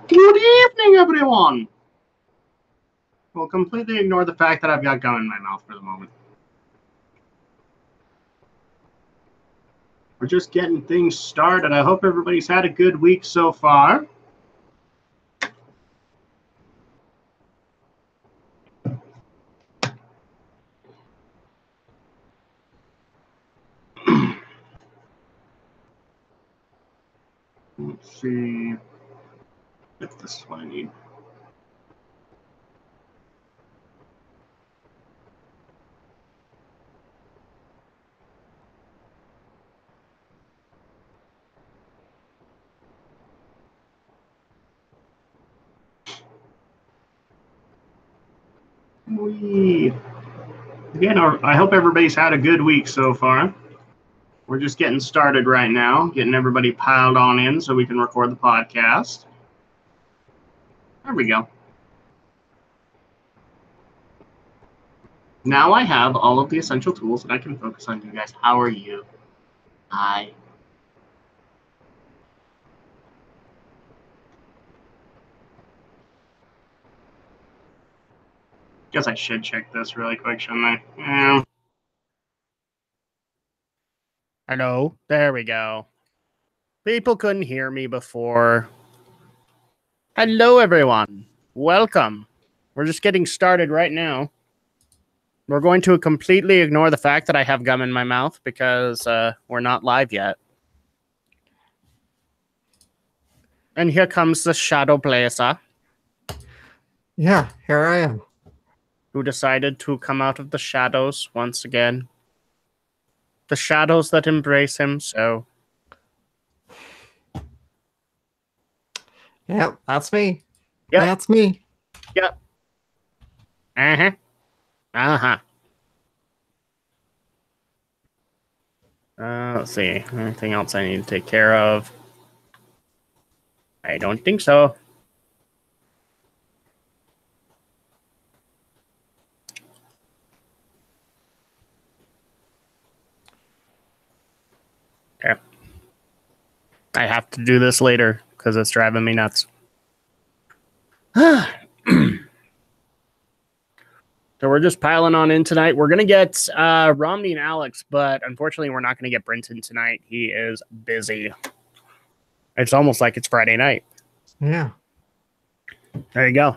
Good evening, everyone! We'll completely ignore the fact that I've got gum in my mouth for the moment. We're just getting things started. I hope everybody's had a good week so far. Let's see if this is what I need. Again, I hope everybody's had a good week so far. We're just getting started right now, getting everybody piled on in so we can record the podcast. There we go. Now I have all of the essential tools and I can focus on you guys. How are you? Hi. Guess I should check this really quick, shouldn't I? Yeah. Hello. There we go. People couldn't hear me before. Hello, everyone. Welcome. We're just getting started right now. We're going to completely ignore the fact that I have gum in my mouth because we're not live yet. And here comes the Shadow Blazer. Yeah, here I am. Who decided to come out of the shadows once again. The shadows that embrace him, so... Yep, that's me. Yep. That's me. Yep. Uh-huh. Uh-huh. Let's see. Anything else I need to take care of? I don't think so. Okay. I have to do this later because it's driving me nuts. So we're just piling on in tonight. We're going to get Romney and Alex, but unfortunately we're not going to get Brenton tonight. He is busy. It's almost like it's Friday night. Yeah. There you go.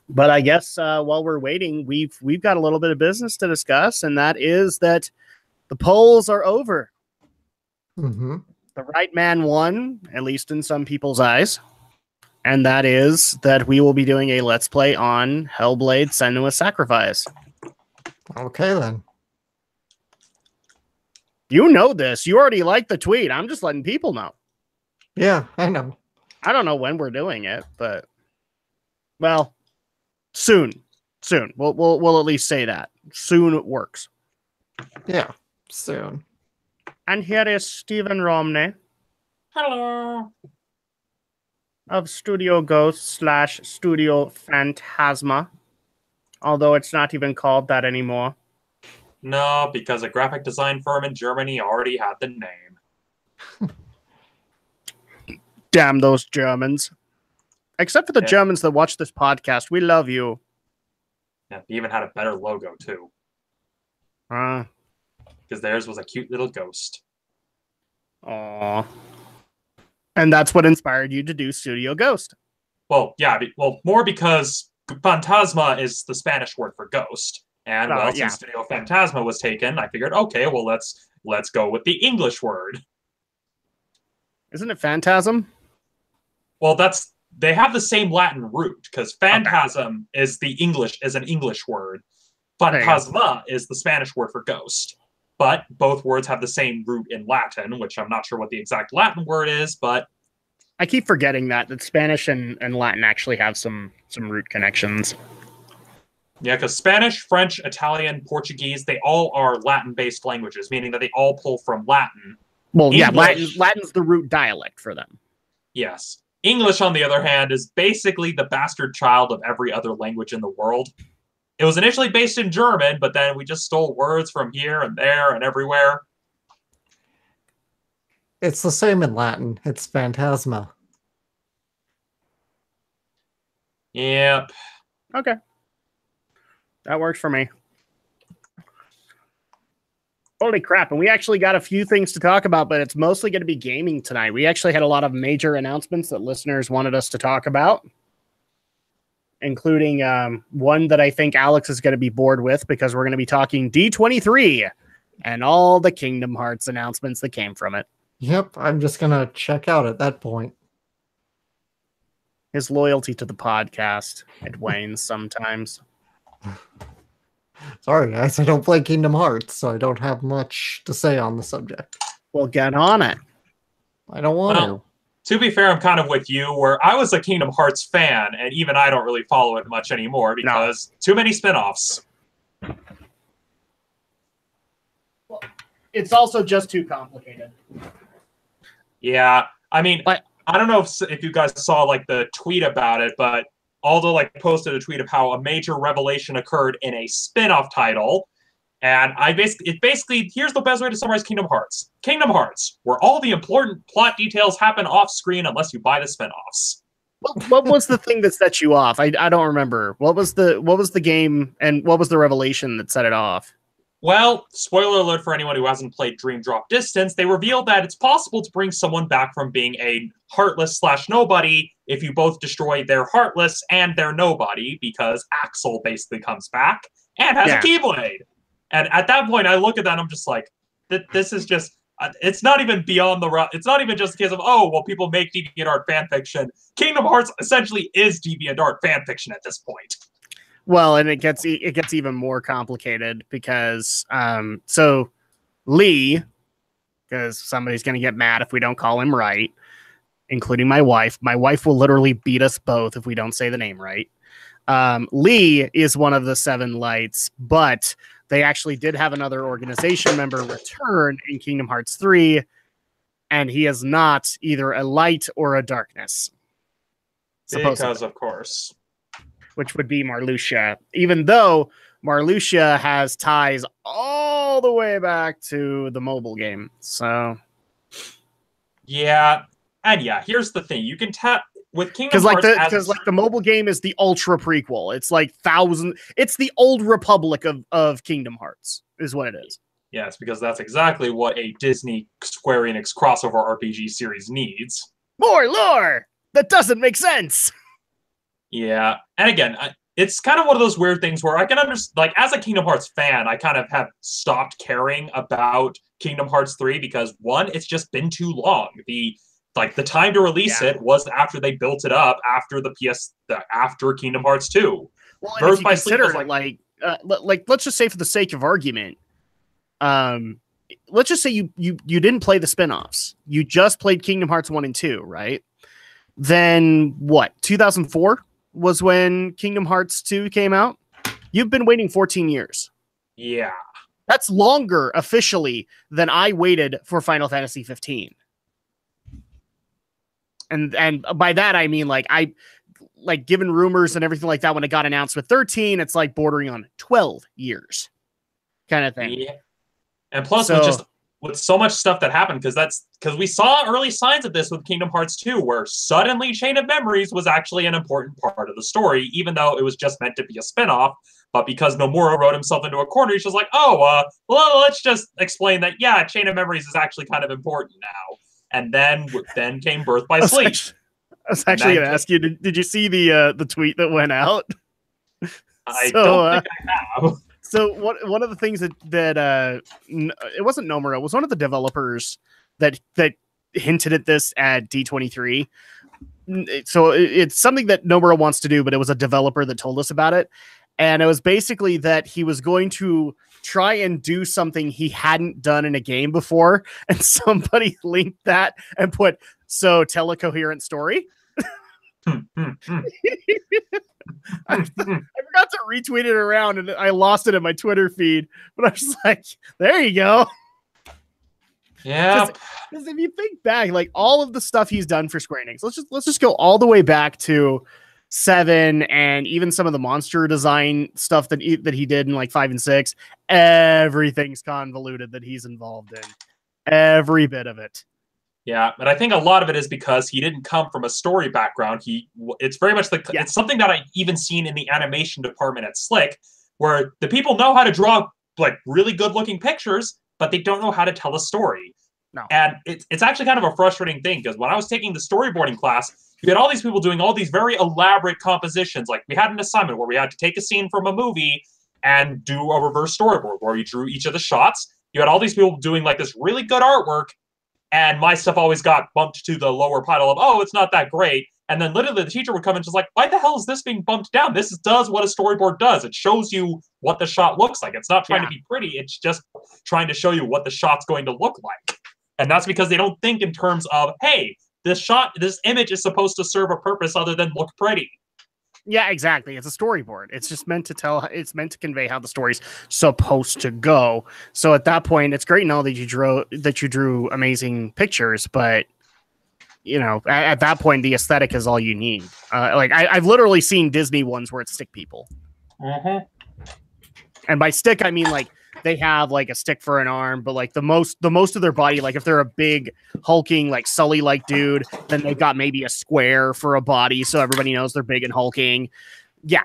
But I guess while we're waiting, we've got a little bit of business to discuss, and that is that the polls are over. Mm-hmm. The right man won, at least in some people's eyes. And that is that we will be doing a Let's Play on Hellblade: Senua's Sacrifice. Okay, then. You know this. You already liked the tweet. I'm just letting people know. Yeah, I know. I don't know when we're doing it, but... Well, soon. Soon. We'll at least say that. Soon it works. Yeah, soon. And here is Stephen Romney. Hello. Of Studio Ghost / Studio Phantasma. Although it's not even called that anymore. No, because a graphic design firm in Germany already had the name. Damn those Germans. Except for the Germans that watch this podcast. We love you. Yeah, they even had a better logo, too. Because theirs was a cute little ghost. Aww. And that's what inspired you to do Studio Ghost. Well, yeah, more because Fantasma is the Spanish word for ghost. And, since Studio Phantasma was taken, I figured, okay, well, let's go with the English word. Isn't it phantasm? Well, they have the same Latin root, because phantasm is an English word. Phantasma is the Spanish word for ghost. But both words have the same root in Latin, which I'm not sure what the exact Latin word is, but... I keep forgetting that Spanish and Latin actually have some root connections. Yeah, because Spanish, French, Italian, Portuguese, they all are Latin-based languages, meaning that they all pull from Latin. Well, English, yeah, Latin's the root dialect for them. Yes. English, on the other hand, is basically the bastard child of every other language in the world. It was initially based in German, but then we just stole words from here and there and everywhere. It's the same in Latin. It's Phantasma. Yep. Okay. That works for me. Holy crap. And we actually got a few things to talk about, but it's mostly going to be gaming tonight. We actually had a lot of major announcements that listeners wanted us to talk about, including one that I think Alex is going to be bored with because we're going to be talking D23 and all the Kingdom Hearts announcements that came from it. Yep, I'm just gonna check out at that point. His loyalty to the podcast, it wanes sometimes. Sorry, guys, I don't play Kingdom Hearts, so I don't have much to say on the subject. Well, get on it. I don't want Well, to be fair, I'm kind of with you, where I was a Kingdom Hearts fan, and even I don't really follow it much anymore because too many spin-offs. Well, it's also just too complicated. Yeah, I mean, I don't know if you guys saw like the tweet about it, but Aldo like posted a tweet of how a major revelation occurred in a spin-off title. And basically, here's the best way to summarize Kingdom Hearts. Kingdom Hearts, where all the important plot details happen off screen unless you buy the spin-offs. What was the thing that set you off? I don't remember. What was the game and what was the revelation that set it off? Well, spoiler alert for anyone who hasn't played Dream Drop Distance, they revealed that it's possible to bring someone back from being a heartless/nobody if you both destroy their heartless and their nobody, because Axel basically comes back and has a Keyblade. And at that point, I look at that and I'm just like, this is just, it's not even beyond the, it's not even just a case of, oh, well, people make DeviantArt fanfiction. Kingdom Hearts essentially is DeviantArt fanfiction at this point. Well, and it gets even more complicated because so Lee, because somebody's going to get mad if we don't call him right, including my wife. My wife will literally beat us both if we don't say the name right. Lee is one of the 7 lights, but they actually did have another organization member return in Kingdom Hearts 3, and he is not either a light or a darkness. Because, of course. Which would be Marluxia, even though Marluxia has ties all the way back to the mobile game. So, yeah, and yeah, here's the thing: you can tap with Kingdom Hearts because the mobile game is the ultra prequel. It's like It's the old Republic of Kingdom Hearts, is what it is. Yes, because that's exactly what a Disney Square Enix crossover RPG series needs. More lore that doesn't make sense. Yeah, and again, it's kind of one of those weird things where I can understand, like, as a Kingdom Hearts fan, I kind of have stopped caring about Kingdom Hearts 3 because, one, it's just been too long. The time to release it was after they built it up after after Kingdom Hearts 2. Well, and if you consider it, let's just say for the sake of argument, let's just say you didn't play the spin-offs. You just played Kingdom Hearts 1 and 2, right? Then what? 2004? Was when Kingdom Hearts 2 came out. You've been waiting 14 years. Yeah. That's longer officially than I waited for Final Fantasy 15. And by that I mean given rumors and everything like that when it got announced with 13, it's like bordering on 12 years kind of thing. Yeah. And plus with so much stuff that happened, because we saw early signs of this with Kingdom Hearts 2, where suddenly Chain of Memories was actually an important part of the story, even though it was just meant to be a spinoff. But because Nomura wrote himself into a corner, he's just like, well, let's just explain that, yeah, Chain of Memories is actually kind of important now. And then came Birth by Sleep. I was actually going to ask you, did you see the tweet that went out? I don't think I have. So one of the things that it wasn't Nomura, it was one of the developers that hinted at this at D23. So it's something that Nomura wants to do, but it was a developer that told us about it. And it was basically that he was going to try and do something he hadn't done in a game before. And somebody linked that and put, so tell a coherent story. I forgot to retweet it around and I lost it in my Twitter feed, but I was like, there you go. Yeah. Because if you think back, like all of the stuff he's done for Square Enix, let's just go all the way back to 7 and even some of the monster design stuff that he did in like 5 and 6. Everything's convoluted that he's involved in. Every bit of it. Yeah, and I think a lot of it is because he didn't come from a story background. It's very much like it's something that I've even seen in the animation department at Slick, where the people know how to draw like really good looking pictures, but they don't know how to tell a story. No. And it's actually kind of a frustrating thing because when I was taking the storyboarding class, you had all these people doing all these very elaborate compositions. Like we had an assignment where we had to take a scene from a movie and do a reverse storyboard where we drew each of the shots. You had all these people doing like this really good artwork. And my stuff always got bumped to the lower pile of, oh, it's not that great. And then literally the teacher would come and just like, why the hell is this being bumped down? This does what a storyboard does. It shows you what the shot looks like. It's not trying to be pretty. It's just trying to show you what the shot's going to look like. And that's because they don't think in terms of, hey, this image is supposed to serve a purpose other than look pretty. Yeah, exactly. It's a storyboard. It's just meant to convey how the story's supposed to go. So at that point, it's great and all that you drew amazing pictures, but you know, at that point, the aesthetic is all you need. Like I've literally seen Disney ones where it's stick people. Mm-hmm. And by stick, I mean like they have like a stick for an arm, but like the most of their body, like if they're a big hulking like Sully-like dude, then they've got maybe a square for a body, so everybody knows they're big and hulking. Yeah,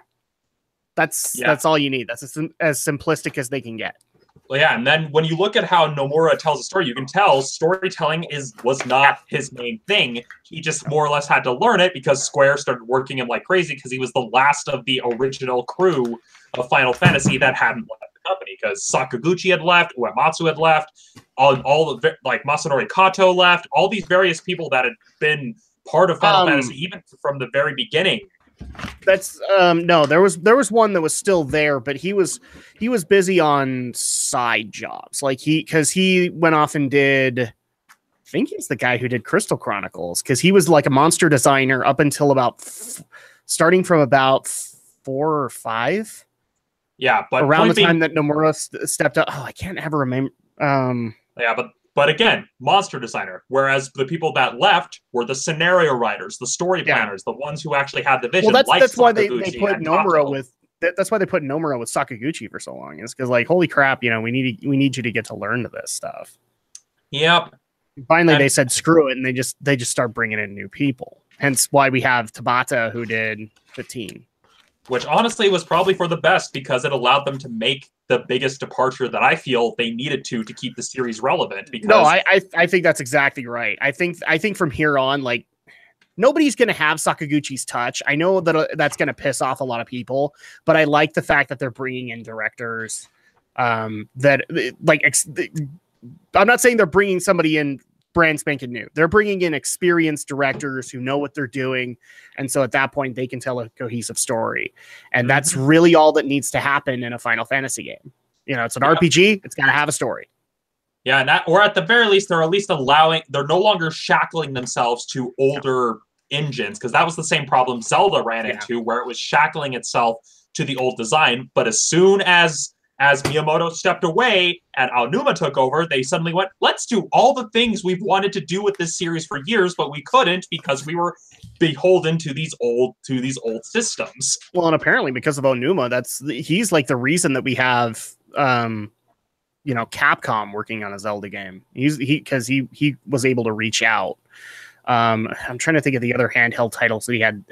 that's all you need. That's as simplistic as they can get. Well, yeah, and then when you look at how Nomura tells a story, you can tell storytelling was not his main thing. He just more or less had to learn it because Square started working him like crazy because he was the last of the original crew of Final Fantasy that hadn't left the company because Sakaguchi had left, Uematsu had left, all of like Masanori Kato left, all these various people that had been part of Final Fantasy even from the very beginning. That's no, there was one that was still there, but he was busy on side jobs. Like because he went off and did, I think he's the guy who did Crystal Chronicles, because he was like a monster designer up until starting from about 4 or 5. Yeah, but around the time that Nomura stepped up. Oh, I can't ever remember. Yeah, but again, monster designer. Whereas the people that left were the scenario writers, the story planners, the ones who actually had the vision. Well, that's why they put Nomura with. That's why they put Nomura with Sakaguchi for so long. Is because like, holy crap, you know, we need you to get to learn to this stuff. Yep. Finally, they said screw it, and they just start bringing in new people. Hence why we have Tabata, who did 15. Which honestly was probably for the best because it allowed them to make the biggest departure that I feel they needed to keep the series relevant. Because no, I think that's exactly right. I think from here on, like nobody's going to have Sakaguchi's touch. I know that that's going to piss off a lot of people, but I like the fact that they're bringing in directors that like. I'm not saying they're bringing somebody in brand spanking new. They're bringing in experienced directors who know what they're doing. And so at that point, they can tell a cohesive story. And that's really all that needs to happen in a Final Fantasy game. You know, it's an RPG. It's got to have a story. Yeah, or at the very least, they're no longer shackling themselves to older engines, because that was the same problem Zelda ran into, where it was shackling itself to the old design. But as soon as Miyamoto stepped away and Aonuma took over, they suddenly went, let's do all the things we've wanted to do with this series for years, but we couldn't because we were beholden to these old systems. Well, and apparently because of Aonuma, he's like the reason that we have Capcom working on a Zelda game. Because he was able to reach out. I'm trying to think of the other handheld titles that he had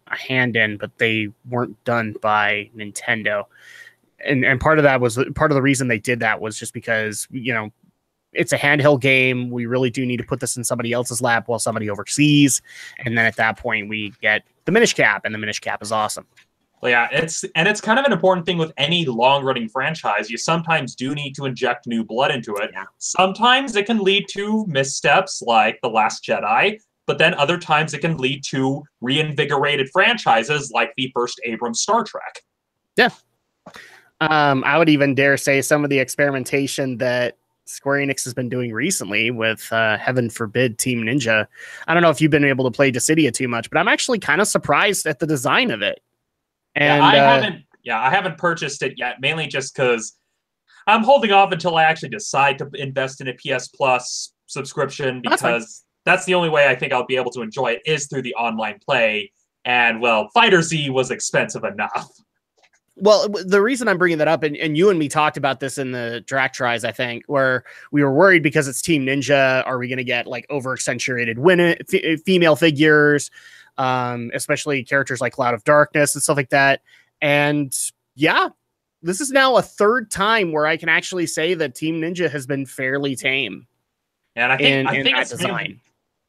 a hand in, but they weren't done by Nintendo. And part of the reason they did that was just because, you know, it's a handheld game. We really do need to put this in somebody else's lap while somebody oversees. And then at that point we get the Minish Cap, and the Minish Cap is awesome. Well, yeah, it's kind of an important thing with any long-running franchise. You sometimes do need to inject new blood into it. Yeah. Sometimes it can lead to missteps like The Last Jedi, but then other times it can lead to reinvigorated franchises like the first Abrams Star Trek. Yeah. I would even dare say some of the experimentation that Square Enix has been doing recently with heaven forbid Team Ninja. I don't know if you've been able to play Dissidia too much, but I'm actually kind of surprised at the design of it. And I haven't purchased it yet, mainly just because I'm holding off until I actually decide to invest in a PS Plus subscription, because that's the only way I think I'll be able to enjoy it is through the online play. And well, Fighter Z was expensive enough. Well, the reason I'm bringing that up, and you and me talked about this in the Drac Tries, I think, where we were worried because it's Team Ninja. Are we going to get like over accentuated female figures, especially characters like Cloud of Darkness and stuff like that? And yeah, this is now a third time where I can actually say that Team Ninja has been fairly tame. And I think it's design.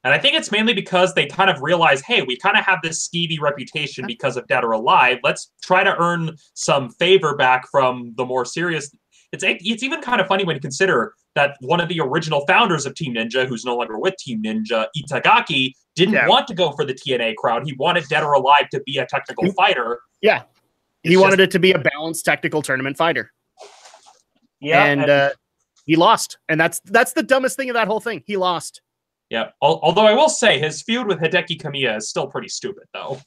And I think it's mainly because they kind of realize, hey, we kind of have this skeevy reputation because of Dead or Alive. Let's try to earn some favor back from the more serious. It's even kind of funny when you consider that one of the original founders of Team Ninja, who's no longer with Team Ninja, Itagaki, didn't want to go for the TNA crowd. He wanted Dead or Alive to be a technical fighter. Yeah. He wanted it to be a balanced technical tournament fighter. Yeah. And he lost. And that's the dumbest thing of that whole thing. He lost. Yeah, although I will say his feud with Hideki Kamiya is still pretty stupid, though.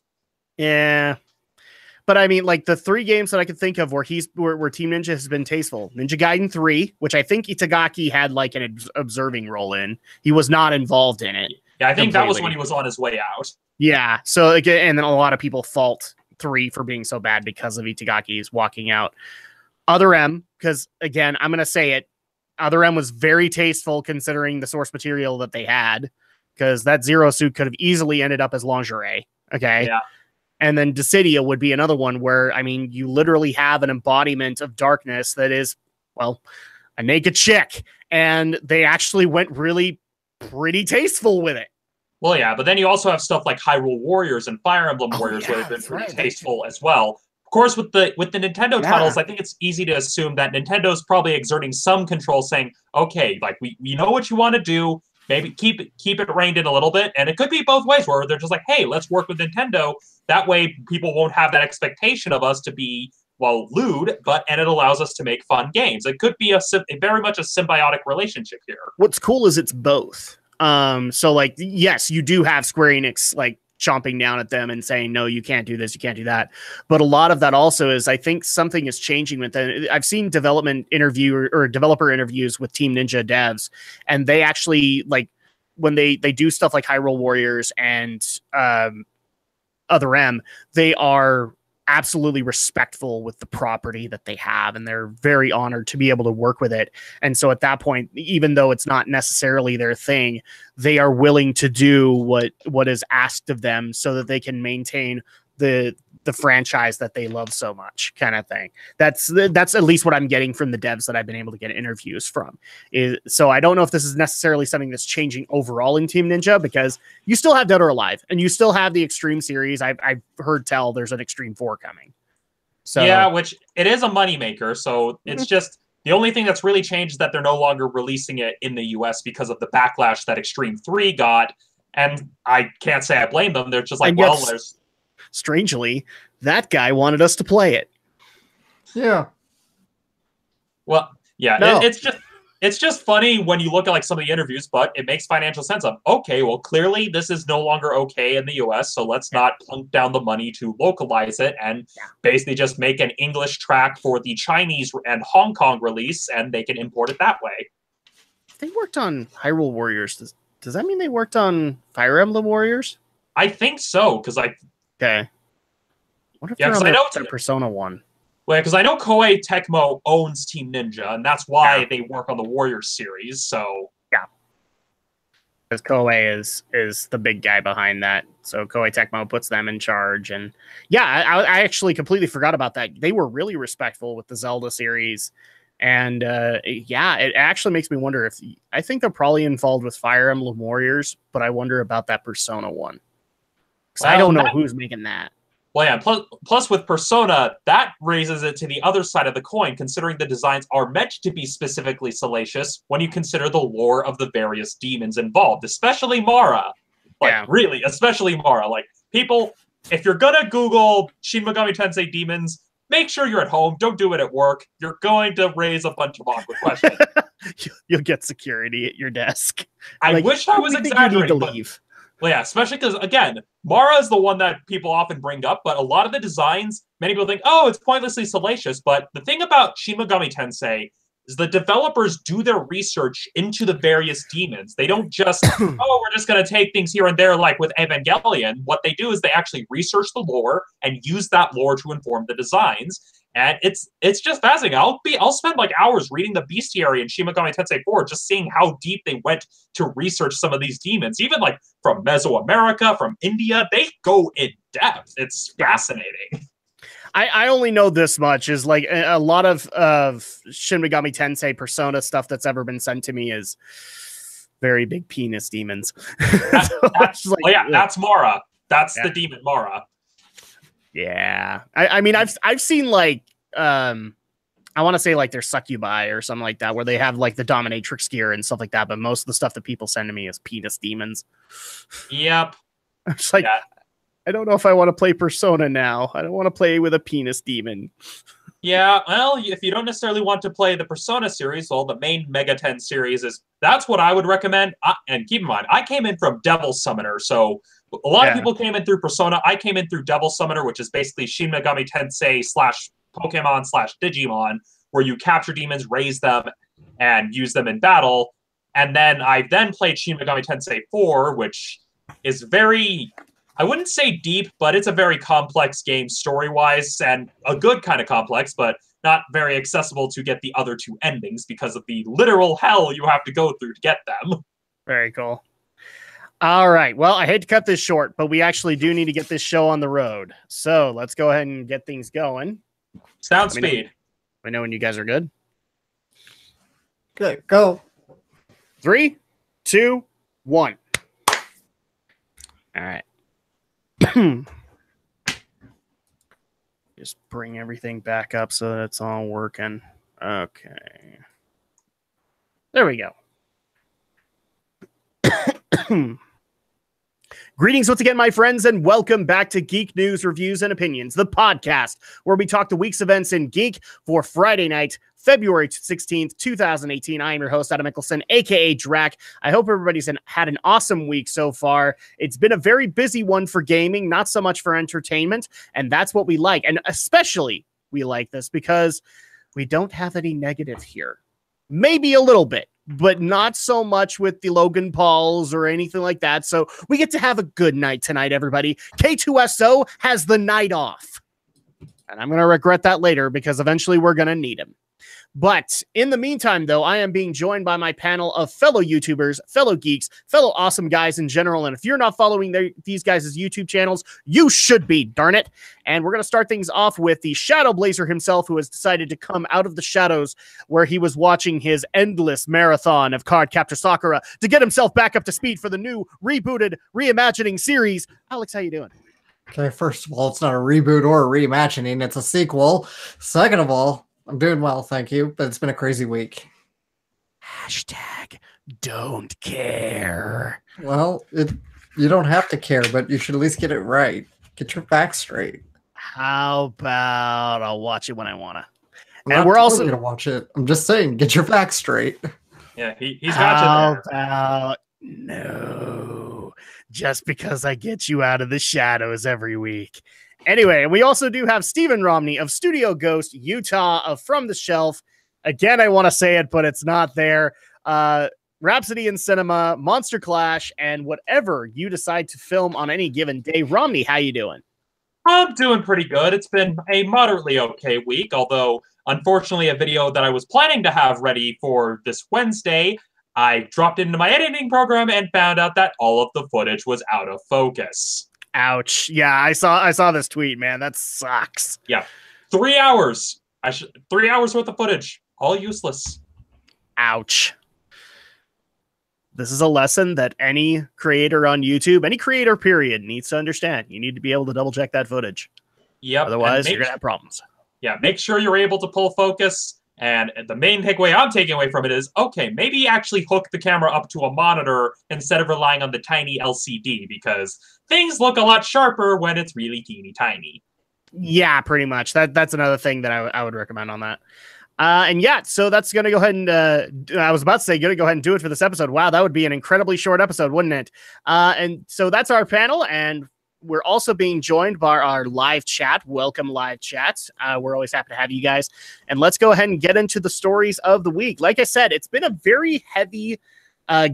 Yeah, but I mean, like the 3 games that I could think of where where Team Ninja has been tasteful. Ninja Gaiden 3, which I think Itagaki had like an observing role in. He was not involved in it. Yeah, I think that was when he was on his way out. Yeah, so again, and then a lot of people fault 3 for being so bad because of Itagaki's walking out. Other M, because again, I'm gonna say it. Other M was very tasteful considering the source material that they had, because that Zero suit could have easily ended up as lingerie. Okay. Yeah. And then Dissidia would be another one where, I mean, you literally have an embodiment of darkness that is, well, a naked chick. And they actually went really pretty tasteful with it. Well, yeah, but then you also have stuff like Hyrule Warriors and Fire Emblem Warriors where they've been pretty tasteful as well. Of course, with the Nintendo titles, I think it's easy to assume that Nintendo's probably exerting some control, saying, "Okay, like we know what you want to do. Maybe keep it reined in a little bit." And it could be both ways, where they're just like, "Hey, let's work with Nintendo. That way, people won't have that expectation of us to be lewd, and it allows us to make fun games." It could be very much a symbiotic relationship here. What's cool is it's both. So like, yes, you do have Square Enix like chomping down at them and saying, no, you can't do this, you can't do that. But a lot of that also is, I think something is changing with them. I've seen development interview or developer interviews with Team Ninja devs, and they actually like when they do stuff like Hyrule Warriors and Other M, they are absolutely respectful with the property that they have, and they're very honored to be able to work with it. And so at that point, even though it's not necessarily their thing, they are willing to do what is asked of them so that they can maintain the franchise that they love so much, kind of thing. That's at least what I'm getting from the devs that I've been able to get interviews from. So I don't know if this is necessarily something that's changing overall in Team Ninja, because you still have Dead or Alive and you still have the Extreme series. I've heard tell there's an Extreme 4 coming. So yeah, which it is a moneymaker. So it's just the only thing that's really changed is that they're no longer releasing it in the US because of the backlash that Extreme 3 got. And I can't say I blame them. They're just like, well, there's... Strangely, that guy wanted us to play it. Yeah. Well, yeah, no. it's just funny when you look at like some of the interviews, but it makes financial sense of, okay, well, clearly this is no longer okay in the US, so let's not plunk down the money to localize it and basically just make an English track for the Chinese and Hong Kong release, and they can import it that way. They worked on Hyrule Warriors. Does that mean they worked on Fire Emblem Warriors? I think so, because Okay. What if they're on their Persona 1? Well, because I know Koei Tecmo owns Team Ninja, and that's why they work on the Warriors series, so... Yeah. Because Koei is the big guy behind that, so Koei Tecmo puts them in charge, and... Yeah, I actually completely forgot about that. They were really respectful with the Zelda series, and yeah, it actually makes me wonder if... I think they're probably involved with Fire Emblem Warriors, but I wonder about that Persona 1. Well, I don't know who's making that. Well, yeah, plus with Persona, that raises it to the other side of the coin, considering the designs are meant to be specifically salacious when you consider the lore of the various demons involved, especially Mara. Like, really, especially Mara. Like, people, if you're gonna Google Shin Megami Tensei demons, make sure you're at home. Don't do it at work. You're going to raise a bunch of awkward questions. You'll get security at your desk. I wish I was exaggerating, to leave. Well, yeah, especially because, again, Mara is the one that people often bring up, but a lot of the designs, many people think, oh, it's pointlessly salacious. But the thing about Shin Megami Tensei is the developers do their research into the various demons. They don't just, oh, we're just going to take things here and there like with Evangelion. What they do is they actually research the lore and use that lore to inform the designs. And it's just fascinating. I'll spend like hours reading the bestiary in Shin Megami Tensei 4, just seeing how deep they went to research some of these demons. Even like from Mesoamerica, from India, they go in depth. It's fascinating. I only know this much is like a lot of Shin Megami Tensei Persona stuff that's ever been sent to me is very big penis demons. That's Mara. That's the demon Mara. Yeah. I mean, I've seen like, I want to say like there's succubi or something like that, where they have like the dominatrix gear and stuff like that. But most of the stuff that people send to me is penis demons. Yep. It's like, I don't know if I want to play Persona now. I don't want to play with a penis demon. Yeah, well, if you don't necessarily want to play the Persona series, well, the main Mega 10 series that's what I would recommend. And keep in mind, I came in from Devil Summoner, so a lot of people came in through Persona. I came in through Devil Summoner, which is basically Shin Megami Tensei / Pokemon / Digimon, where you capture demons, raise them, and use them in battle. And then I played Shin Megami Tensei 4, which is very... I wouldn't say deep, but it's a very complex game story-wise, and a good kind of complex, but not very accessible to get the other two endings because of the literal hell you have to go through to get them. Very cool. All right. Well, I hate to cut this short, but we actually do need to get this show on the road. So let's go ahead and get things going. Sound speed. I know when you guys are good. Good, go. 3, 2, 1. All right. Just bring everything back up so that it's all working. Okay. There we go. Greetings once again, my friends, and welcome back to Geek News, Reviews, and Opinions, the podcast where we talk the week's events in Geek for Friday night, February 16th, 2018. I am your host, Adam Mickelson, a.k.a. Drac. I hope everybody's had an awesome week so far. It's been a very busy one for gaming, not so much for entertainment, and that's what we like. And especially we like this because we don't have any negative here. Maybe a little bit, but not so much with the Logan Pauls or anything like that. So we get to have a good night tonight, everybody. K2SO has the night off. And I'm going to regret that later because eventually we're going to need him. But in the meantime, though, I am being joined by my panel of fellow YouTubers, fellow geeks, fellow awesome guys in general. And if you're not following these guys' YouTube channels, you should be, darn it. And we're going to start things off with the Shadow Blazer himself, who has decided to come out of the shadows where he was watching his endless marathon of Card Captor Sakura to get himself back up to speed for the new rebooted reimagining series. Alex, how you doing? Okay, first of all, it's not a reboot or a reimagining. It's a sequel. Second of all, I'm doing well, thank you, but it's been a crazy week. Hashtag don't care. Well, you don't have to care, but you should at least get it right. Get your facts straight. How about I'll watch it when I want to? And we're also going to watch it. I'm just saying, get your facts straight. Yeah, he's got you there. How about no? Just because I get you out of the shadows every week. Anyway, we also do have Stephen Romney of Studio Ghost, Utah, of From the Shelf. Again, I want to say it, but it's not there. Rhapsody in Cinema, Monster Clash, and whatever you decide to film on any given day. Romney, how you doing? I'm doing pretty good. It's been a moderately okay week, although, unfortunately, a video that I was planning to have ready for this Wednesday, I dropped it into my editing program and found out that all of the footage was out of focus. Ouch. Yeah, I saw this tweet, man. That sucks. Yeah. 3 hours. 3 hours worth of footage. All useless. Ouch. This is a lesson that any creator on YouTube, any creator period, needs to understand. You need to be able to double check that footage. Yep. Otherwise, you're going to have problems. Yeah, make sure you're able to pull focus. And the main takeaway I'm taking away from it is, okay, maybe actually hook the camera up to a monitor instead of relying on the tiny LCD, because things look a lot sharper when it's really teeny tiny. Yeah, pretty much. That's another thing that I would recommend on that. And yeah, so that's going to go ahead and I was about to say, going to go ahead and do it for this episode. Wow, that would be an incredibly short episode, wouldn't it? And so that's our panel, and we're also being joined by our live chat. Welcome, live chat. We're always happy to have you guys. And let's go ahead and get into the stories of the week. Like I said, it's been a very heavy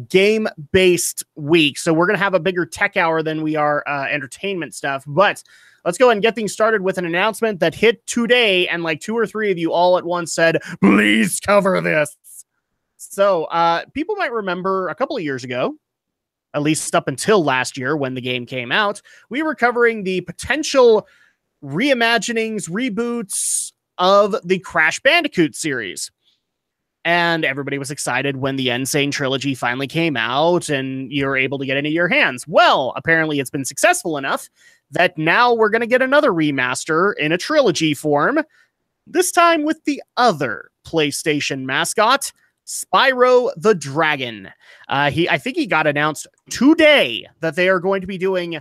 game-based week. So we're going to have a bigger tech hour than we are entertainment stuff. But let's go ahead and get things started with an announcement that hit today, and like 2 or 3 of you all at once said, please cover this. So people might remember a couple of years ago, at least up until last year when the game came out, we were covering the potential reimaginings, reboots of the Crash Bandicoot series. And everybody was excited when the Insane trilogy finally came out and you're able to get it into your hands. Well, apparently it's been successful enough that now we're going to get another remaster in a trilogy form, this time with the other PlayStation mascot, Spyro the Dragon. I think he got announced today that they are going to be doing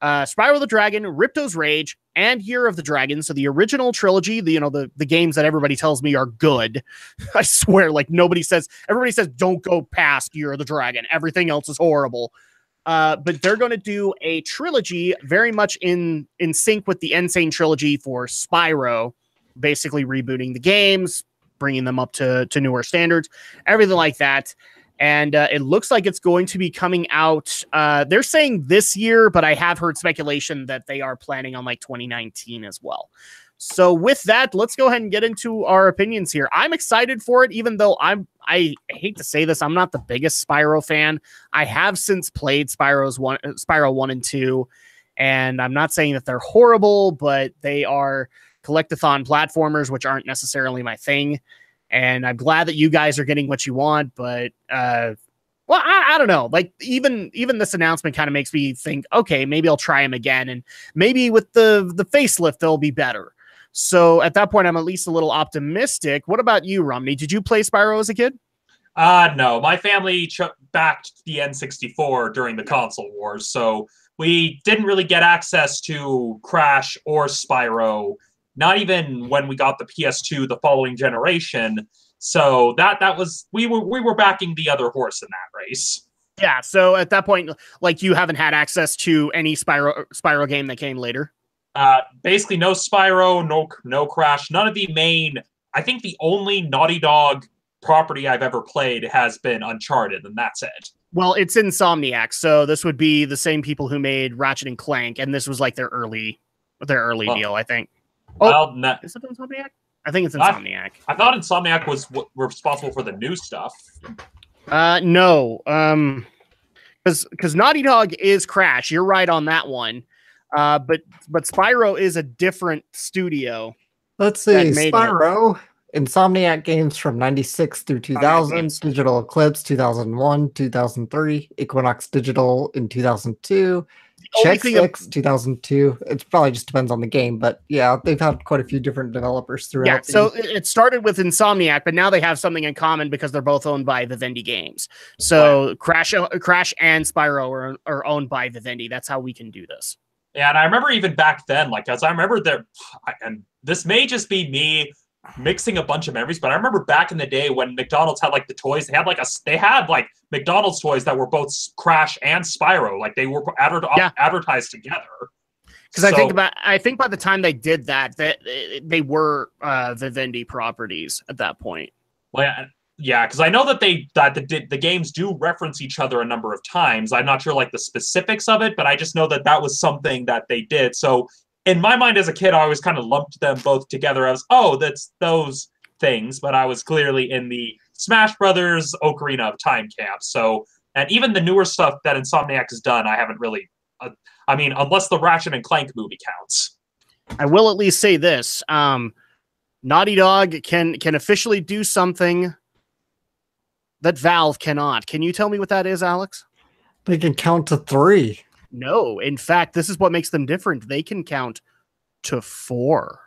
Spyro the Dragon, Ripto's Rage, and Year of the Dragon. So the original trilogy, the games that everybody tells me are good. I swear, like everybody says, don't go past Year of the Dragon. Everything else is horrible. But they're going to do a trilogy very much in sync with the Insane trilogy for Spyro, basically rebooting the games, bringing them up to newer standards, everything like that. And it looks like it's going to be coming out. They're saying this year, but I have heard speculation that they are planning on like 2019 as well. So with that, let's go ahead and get into our opinions here. I'm excited for it, even though I hate to say this, I'm not the biggest Spyro fan. I have since played Spyro 1 and 2, and I'm not saying that they're horrible, but they are collectathon platformers, which aren't necessarily my thing. And I'm glad that you guys are getting what you want, but well, I don't know. Like even this announcement kind of makes me think, okay, maybe I'll try them again, and maybe with the facelift they'll be better. So at that point, I'm at least a little optimistic. What about you, Romney? Did you play Spyro as a kid? No, my family backed the N64 during the console wars, so we didn't really get access to Crash or Spyro. Not even when we got the PS2 the following generation. So that was we were backing the other horse in that race. Yeah, so at that point, like, you haven't had access to any Spyro game that came later? Basically no Spyro, no Crash, none of the main. I think the only Naughty Dog property I've ever played has been Uncharted, and that's it. Well, it's Insomniac, so this would be the same people who made Ratchet and Clank, and this was like their early deal, I think. Well, is it Insomniac? I think it's Insomniac. I thought Insomniac was responsible for the new stuff. No. Because Naughty Dog is Crash. You're right on that one. But Spyro is a different studio. Let's see. Spyro, Insomniac games from 96 through 2000, Digital Eclipse 2001, 2003, Equinox Digital in 2002. Check 6, 2002. It probably just depends on the game, but yeah, they've had quite a few different developers throughout. Yeah, so it started with Insomniac, but now they have something in common because they're both owned by Vivendi Games. So Crash and Spyro are owned by Vivendi. That's how we can do this. Yeah, and I remember even back then, like, as I remember there, and this may just be me mixing a bunch of memories, but I remember back in the day when McDonald's had like the toys, they had like McDonald's toys that were both Crash and Spyro, like they were advertised together. Because I think by the time they did that they were Vivendi properties at that point. Well, yeah, because I know that the games do reference each other a number of times. I'm not sure like the specifics of it, but I just know that was something that they did. So in my mind as a kid, I always kind of lumped them both together as, that's those things, but I was clearly in the Smash Brothers Ocarina of Time camp. So, and even the newer stuff that Insomniac has done, I haven't really, unless the Ratchet and Clank movie counts. I will at least say this. Naughty Dog can officially do something that Valve cannot. Can you tell me what that is, Alex? They can count to 3. No, in fact, this is what makes them different. They can count to 4.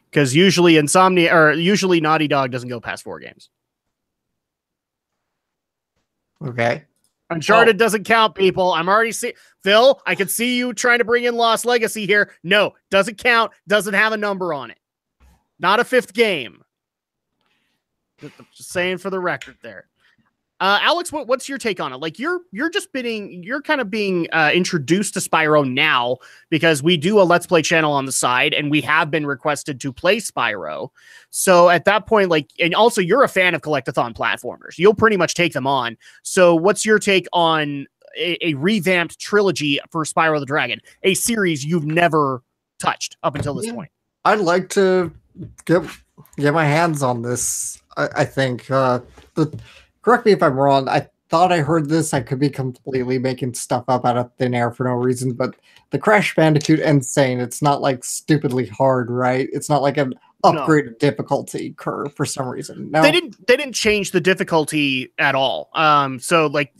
Because usually Naughty Dog doesn't go past 4 games. Okay. Uncharted doesn't count, people. I'm already seeing Phil. I can see you trying to bring in Lost Legacy here. No, doesn't count. Doesn't have a number on it. Not a 5th game. Just saying for the record there. Alex, what's your take on it? Like you're kind of being introduced to Spyro now because we do a Let's Play channel on the side and we have been requested to play Spyro. So at that point, like, and also you're a fan of collectathon platformers. You'll pretty much take them on. So what's your take on a revamped trilogy for Spyro the Dragon, a series you've never touched up until this point? I'd like to get my hands on this. I think correct me if I'm wrong. I thought I heard this. I could be completely making stuff up out of thin air for no reason, but the Crash Bandicoot Insane, it's not like stupidly hard, right? It's not like an upgraded difficulty curve for some reason. No, they didn't change the difficulty at all. So like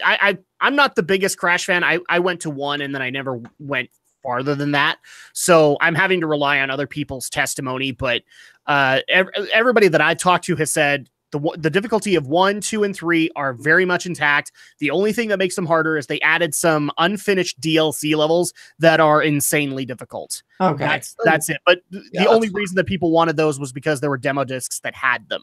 I'm not the biggest Crash fan. I went to 1 and then I never went farther than that. So I'm having to rely on other people's testimony, but everybody that I talked to has said the difficulty of 1, 2, and 3 are very much intact. The only thing that makes them harder is they added some unfinished DLC levels that are insanely difficult. Okay. That's it. But the only reason that people wanted those was because there were demo discs that had them.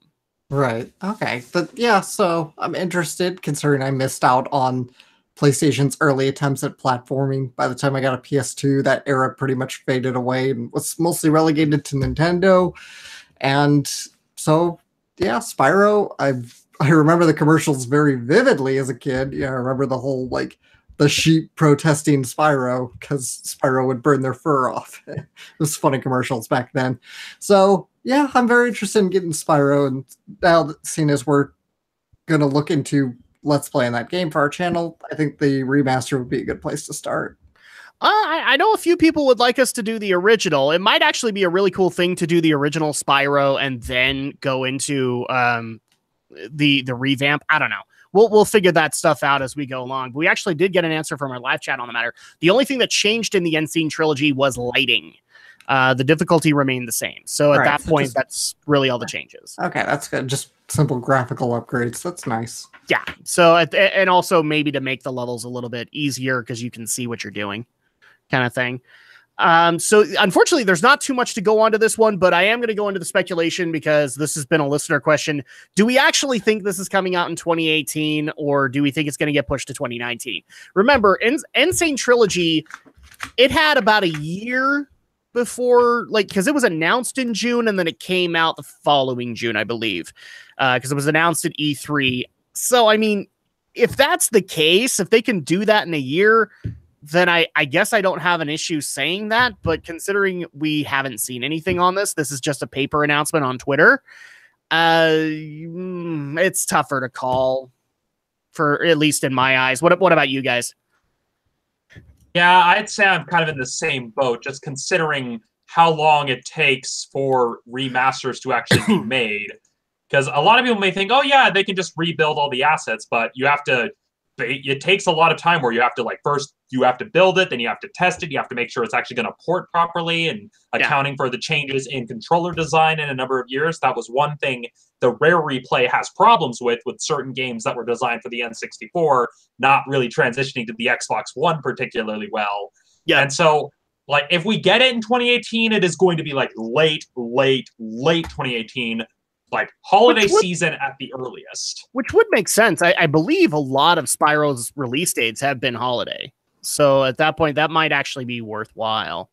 Right. Okay. But yeah, so I'm interested considering I missed out on PlayStation's early attempts at platforming. By the time I got a PS2, that era pretty much faded away and was mostly relegated to Nintendo. And so yeah, Spyro, I remember the commercials very vividly as a kid. Yeah, I remember the whole, like, the sheep protesting Spyro because Spyro would burn their fur off. It was funny commercials back then. So, yeah, I'm very interested in getting Spyro. And now, seeing as we're going to look into Let's Playing that game for our channel, I think the remaster would be a good place to start. I know a few people would like us to do the original. It might actually be a really cool thing to do the original Spyro and then go into the revamp. I don't know. We'll figure that stuff out as we go along. But we actually did get an answer from our live chat on the matter. The only thing that changed in the Unseen trilogy was lighting. The difficulty remained the same. So at that point, that's really all the changes. Okay, that's good. Just simple graphical upgrades. That's nice. Yeah. So and also maybe to make the levels a little bit easier because you can see what you're doing. Kind of thing. So unfortunately, there's not too much to go on to this one, but I am going to go into the speculation because this has been a listener question. Do we actually think this is coming out in 2018 or do we think it's going to get pushed to 2019? Remember, Insane Trilogy, it had about a year before, like, because it was announced in June and then it came out the following June, I believe, because it was announced at E3. So, I mean, if that's the case, if they can do that in a year, then I guess I don't have an issue saying that, but considering we haven't seen anything on this is just a paper announcement on Twitter. It's tougher to call, for at least in my eyes. What about you guys? Yeah, I'd say I'm kind of in the same boat, just considering how long it takes for remasters to actually be made. Because a lot of people may think, oh yeah, they can just rebuild all the assets, but it takes a lot of time where you have to, like, first you have to build it, then you have to test it, you have to make sure it's actually going to port properly, and accounting for the changes in controller design in a number of years. That was one thing the Rare Replay has problems with certain games that were designed for the N64 not really transitioning to the Xbox One particularly well. Yeah, and so, like, if we get it in 2018, it is going to be like late 2018. Like holiday season at the earliest. Which would make sense. I believe a lot of Spyro's release dates have been holiday. So at that point, that might actually be worthwhile.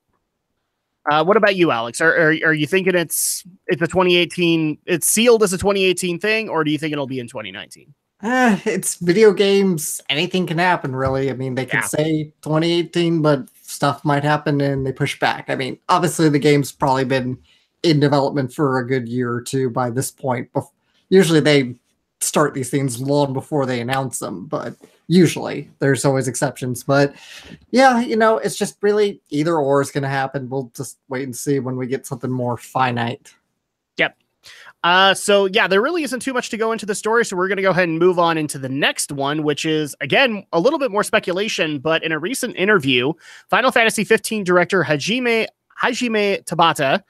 What about you, Alex? Are you thinking it's a 2018, it's sealed as a 2018 thing, or do you think it'll be in 2019? It's video games. Anything can happen, really. I mean, they can say 2018, but stuff might happen and they push back. I mean, obviously the game's probably been in development for a good year or two by this point. Usually they start these things long before they announce them, but usually there's always exceptions. But yeah, it's just really either or is going to happen. We'll just wait and see when we get something more finite. Yep. So yeah, there really isn't too much to go into the story. So we're going to go ahead and move on into the next one, which is, again, a little bit more speculation, but in a recent interview, Final Fantasy 15 director Hajime Tabata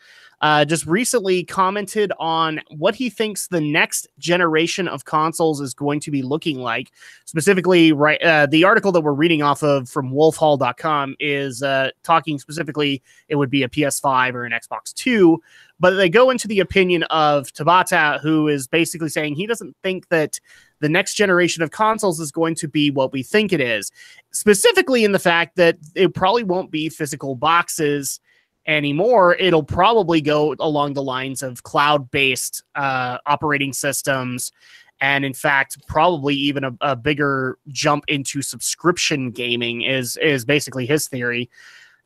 just recently commented on what he thinks the next generation of consoles is going to be looking like. Specifically, the article that we're reading off of from wolfhall.com is talking specifically it would be a PS5 or an Xbox 2, but they go into the opinion of Tabata, who is basically saying he doesn't think that the next generation of consoles is going to be what we think it is, specifically in the fact that it probably won't be physical boxes anymore. It'll probably go along the lines of cloud-based operating systems, and in fact, probably even a bigger jump into subscription gaming is basically his theory.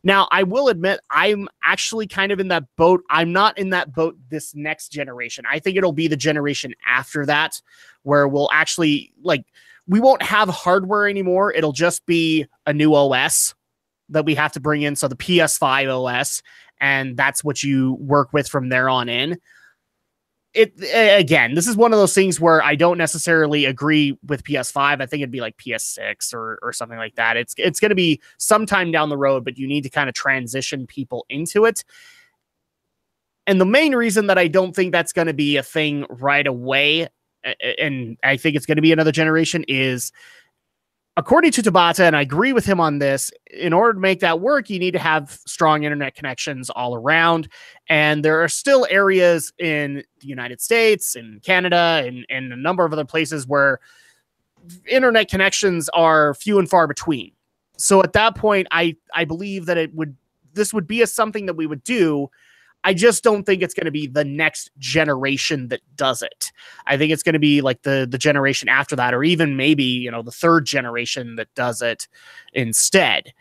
Now, I will admit, I'm actually kind of in that boat. I'm not in that boat this next generation. I think it'll be the generation after that, where we'll actually, like, we won't have hardware anymore. It'll just be a new OS that we have to bring in. So the PS5 OS, and that's what you work with from there on in. Again, this is one of those things where I don't necessarily agree with PS5. I think it'd be like PS6 or something like that. It's going to be sometime down the road, but you need to kind of transition people into it. And the main reason that I don't think that's going to be a thing right away, and I think it's going to be another generation, is, according to Tabata, and I agree with him on this, in order to make that work, you need to have strong internet connections all around. And there are still areas in the United States and Canada and a number of other places where internet connections are few and far between. So at that point, I believe that this would be something that we would do. I just don't think it's going to be the next generation that does it. I think it's going to be like the generation after that, or even maybe, the third generation that does it instead.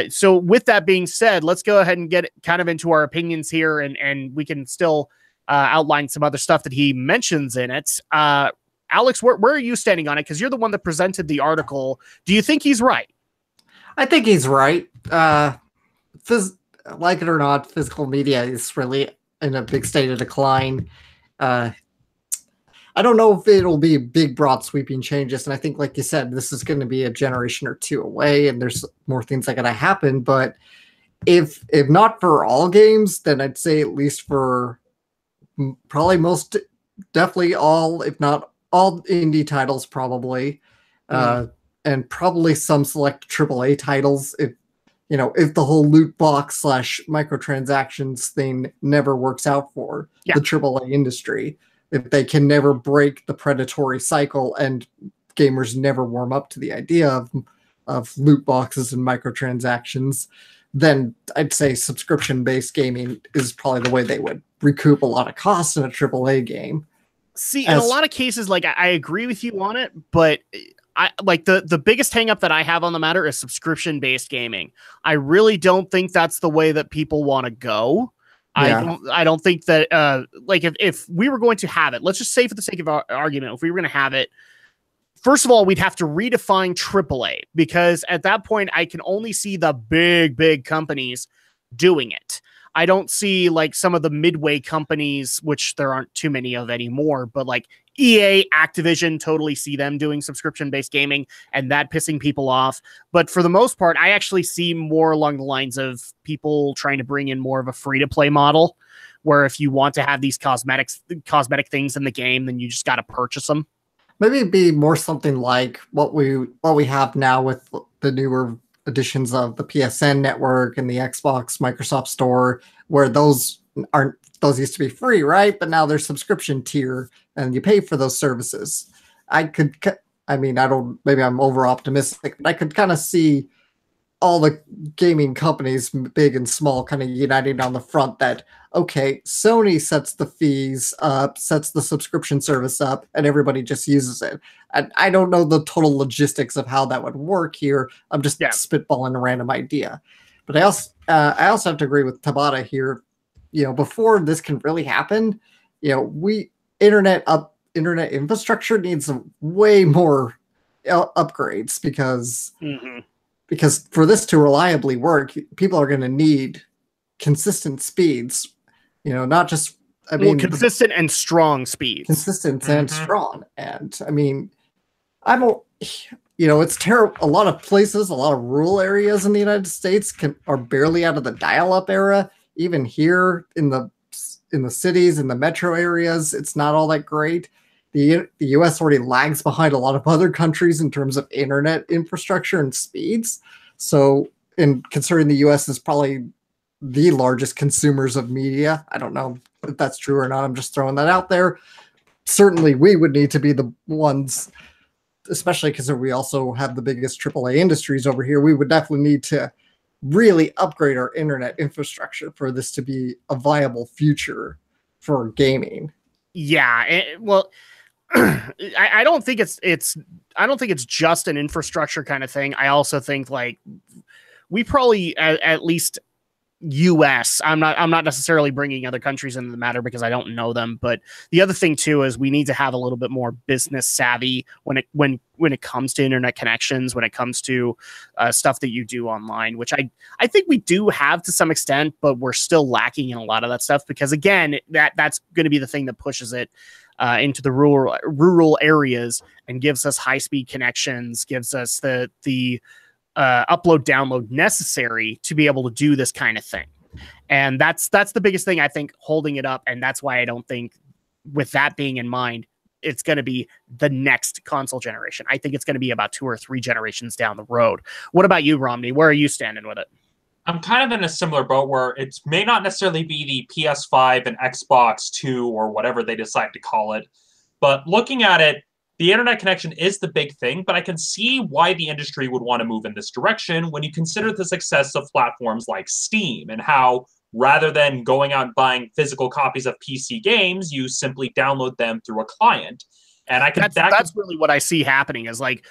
So with that being said, let's go ahead and get kind of into our opinions here, and we can still outline some other stuff that he mentions in it. Alex, where are you standing on it? Because you're the one that presented the article. Do you think he's right? I think he's right. Like it or not, physical media is really in a big state of decline. I don't know if it'll be big, broad, sweeping changes. And I think, like you said, this is going to be a generation or two away, and there's more things that are going to happen. But if not for all games, then I'd say at least for probably definitely all, if not all indie titles, probably, and probably some select AAA titles. If the whole loot box / microtransactions thing never works out for the AAA industry, if they can never break the predatory cycle and gamers never warm up to the idea of loot boxes and microtransactions, then I'd say subscription-based gaming is probably the way they would recoup a lot of costs in a AAA game. See, in a lot of cases, like, I agree with you on it, but I like the biggest hang up that I have on the matter is subscription-based gaming. I really don't think that's the way that people want to go. Yeah. I don't think that like if we were going to have it, let's just say for the sake of our argument, if we were going to have it, first of all, we'd have to redefine AAA, because at that point I can only see the big companies doing it. I don't see like some of the midway companies, which there aren't too many of anymore, but like EA, Activision, totally see them doing subscription-based gaming and that pissing people off. But for the most part, I actually see more along the lines of people trying to bring in more of a free-to-play model, where if you want to have these cosmetic things in the game, then you just got to purchase them. Maybe it'd be more something like what we have now with the newer editions of the PSN network and the Xbox Microsoft Store, where those used to be free, right? But now they're subscription tier and you pay for those services. Maybe I'm over optimistic, but I could kind of see all the gaming companies, big and small, kind of uniting on the front that, okay, Sony sets the fees up, sets the subscription service up, and everybody just uses it. I don't know the total logistics of how that would work here. I'm just spitballing a random idea. But I also have to agree with Tabata here. Before this can really happen, internet infrastructure needs way more upgrades because for this to reliably work, people are going to need consistent speeds. Not just consistent and strong speeds. Consistent and strong, and it's terrible. A lot of places, a lot of rural areas in the United States are barely out of the dial-up era. Even here in the cities, in the metro areas, it's not all that great. The U.S. already lags behind a lot of other countries in terms of internet infrastructure and speeds. So, considering the U.S. is probably the largest consumers of media, I don't know if that's true or not. I'm just throwing that out there. certainly we would need to be the ones, especially because we also have the biggest AAA industries over here. We would definitely need to really upgrade our internet infrastructure for this to be a viable future for gaming. Yeah, well, I don't think I don't think it's just an infrastructure kind of thing. I also think like we probably at least US. I'm not necessarily bringing other countries into the matter because I don't know them, but the other thing too is we need to have a little bit more business savvy when it comes to internet connections, when it comes to stuff that you do online, which I think we do have to some extent, but we're still lacking in a lot of that stuff because again, that's going to be the thing that pushes it into the rural areas and gives us high speed connections, gives us the upload download necessary to be able to do this kind of thing. And that's the biggest thing I think holding it up. And that's why I don't think, with that being in mind, it's going to be the next console generation. I think it's going to be about 2 or 3 generations down the road. What about you, Romney? Where are you standing with it? I'm kind of in a similar boat where it may not necessarily be the PS5 and Xbox 2 or whatever they decide to call it, but looking at it, the internet connection is the big thing, but I can see why the industry would want to move in this direction when you consider the success of platforms like Steam and how rather than going out and buying physical copies of PC games, you simply download them through a client. And that's really what I see happening is like,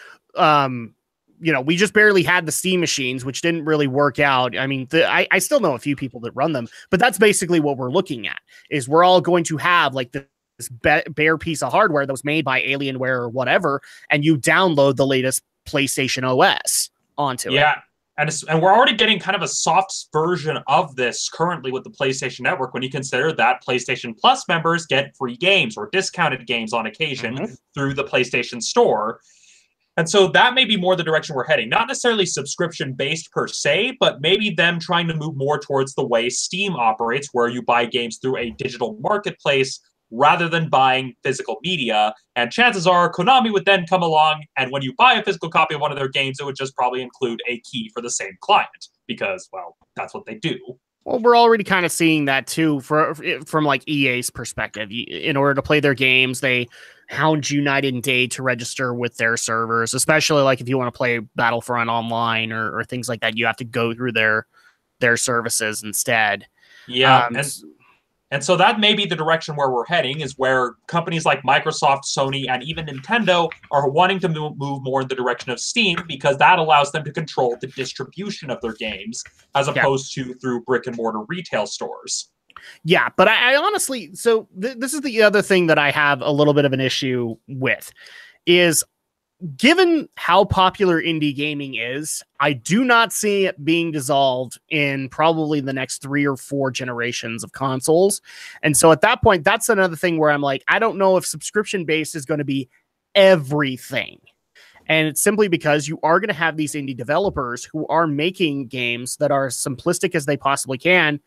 we just barely had the Steam machines, which didn't really work out. I mean, I still know a few people that run them, but that's basically what we're looking at is we're all going to have like this bare piece of hardware that was made by Alienware or whatever, and you download the latest PlayStation OS onto it. Yeah, and we're already getting kind of a soft version of this currently with the PlayStation Network when you consider that PlayStation Plus members get free games or discounted games on occasion through the PlayStation Store. And so that may be more the direction we're heading. Not necessarily subscription-based per se, but maybe them trying to move more towards the way Steam operates, where you buy games through a digital marketplace rather than buying physical media. And chances are Konami would then come along, and when you buy a physical copy of one of their games, it would just probably include a key for the same client because, well, that's what they do. Well, we're already kind of seeing that too from like EA's perspective. In order to play their games, they hound you night and day to register with their servers, especially like if you want to play Battlefront online or things like that, you have to go through their services instead. Yeah, and so that may be the direction where we're heading, is where companies like Microsoft, Sony, and even Nintendo are wanting to move more in the direction of Steam because that allows them to control the distribution of their games as opposed to through brick and mortar retail stores. Yeah, but I honestly, so this is the other thing that I have a little bit of an issue with is, given how popular indie gaming is, I do not see it being dissolved in probably the next 3 or 4 generations of consoles. And so at that point, that's another thing where I'm like, I don't know if subscription-based is going to be everything. And it's simply because you are going to have these indie developers who are making games that are as simplistic as they possibly can,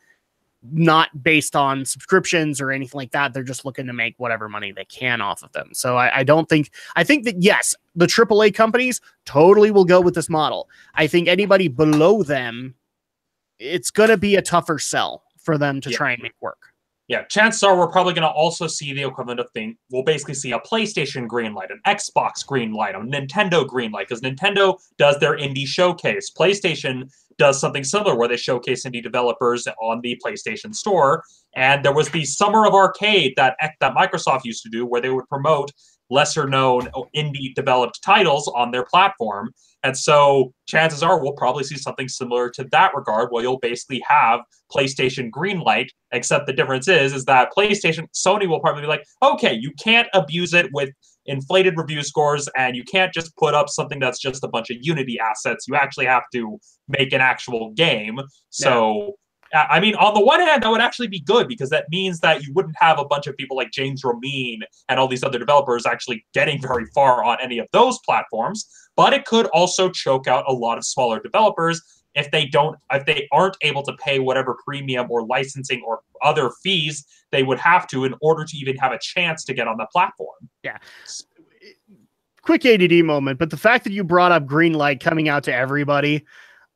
not based on subscriptions or anything like that. They're just looking to make whatever money they can off of them. So I think that, yes, the AAA companies totally will go with this model. I think anybody below them, it's going to be a tougher sell for them to try and make work. Yeah, chances are we're probably going to also see the equivalent of thing. We'll basically see a PlayStation green light, an Xbox green light, a Nintendo green light, because Nintendo does their indie showcase. PlayStation does something similar where they showcase indie developers on the PlayStation Store. And there was the Summer of Arcade that Microsoft used to do where they would promote lesser known indie developed titles on their platform. And so chances are we'll probably see something similar to that regard, where you'll basically have PlayStation Greenlight, except the difference is that Sony will probably be like, okay, you can't abuse it with inflated review scores, and you can't just put up something that's just a bunch of Unity assets. You actually have to make an actual game. So, I mean, on the one hand, that would actually be good, because that means that you wouldn't have a bunch of people like James Romine and all these other developers actually getting very far on any of those platforms. But it could also choke out a lot of smaller developers if they aren't able to pay whatever premium or licensing or other fees they would have to in order to even have a chance to get on the platform. Yeah. Quick ADD moment, but the fact that you brought up Greenlight coming out to everybody,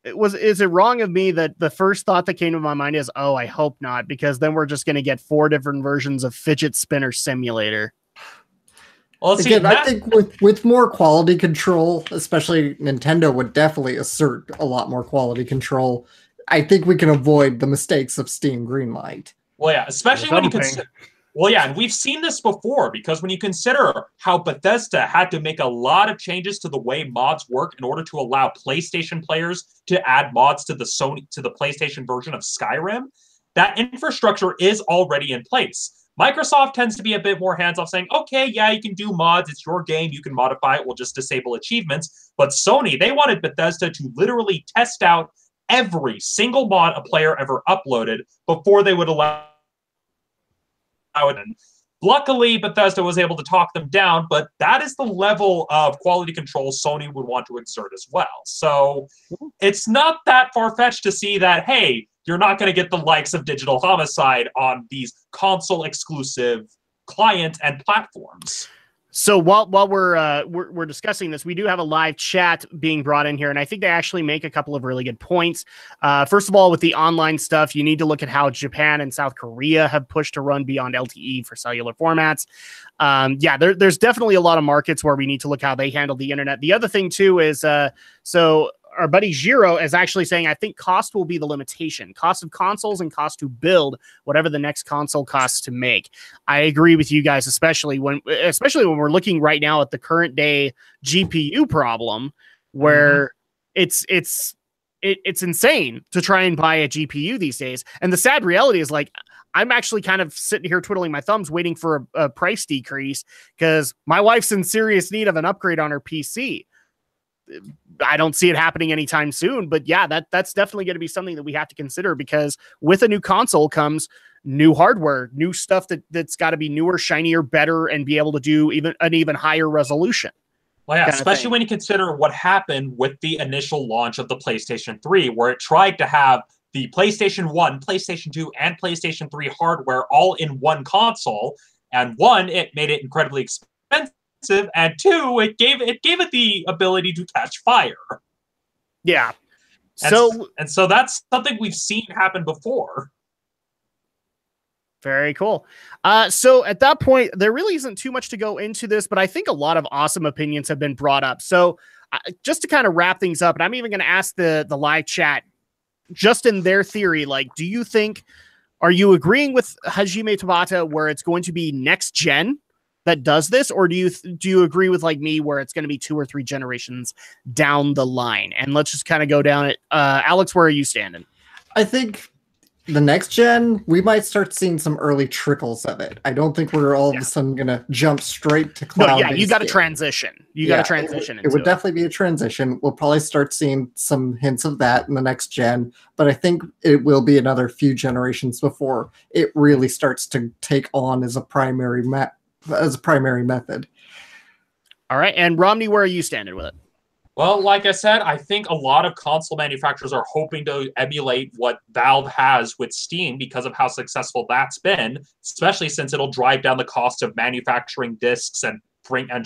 is it wrong of me that the first thought that came to my mind is, oh, I hope not, because then we're just going to get 4 different versions of Fidget Spinner Simulator. Well, see, again, I think with more quality control, especially Nintendo would definitely assert a lot more quality control. I think we can avoid the mistakes of Steam Greenlight. Well, yeah, especially when you consider. Well, yeah, and we've seen this before because when you consider how Bethesda had to make a lot of changes to the way mods work in order to allow PlayStation players to add mods to the PlayStation version of Skyrim, that infrastructure is already in place. Microsoft tends to be a bit more hands-off, saying, okay, yeah, you can do mods, it's your game, you can modify it, we'll just disable achievements. But Sony, they wanted Bethesda to literally test out every single mod a player ever uploaded before they would allow it. And luckily, Bethesda was able to talk them down, but that is the level of quality control Sony would want to exert as well. So it's not that far-fetched to see that, hey, you're not going to get the likes of Digital Homicide on these console-exclusive client and platforms. So while we're discussing this, we do have a live chat being brought in here, and I think they actually make a couple of really good points. First of all, with the online stuff, you need to look at how Japan and South Korea have pushed to run beyond LTE for cellular formats. Yeah, there's definitely a lot of markets where we need to look how they handle the internet. The other thing too is so our buddy Jiro is actually saying, I think cost will be the limitation. Cost of consoles and cost to build whatever the next console costs to make. I agree with you guys, especially when we're looking right now at the current day GPU problem, where it's insane to try and buy a GPU these days. And the sad reality is, like, I'm actually kind of sitting here twiddling my thumbs waiting for a price decrease because my wife's in serious need of an upgrade on her PC. I don't see it happening anytime soon, but yeah, that's definitely going to be something that we have to consider, because with a new console comes new hardware, new stuff that's got to be newer, shinier, better, and be able to do an even higher resolution. Well, yeah, especially when you consider what happened with the initial launch of the PlayStation 3, where it tried to have the PlayStation 1, PlayStation 2, and PlayStation 3 hardware all in one console, and one, it made it incredibly expensive, and two, it gave it the ability to catch fire. Yeah. So that's something we've seen happen before. Very cool. So at that point, there really isn't too much to go into this, but I think a lot of awesome opinions have been brought up. So just to kind of wrap things up, and I'm even going to ask the live chat, just in their theory, like, are you agreeing with Hajime Tabata where it's going to be next gen that does this, or do you agree with, like me, where it's going to be 2 or 3 generations down the line? And let's just kind of go down it. Alex, where are you standing? I think the next gen, we might start seeing some early trickles of it. I don't think we're all of a sudden going to jump straight to cloud. No, yeah, you got to transition. You got to transition. It would definitely be a transition. We'll probably start seeing some hints of that in the next gen, but I think it will be another few generations before it really starts to take on as a primary method. All right, and Romney, where are you standing with it? Well, like I said, I think a lot of console manufacturers are hoping to emulate what Valve has with Steam because of how successful that's been, especially since it'll drive down the cost of manufacturing discs and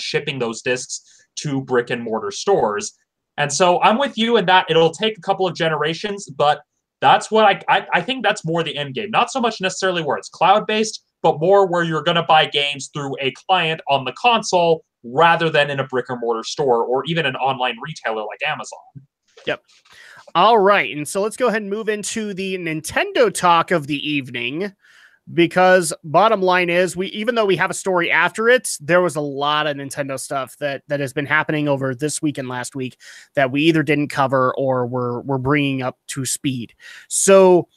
shipping those discs to brick and mortar stores. And so I'm with you in that it'll take a couple of generations, but that's what I think that's more the end game. Not so much necessarily where it's cloud-based, but more where you're going to buy games through a client on the console rather than in a brick or mortar store or even an online retailer like Amazon. Yep. All right. And so let's go ahead and move into the Nintendo talk of the evening, because bottom line is, even though we have a story after it, there was a lot of Nintendo stuff that has been happening over this week and last week that we either didn't cover or we're bringing up to speed. So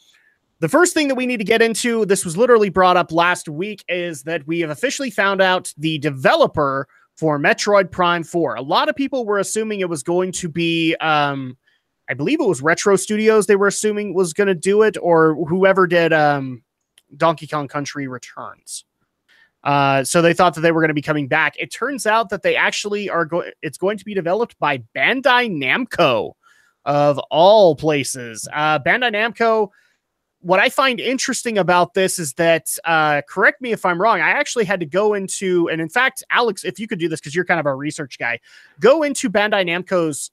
the first thing that we need to get into, this was literally brought up last week, is that we have officially found out the developer for Metroid Prime 4. A lot of people were assuming it was going to be, I believe it was Retro Studios they were assuming was going to do it, or whoever did Donkey Kong Country Returns. So they thought that they were going to be coming back. It turns out that they actually it's going to be developed by Bandai Namco, of all places. Bandai Namco, what I find interesting about this is that, correct me if I'm wrong, I actually had to go into, and in fact, Alex, if you could do this, because you're kind of a research guy, go into Bandai Namco's,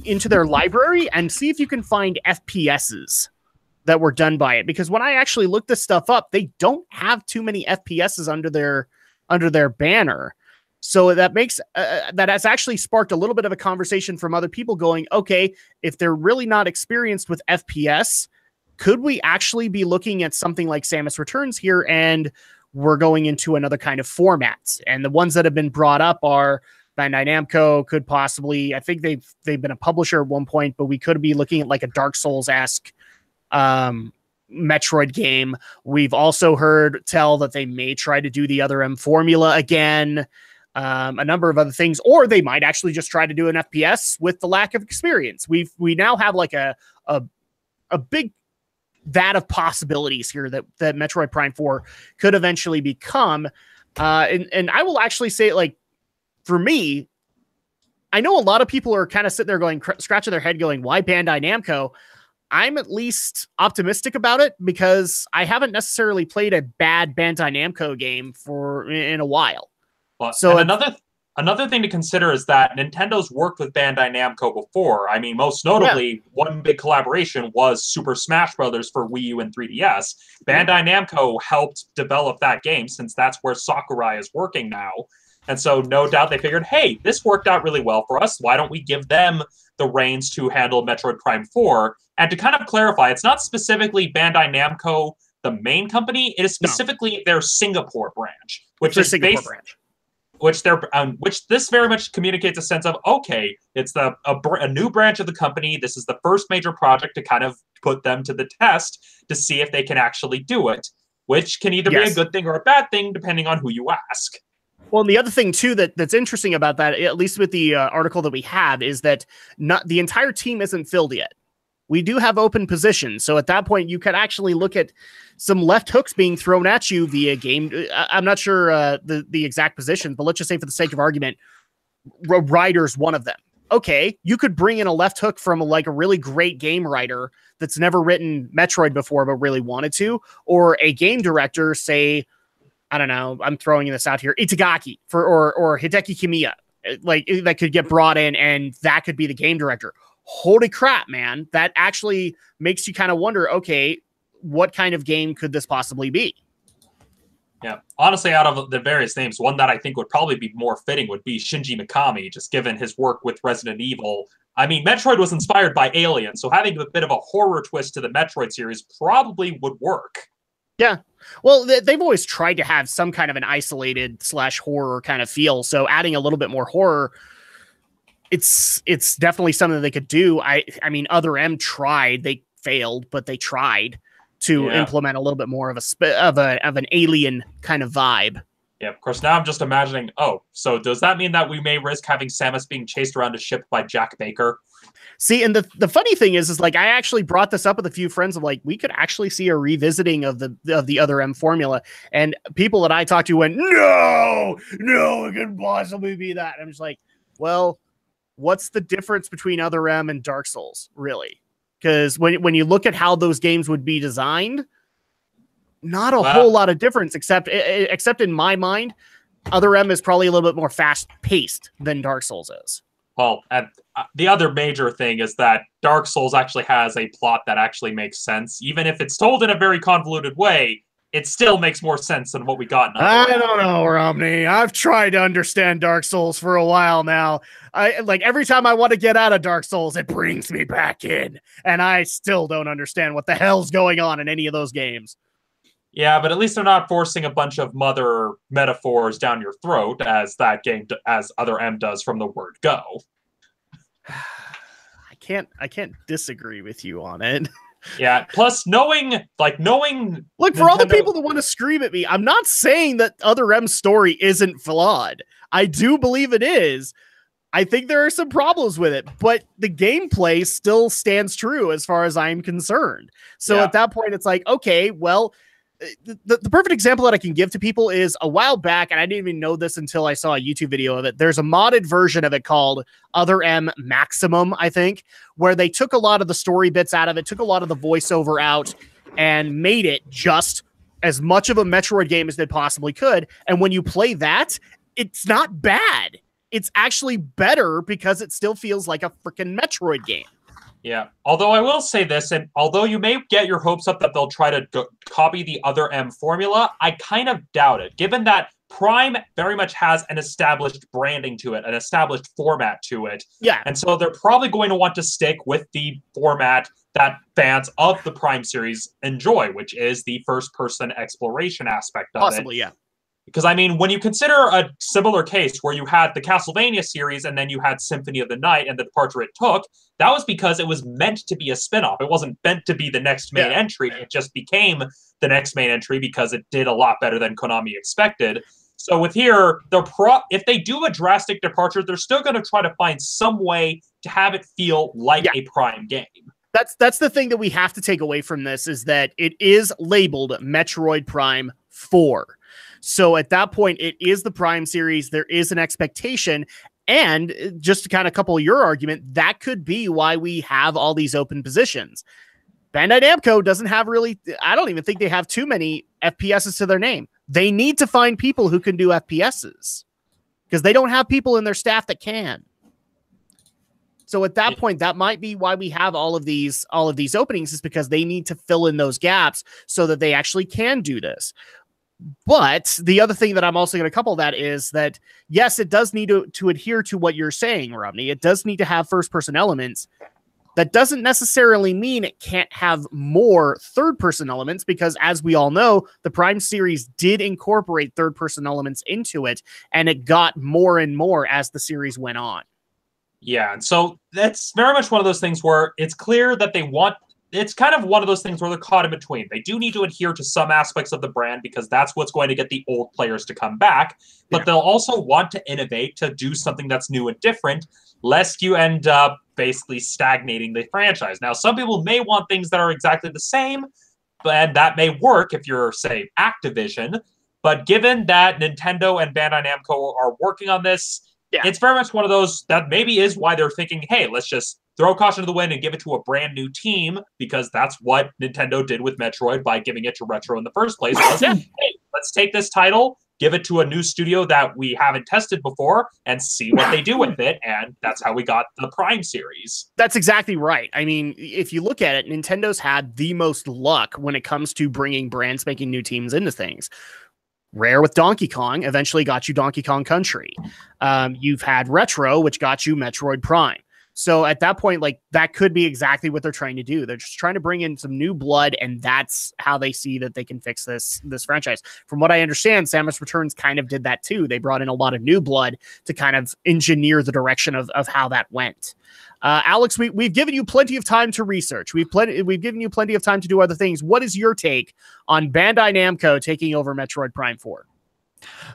into their library and see if you can find FPSs that were done by it. Because when I actually looked this stuff up, they don't have too many FPSs under their under their banner. So that makes that has actually sparked a little bit of a conversation from other people going, okay, if they're really not experienced with FPS, could we actually be looking at something like Samus Returns here, and we're going into another kind of format? And the ones that have been brought up are Bandai Namco could possibly, I think they've been a publisher at one point, but we could be looking at like a Dark Souls-esque Metroid game. We've also heard tell that they may try to do the Other M formula again. A number of other things, or they might actually just try to do an FPS with the lack of experience. We now have like a big vat of possibilities here that Metroid Prime 4 could eventually become. And I will actually say, like, for me, I know a lot of people are kind of sitting there going, scratching their head going, why Bandai Namco? I'm at least optimistic about it because I haven't necessarily played a bad Bandai Namco game in a while. Well, so another thing to consider is that Nintendo's worked with Bandai Namco before. I mean, most notably, one big collaboration was Super Smash Bros. For Wii U and 3DS. Bandai Namco helped develop that game since that's where Sakurai is working now. And so no doubt they figured, hey, this worked out really well for us. Why don't we give them the reins to handle Metroid Prime 4? And to kind of clarify, it's not specifically Bandai Namco, the main company. It is specifically their Singapore branch, which is Singapore branch. Which this very much communicates a sense of, okay, it's a new branch of the company. This is the first major project to kind of put them to the test to see if they can actually do it, which can either be a good thing or a bad thing, depending on who you ask. Well, and the other thing, too, that's interesting about that, at least with the article that we have, is that not the entire team isn't filled yet. We do have open positions. So at that point, you could actually look at some left hooks being thrown at you via game. I'm not sure the exact position, but let's just say for the sake of argument, Ryder's one of them. Okay, you could bring in a left hook from a really great game writer that's never written Metroid before but really wanted to, or a game director, say, I don't know, I'm throwing this out here, Itagaki or Hideki Kamiya, like that could get brought in, and that could be the game director. Holy crap, man. That actually makes you kind of wonder, okay, what kind of game could this possibly be? Yeah, honestly, out of the various names, one that I think would probably be more fitting would be Shinji Mikami, just given his work with Resident Evil. I mean, Metroid was inspired by Alien, so having a bit of a horror twist to the Metroid series probably would work. Yeah. Well, they've always tried to have some kind of an isolated / horror kind of feel, so adding a little bit more horror, it's definitely something that they could do. I mean, Other M tried, they failed, but they tried to implement a little bit more of an alien kind of vibe. Yeah, of course. Now I'm just imagining, so does that mean that we may risk having Samus being chased around a ship by Jack Baker? See, and the funny thing is like, I actually brought this up with a few friends of like, we could actually see a revisiting of the Other M formula, and people that I talked to went, no, it couldn't possibly be that. And I'm just like, well, what's the difference between Other M and Dark Souls, really? Because when you look at how those games would be designed, not a whole lot of difference, except in my mind, Other M is probably a little bit more fast-paced than Dark Souls is. Well, the other major thing is that Dark Souls actually has a plot that actually makes sense. Even if it's told in a very convoluted way, it still makes more sense than what we got in I don't know, Romney. I've tried to understand Dark Souls for a while now. Every time I want to get out of Dark Souls, it brings me back in. And I still don't understand what the hell's going on in any of those games. Yeah, but at least they're not forcing a bunch of mother metaphors down your throat as Other M does from the word go. I can't disagree with you on it. Yeah, plus knowing look, Nintendo, for all the people that want to scream at me, I'm not saying that Other M's story isn't flawed. I do believe it is. I think there are some problems with it, but the gameplay still stands true as far as I'm concerned. So at that point, it's like, okay, well, the perfect example that I can give to people is a while back, and I didn't even know this until I saw a YouTube video of it. There's a modded version of it called Other M Maximum, I think, where they took a lot of the story bits out of it, took a lot of the voiceover out, and made it just as much of a Metroid game as they possibly could. And when you play that, it's not bad. It's actually better because it still feels like a freaking Metroid game. Yeah, although I will say this, and although you may get your hopes up that they'll try to copy the Other M formula, I kind of doubt it, given that Prime very much has an established branding to it, an established format to it. Yeah. And so they're probably going to want to stick with the format that fans of the Prime series enjoy, which is the first-person exploration aspect of it. Possibly, yeah. Because, I mean, when you consider a similar case where you had the Castlevania series and then you had Symphony of the Night and the departure it took, that was because it was meant to be a spin-off. It wasn't meant to be the next main entry. It just became the next main entry because it did a lot better than Konami expected. So with here, if they do a drastic departure, they're still going to try to find some way to have it feel like a Prime game. That's the thing that we have to take away from this, is that it is labeled Metroid Prime 4. So at that point, it is the Prime series. There is an expectation. And just to kind of couple your argument, that could be why we have all these open positions. Bandai Namco doesn't have really, I don't even think they have too many FPSs to their name. They need to find people who can do FPSs because they don't have people in their staff that can. So at that point, that might be why we have all of these openings, is because they need to fill in those gaps so that they actually can do this. But the other thing that I'm also going to couple that is that, yes, it does need to adhere to what you're saying, Romney. It does need to have first-person elements. That doesn't necessarily mean it can't have more third-person elements, because as we all know, the Prime series did incorporate third-person elements into it, and it got more and more as the series went on. Yeah, and so that's very much one of those things where it's clear that they want... It's kind of one of those things where they're caught in between. They do need to adhere to some aspects of the brand because that's what's going to get the old players to come back, but they'll also want to innovate, to do something that's new and different, lest you end up basically stagnating the franchise. Now, some people may want things that are exactly the same, and that may work if you're, say, Activision, but given that Nintendo and Bandai Namco are working on this, it's very much one of those that maybe is why they're thinking, hey, let's just throw caution to the wind and give it to a brand new team, because that's what Nintendo did with Metroid by giving it to Retro in the first place. Was, hey, let's take this title, give it to a new studio that we haven't tested before, and see what they do with it. And that's how we got the Prime series. That's exactly right. I mean, if you look at it, Nintendo's had the most luck when it comes to bringing brand spanking new teams into things. Rare with Donkey Kong eventually got you Donkey Kong Country. You've had Retro, which got you Metroid Prime. So at that point, like, that could be exactly what they're trying to do. They're just trying to bring in some new blood, and that's how they see that they can fix this franchise. From what I understand, Samus Returns kind of did that too. They brought in a lot of new blood to kind of engineer the direction of how that went. Alex, we've given you plenty of time to research. We've given you plenty of time to do other things. What is your take on Bandai Namco taking over Metroid Prime 4?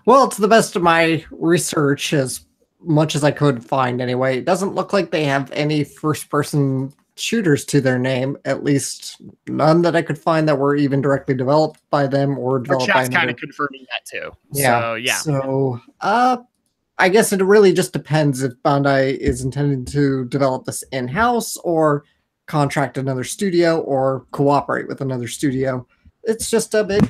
Well, to the best of my research, as much as I could find anyway, it doesn't look like they have any first-person shooters to their name, at least none that I could find that were even directly developed by them or developed by chat's kind of confirming that too. Yeah. So, I guess it really just depends if Bandai is intending to develop this in-house or contract another studio or cooperate with another studio. It's just a bit...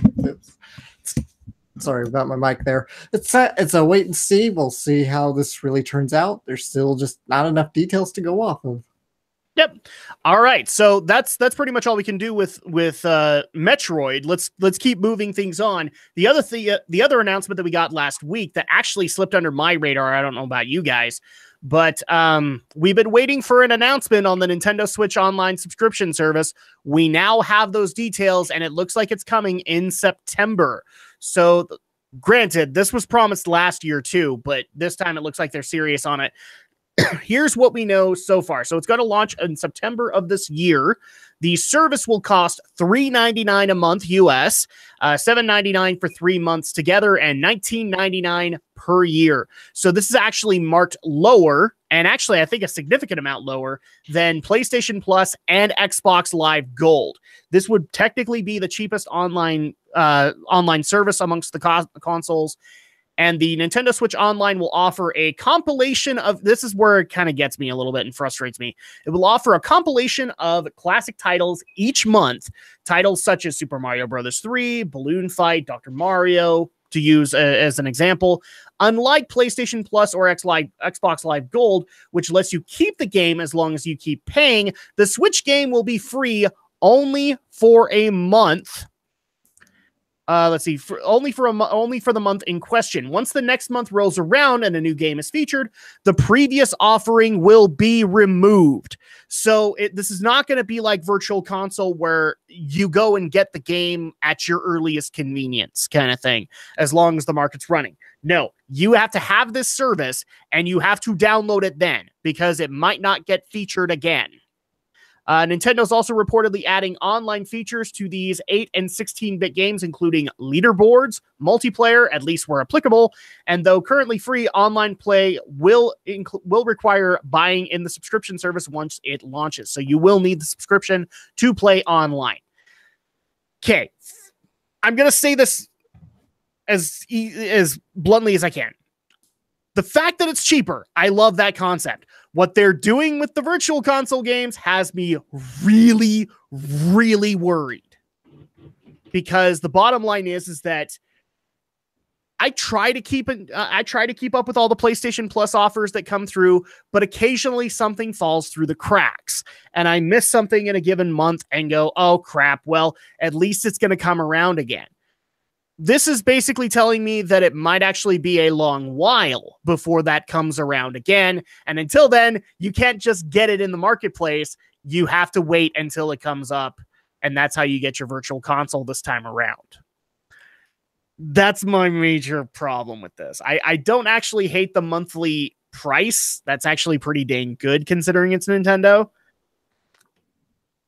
Sorry about my mic there. It's a wait and see. We'll see how this really turns out. There's still just not enough details to go off of. Yep. All right. So that's pretty much all we can do with Metroid. Let's keep moving things on. The other announcement that we got last week that actually slipped under my radar, I don't know about you guys, but we've been waiting for an announcement on the Nintendo Switch Online subscription service. We now have those details, and it looks like it's coming in September. So granted, this was promised last year too, but this time it looks like they're serious on it. Here's what we know so far. So it's going to launch in September of this year. The service will cost $3.99 a month US, $7.99 for 3 months together, and $19.99 per year. So this is actually marked lower, and actually I think a significant amount lower than PlayStation Plus and Xbox Live Gold. This would technically be the cheapest online service amongst the consoles. And the Nintendo Switch Online will offer a compilation of... This is where it kind of gets me a little bit and frustrates me. It will offer a compilation of classic titles each month. Titles such as Super Mario Bros. 3, Balloon Fight, Dr. Mario, to use as an example. Unlike PlayStation Plus or Xbox Live Gold, which lets you keep the game as long as you keep paying, the Switch game will be free only for a month. Let's see, only for the month in question. Once the next month rolls around and a new game is featured, the previous offering will be removed. So this is not going to be like Virtual Console where you go and get the game at your earliest convenience kind of thing, as long as the market's running. No, you have to have this service and you have to download it then, because it might not get featured again. Nintendo's also reportedly adding online features to these 8 and 16-bit games, including leaderboards, multiplayer, at least where applicable, and though currently free, online play will require buying in the subscription service once it launches. So you will need the subscription to play online. Okay, I'm going to say this as bluntly as I can. The fact that it's cheaper, I love that concept. What they're doing with the Virtual Console games has me really, really worried. Because the bottom line is that I try to keep up with all the PlayStation Plus offers that come through, but occasionally something falls through the cracks. And I miss something in a given month and go, oh crap, well, at least it's going to come around again. This is basically telling me that it might actually be a long while before that comes around again. And until then, you can't just get it in the marketplace. You have to wait until it comes up. And that's how you get your Virtual Console this time around. That's my major problem with this. I don't actually hate the monthly price. That's actually pretty dang good considering it's Nintendo.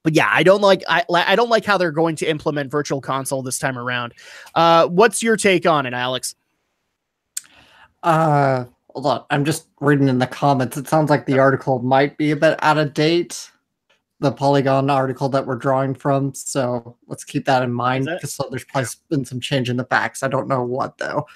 But yeah, I don't like how they're going to implement Virtual Console this time around. What's your take on it, Alex? Hold on. I'm just reading in the comments. It sounds like the article might be a bit out of date. The Polygon article that we're drawing from. So let's keep that in mind. Because there's probably been some change in the facts. I don't know what though.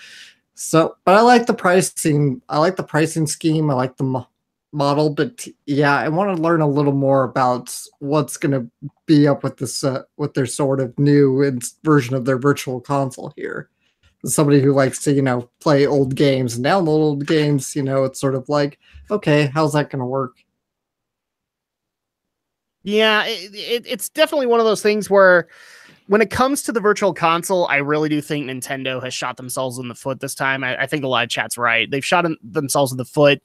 So, but I like the pricing. I like the pricing scheme. I like the model, but yeah, I want to learn a little more about what's going to be up with this, with their sort of new version of their Virtual Console here. As somebody who likes to, play old games and download old games, it's sort of like, okay, how's that going to work? Yeah, it's definitely one of those things where when it comes to the Virtual Console, I really do think Nintendo has shot themselves in the foot this time. I think the live chat's right. They've shot themselves in the foot.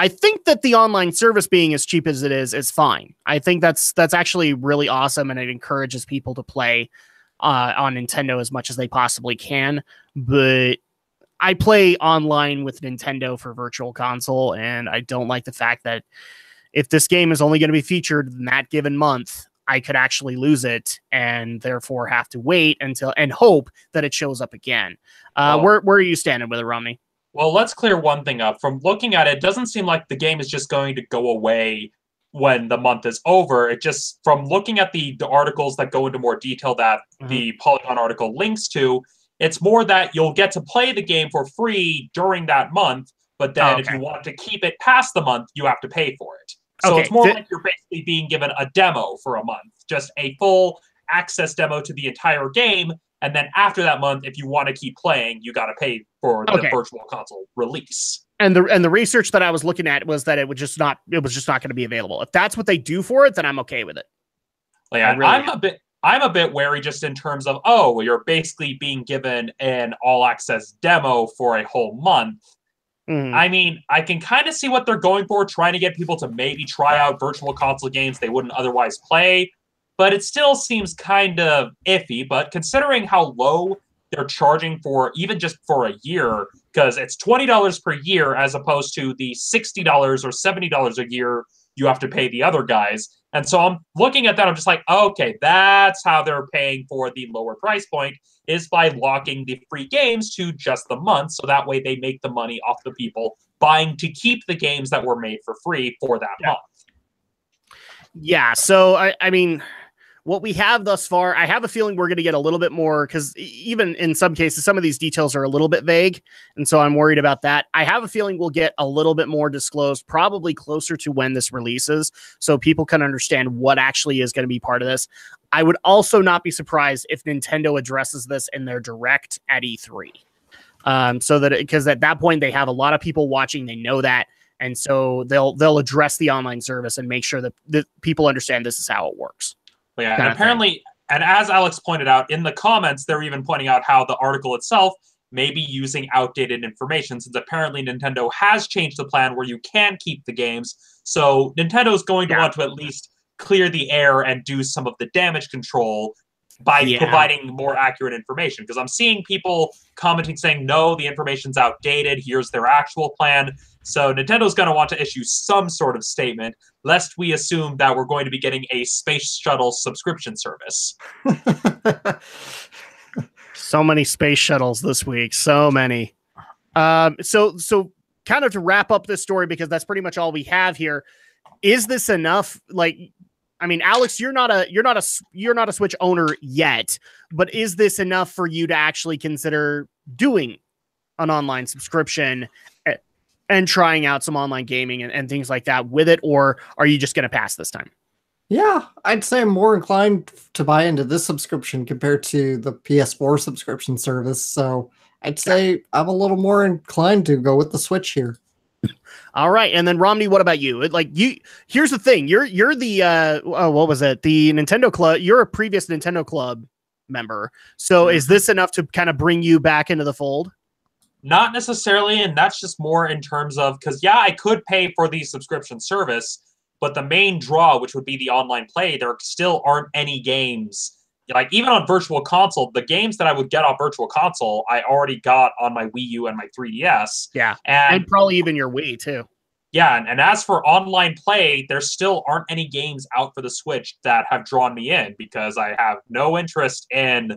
I think that the online service being as cheap as it is fine. I think that's actually really awesome, and it encourages people to play on Nintendo as much as they possibly can. But I play online with Nintendo for Virtual Console, and I don't like the fact that if this game is only going to be featured in that given month, I could actually lose it and therefore have to wait until and hope that it shows up again. Where are you standing with it, Romney? Well, let's clear one thing up. From looking at it, it doesn't seem like the game is just going to go away when the month is over. It just, from looking at the articles that go into more detail that the Polygon article links to, it's more that you'll get to play the game for free during that month, but then if you want to keep it past the month, you have to pay for it. So it's more like you're basically being given a demo for a month, just a full access demo to the entire game. And then after that month, if you want to keep playing, you got to pay for the Virtual Console release. And the research that I was looking at was that it was just not going to be available. If that's what they do for it, then I'm okay with it. Yeah, I'm a bit wary just in terms of, you're basically being given an all access demo for a whole month. I mean, I can kind of see what they're going for, trying to get people to maybe try out Virtual Console games they wouldn't otherwise play. But it still seems kind of iffy. But considering how low they're charging for even just for a year, because it's $20 per year as opposed to the $60 or $70 a year you have to pay the other guys. And so I'm looking at that, I'm just like, okay, that's how they're paying for the lower price point, is by locking the free games to just the month. So that way they make the money off the people buying to keep the games that were made for free for that month. Yeah, so I mean, what we have thus far, I have a feeling we're going to get a little bit more, because even in some cases, some of these details are a little bit vague. And so I'm worried about that. I have a feeling we'll get a little bit more disclosed, probably closer to when this releases, so people can understand what actually is going to be part of this. I would also not be surprised if Nintendo addresses this in their direct at E3. So that, because at that point they have a lot of people watching, they know that. And so they'll address the online service and make sure that people understand this is how it works. Yeah, and And as Alex pointed out in the comments, they're even pointing out how the article itself may be using outdated information, since apparently Nintendo has changed the plan where you can keep the games. So Nintendo's going to want to at least clear the air and do some of the damage control by providing more accurate information. Because I'm seeing people commenting saying, no, the information's outdated, here's their actual plan. So Nintendo's going to want to issue some sort of statement, lest we assume that we're going to be getting a space shuttle subscription service. So many space shuttles this week. So many. So kind of to wrap up this story, because that's pretty much all we have here. Is this enough? Like, I mean, Alex, you're not a Switch owner yet, but is this enough for you to actually consider doing an online subscription and trying out some online gaming and things like that with it? Or are you just going to pass this time? Yeah, I'd say I'm more inclined to buy into this subscription compared to the PS4 subscription service. So I'd say I'm a little more inclined to go with the Switch here. All right. And then Romney, what about you? Here's the thing. You're the, what was it? The Nintendo Club. You're a previous Nintendo Club member. So is this enough to kind of bring you back into the fold? Not necessarily. And that's just more in terms of, because I could pay for the subscription service, but the main draw, which would be the online play, there still aren't any games. Like, even on Virtual Console, the games that I would get on Virtual Console, I already got on my Wii U and my 3DS. Yeah, and probably even your Wii, too. Yeah, and as for online play, there still aren't any games out for the Switch that have drawn me in, because I have no interest in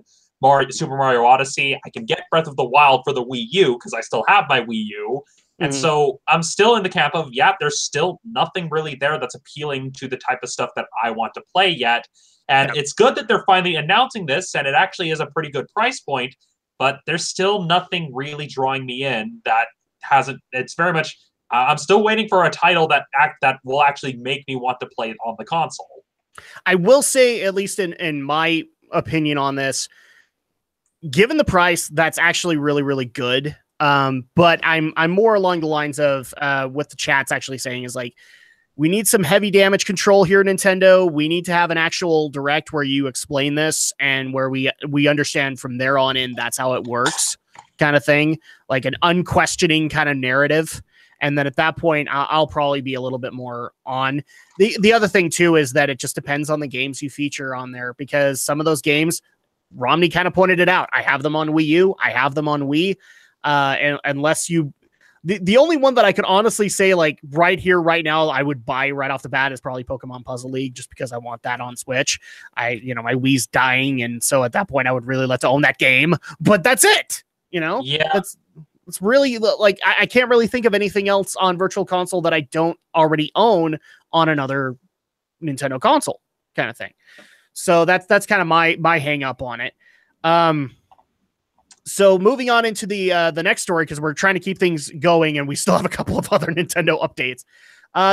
Super Mario Odyssey. I can get Breath of the Wild for the Wii U, because I still have my Wii U. And so I'm still in the camp of, there's still nothing really there that's appealing to the type of stuff that I want to play yet. And it's good that they're finally announcing this, and it actually is a pretty good price point, but there's still nothing really drawing me in that hasn't. It's very much, I'm still waiting for a title that will actually make me want to play it on the console. I will say, at least in my opinion on this, given the price, that's actually really, really good. But I'm more along the lines of what the chat's actually saying is like, we need some heavy damage control here, Nintendo. We need to have an actual direct where you explain this and where we understand from there on in that's how it works, kind of thing, like an unquestioning kind of narrative. And then at that point, I'll probably be a little bit more on. The other thing too is that it just depends on the games you feature on there, because some of those games, Romney kind of pointed it out. I have them on Wii U. I have them on Wii. And unless you, the only one that I could honestly say, like right here, right now, I would buy right off the bat is probably Pokemon Puzzle League, just because I want that on Switch. My Wii's dying, and so at that point, I would really like to own that game. But that's it. It's really like I can't really think of anything else on Virtual Console that I don't already own on another Nintendo console, kind of thing. So that's kind of my hang up on it. So moving on into the next story, because we're trying to keep things going and we still have a couple of other Nintendo updates.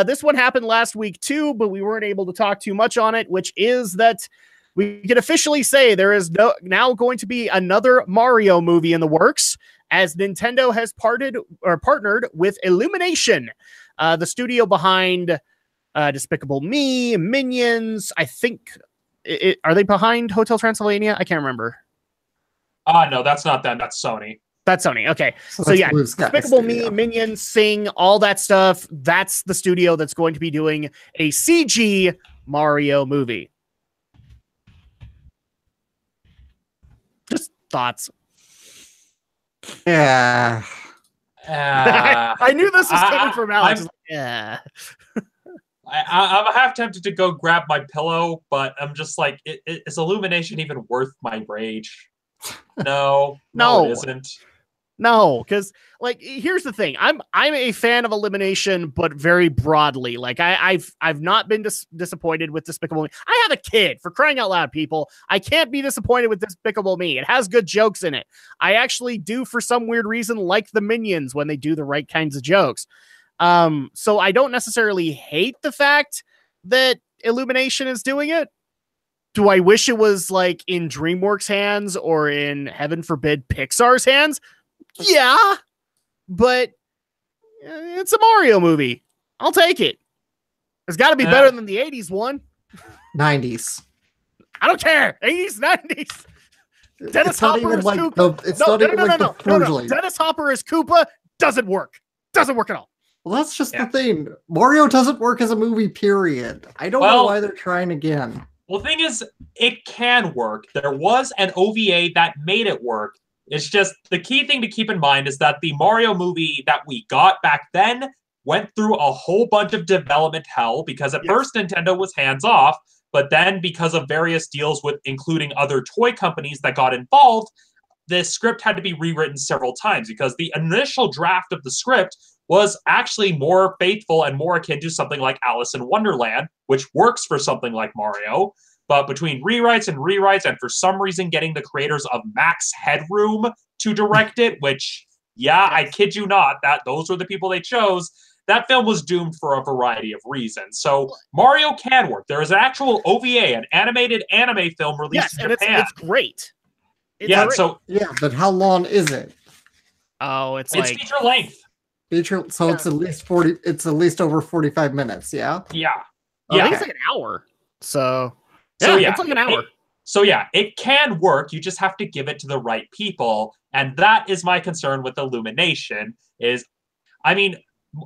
This one happened last week too, but we weren't able to talk too much on it, which is that we can officially say there is now going to be another Mario movie in the works, as Nintendo has partnered with Illumination, the studio behind Despicable Me, Minions. I think, are they behind Hotel Transylvania? I can't remember. No, that's not them. That's Sony. That's Sony. Okay. So yeah, Despicable Me, Minions, Sing, all that stuff. That's the studio that's going to be doing a CG Mario movie. Just thoughts. Yeah. I knew this was coming from Alex. Yeah. I'm half tempted to go grab my pillow, but I'm just like, is Illumination even worth my rage? No, it isn't. No, because like here's the thing. I'm a fan of Illumination, but very broadly. Like I've not been disappointed with Despicable Me. I have a kid, for crying out loud, people. I can't be disappointed with Despicable Me. It has good jokes in it. I actually do, for some weird reason, like the Minions when they do the right kinds of jokes. So I don't necessarily hate the fact that Illumination is doing it. Do I wish it was like in DreamWorks' hands or in, heaven forbid, Pixar's hands? Yeah, but it's a Mario movie. I'll take it. It's got to be better than the 80s one. 90s. I don't care. 80s, 90s. Dennis Hopper is Koopa. It's not even like the Forge League. Dennis Hopper is Koopa doesn't work. Doesn't work at all. Well, that's just the thing. Mario doesn't work as a movie, period. I don't know why they're trying again. Well, the thing is, it can work. There was an OVA that made it work. It's just the key thing to keep in mind is that the Mario movie that we got back then went through a whole bunch of development hell because at first Nintendo was hands off, but then because of various deals with including other toy companies that got involved, the script had to be rewritten several times because the initial draft of the script was actually more faithful and more akin to something like Alice in Wonderland, which works for something like Mario. But between rewrites and for some reason getting the creators of Max Headroom to direct it, which, I kid you not, that those were the people they chose, that film was doomed for a variety of reasons. So Mario can work. There is an actual OVA, an animated anime film released in Japan. It's great. But how long is it? Oh, it's feature length. So it's at least 40. It's at least over 45 minutes. Yeah. Yeah. I think it's like an hour. So it's like an hour. It can work. You just have to give it to the right people, and that is my concern with Illumination.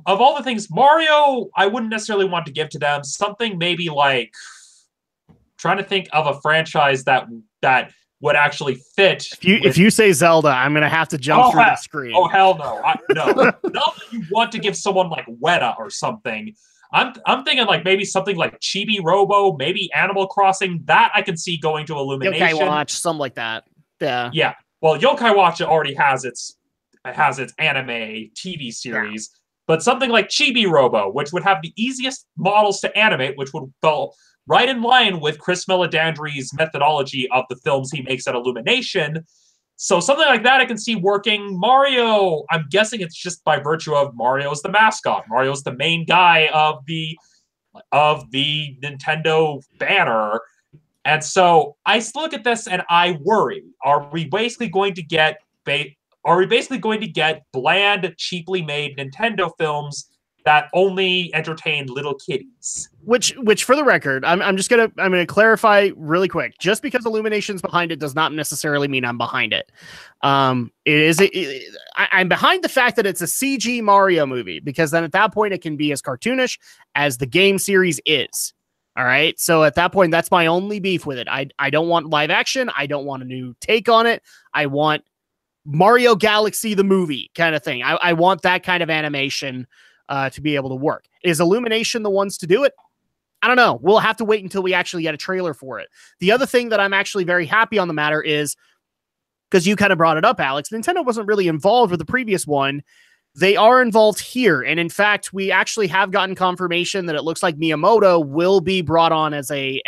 Of all the things, Mario, I wouldn't necessarily want to give to them something maybe like trying to think of a franchise that would actually fit. If you say Zelda, I'm gonna have to jump through the screen. Oh hell no! No, not that you want to give someone like Weta or something. I'm thinking like maybe something like Chibi Robo, maybe Animal Crossing. That I can see going to Illumination. Yokai Watch, something like that. Yeah. Yeah. Well, Yokai Watch already has its anime TV series. Yeah. But something like Chibi Robo, which would have the easiest models to animate, which would fall right in line with Chris Meledandri's methodology of the films he makes at Illumination. So something like that I can see working. Mario, I'm guessing it's just by virtue of Mario's the mascot. Mario's the main guy of the Nintendo banner. And so I look at this and I worry, are we basically going to get bland, cheaply made Nintendo films that only entertain little kiddies? Which, for the record, I'm gonna clarify really quick. Just because Illumination's behind it does not necessarily mean I'm behind it. I'm behind the fact that it's a CG Mario movie because then at that point it can be as cartoonish as the game series is. All right, so at that point, that's my only beef with it. I don't want live action. I don't want a new take on it. I want Mario Galaxy the movie kind of thing. I want that kind of animation to be able to work. Is Illumination the ones to do it? I don't know. We'll have to wait until we actually get a trailer for it. The other thing that I'm actually very happy on the matter is, because you kind of brought it up, Alex, Nintendo wasn't really involved with the previous one. They are involved here. And in fact, we actually have gotten confirmation that it looks like Miyamoto will be brought on as an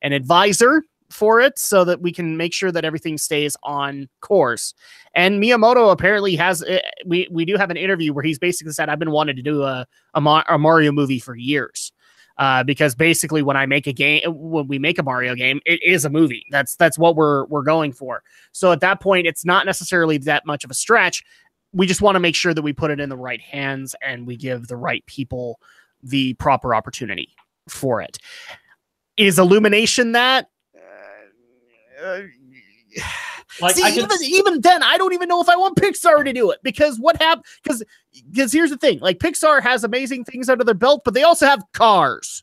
advisor for it so that we can make sure that everything stays on course. And Miyamoto apparently has, we do have an interview where he's basically said, I've been wanting to do a Mario movie for years. Because basically when we make a Mario game, it is a movie. That's what we're going for. So at that point, it's not necessarily that much of a stretch. We just want to make sure that we put it in the right hands and we give the right people the proper opportunity for it. Is Illumination that? Even then, I don't even know if I want Pixar to do it because what happened? Because here's the thing: like Pixar has amazing things under their belt, but they also have cars.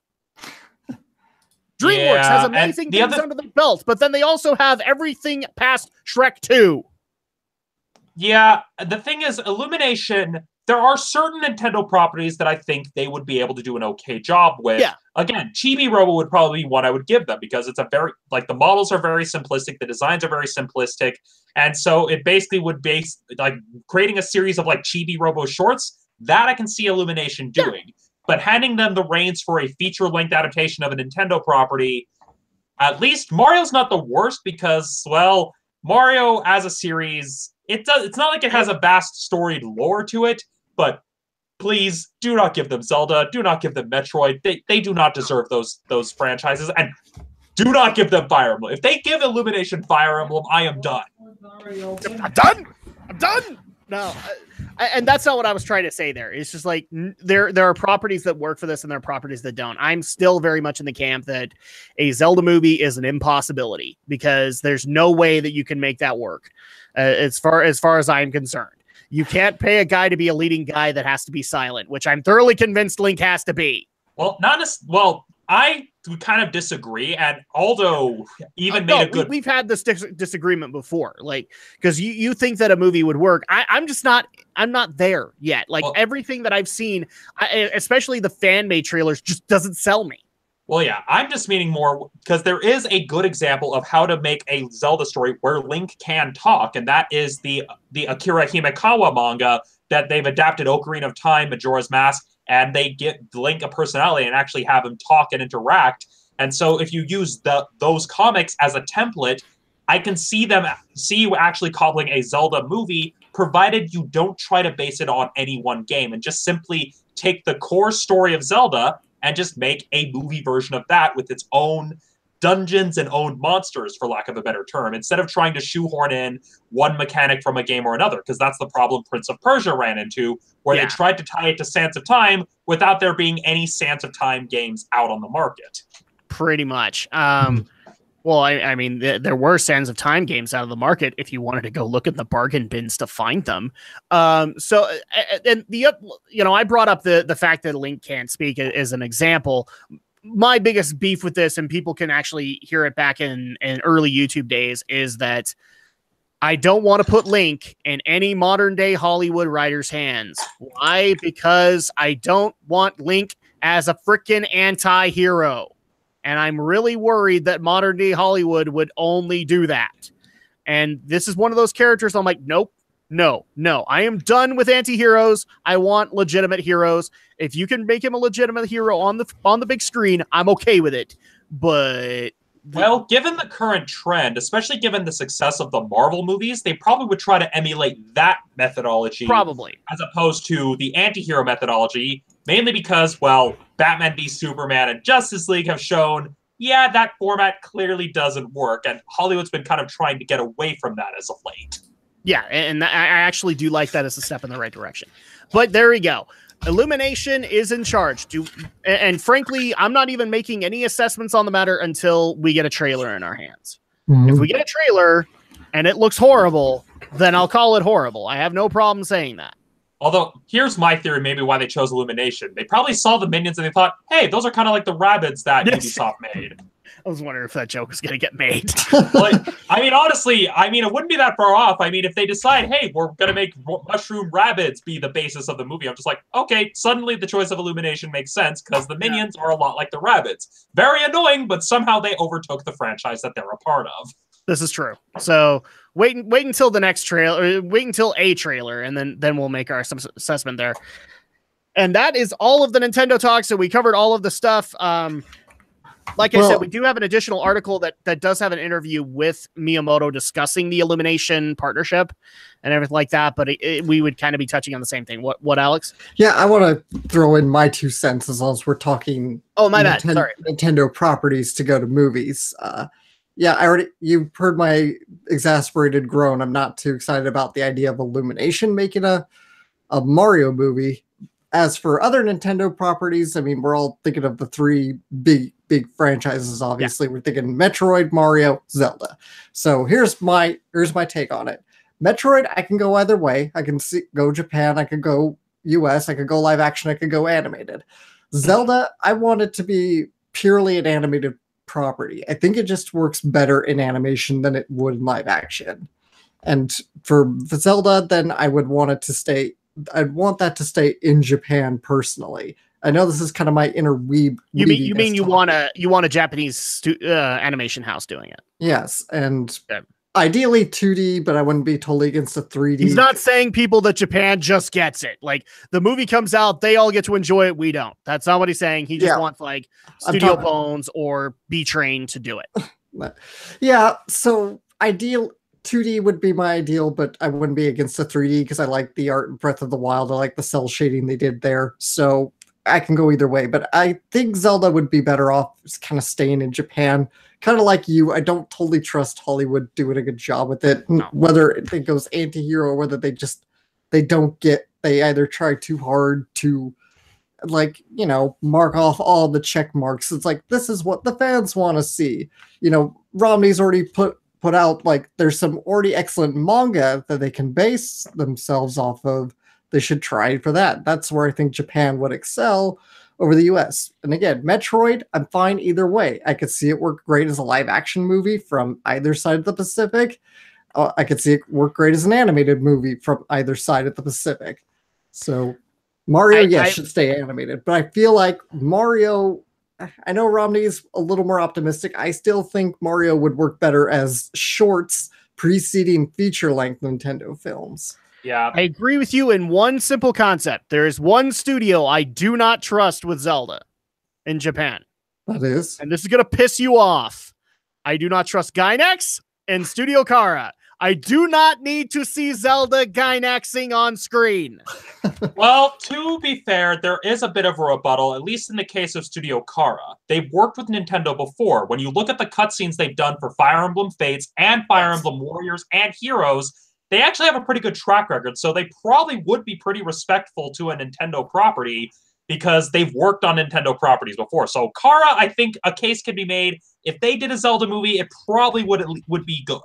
DreamWorks has amazing things under their belt, but then they also have everything past Shrek 2. Yeah, the thing is, Illumination, there are certain Nintendo properties that I think they would be able to do an okay job with. Yeah. Again, Chibi Robo would probably be one I would give them because it's the models are very simplistic, the designs are very simplistic, and so it basically would creating a series of Chibi Robo shorts, that I can see Illumination doing. Yeah. But handing them the reins for a feature-length adaptation of a Nintendo property, at least Mario's not the worst because, well, Mario as a series, it's not like it has a vast storied lore to it, but please do not give them Zelda, do not give them Metroid. They do not deserve those franchises, and do not give them Fire Emblem. If they give Illumination Fire Emblem, I am done. I'm done. No, And that's not what I was trying to say there. It's just like there are properties that work for this and there are properties that don't. I'm still very much in the camp that a Zelda movie is an impossibility because there's no way that you can make that work. As far as I'm concerned, you can't pay a guy to be a leading guy that has to be silent, which I'm thoroughly convinced Link has to be. Well, I kind of disagree, and Aldo even made a good. We've had this disagreement before, like because you think that a movie would work. I'm not there yet. Like everything that I've seen, especially the fan-made trailers, just doesn't sell me. Well, yeah, I'm just meaning more because there is a good example of how to make a Zelda story where Link can talk, and that is the Akira Himekawa manga that they've adapted Ocarina of Time, Majora's Mask, and they give Link a personality and actually have him talk and interact. And so if you use those comics as a template, I can see you actually cobbling a Zelda movie, provided you don't try to base it on any one game and just simply take the core story of Zelda and just make a movie version of that with its own dungeons and own monsters, for lack of a better term, instead of trying to shoehorn in one mechanic from a game or another, because that's the problem Prince of Persia ran into, where they tried to tie it to Sands of Time without there being any Sands of Time games out on the market. Pretty much. Well, I mean, there were Sands of Time games out of the market if you wanted to go look at the bargain bins to find them. So, and I brought up the fact that Link can't speak as an example. My biggest beef with this, and people can actually hear it back in early YouTube days, is that I don't want to put Link in any modern day Hollywood writer's hands. Why? Because I don't want Link as a freaking anti-hero. And I'm really worried that modern day Hollywood would only do that. And this is one of those characters I'm like, nope, no. I am done with anti-heroes. I want legitimate heroes. If you can make him a legitimate hero on the big screen, I'm okay with it. But well, given the current trend, especially given the success of the Marvel movies, they probably would try to emulate that methodology. Probably. As opposed to the anti-hero methodology, mainly because, well, Batman v Superman and Justice League have shown, that format clearly doesn't work, and Hollywood's been kind of trying to get away from that as of late. Yeah, and I actually do like that as a step in the right direction. But there we go. Illumination is in charge. And frankly, I'm not even making any assessments on the matter until we get a trailer in our hands. Mm-hmm. If we get a trailer and it looks horrible, then I'll call it horrible. I have no problem saying that. Although, here's my theory maybe why they chose Illumination. They probably saw the minions and they thought, hey, those are kind of like the rabbits that Ubisoft made. I was wondering if that joke was going to get made. Honestly, it wouldn't be that far off. If they decide, hey, we're going to make mushroom rabbits be the basis of the movie, I'm just like, okay, suddenly the choice of Illumination makes sense because the minions are a lot like the rabbits. Very annoying, but somehow they overtook the franchise that they're a part of. This is true. So wait until the next trailer, wait until a trailer, and then we'll make our assessment there. And that is all of the Nintendo talk. So we covered all of the stuff. Like I said, we do have an additional article that does have an interview with Miyamoto discussing the Illumination partnership and everything like that. But we would kind of be touching on the same thing. What, Alex? Yeah, I want to throw in my 2 cents as long as we're talking. Oh, my bad. Sorry. Nintendo properties to go to movies. You've heard my exasperated groan. I'm not too excited about the idea of Illumination making a Mario movie. As for other Nintendo properties, we're all thinking of the 3 big franchises, obviously. Yeah. We're thinking Metroid, Mario, Zelda. So here's my take on it. Metroid, I can go either way. I can go Japan, I could go US, I could go live action, I could go animated. Zelda, I want it to be purely an animated property. I think it just works better in animation than it would in live action. And for Zelda, then I would want it to stay. I'd want that to stay in Japan personally. I know this is kind of my inner weeb. You mean you want a Japanese animation house doing it? Yes, and ideally 2D, but I wouldn't be totally against the 3D. He's not saying people that Japan just gets it. Like the movie comes out, they all get to enjoy it. We don't. That's not what he's saying. He just wants like Studio Bones or B Train to do it. Yeah. So ideal. 2D would be my ideal, but I wouldn't be against the 3D because I like the art in Breath of the Wild. I like the cell shading they did there. So I can go either way, but I think Zelda would be better off just kind of staying in Japan. Kind of like you, I don't totally trust Hollywood doing a good job with it. No. Whether it goes anti-hero or whether they just they either try too hard to, like, mark off all the check marks. It's like, this is what the fans want to see. Romney's already put out, like, there's some already excellent manga that they can base themselves off of. They should try for that. That's where I think Japan would excel over the US. And again, Metroid, I'm fine either way. I could see it work great as a live action movie from either side of the Pacific. I could see it work great as an animated movie from either side of the Pacific. So Mario, should stay animated. But I feel like Mario, I know Romney's a little more optimistic. I still think Mario would work better as shorts preceding feature-length Nintendo films. Yeah. I agree with you in one simple concept. There is one studio I do not trust with Zelda in Japan. That is. And this is going to piss you off. I do not trust Gainax and Studio Kara. I do not need to see Zelda Gainaxing on screen. Well, to be fair, there is a bit of a rebuttal, at least in the case of Studio Kara. They've worked with Nintendo before. When you look at the cutscenes they've done for Fire Emblem Fates and Fire Emblem Warriors and Heroes, they actually have a pretty good track record, so they probably would be pretty respectful to a Nintendo property because they've worked on Nintendo properties before. So Kara, I think a case could be made. If they did a Zelda movie, it probably would be good.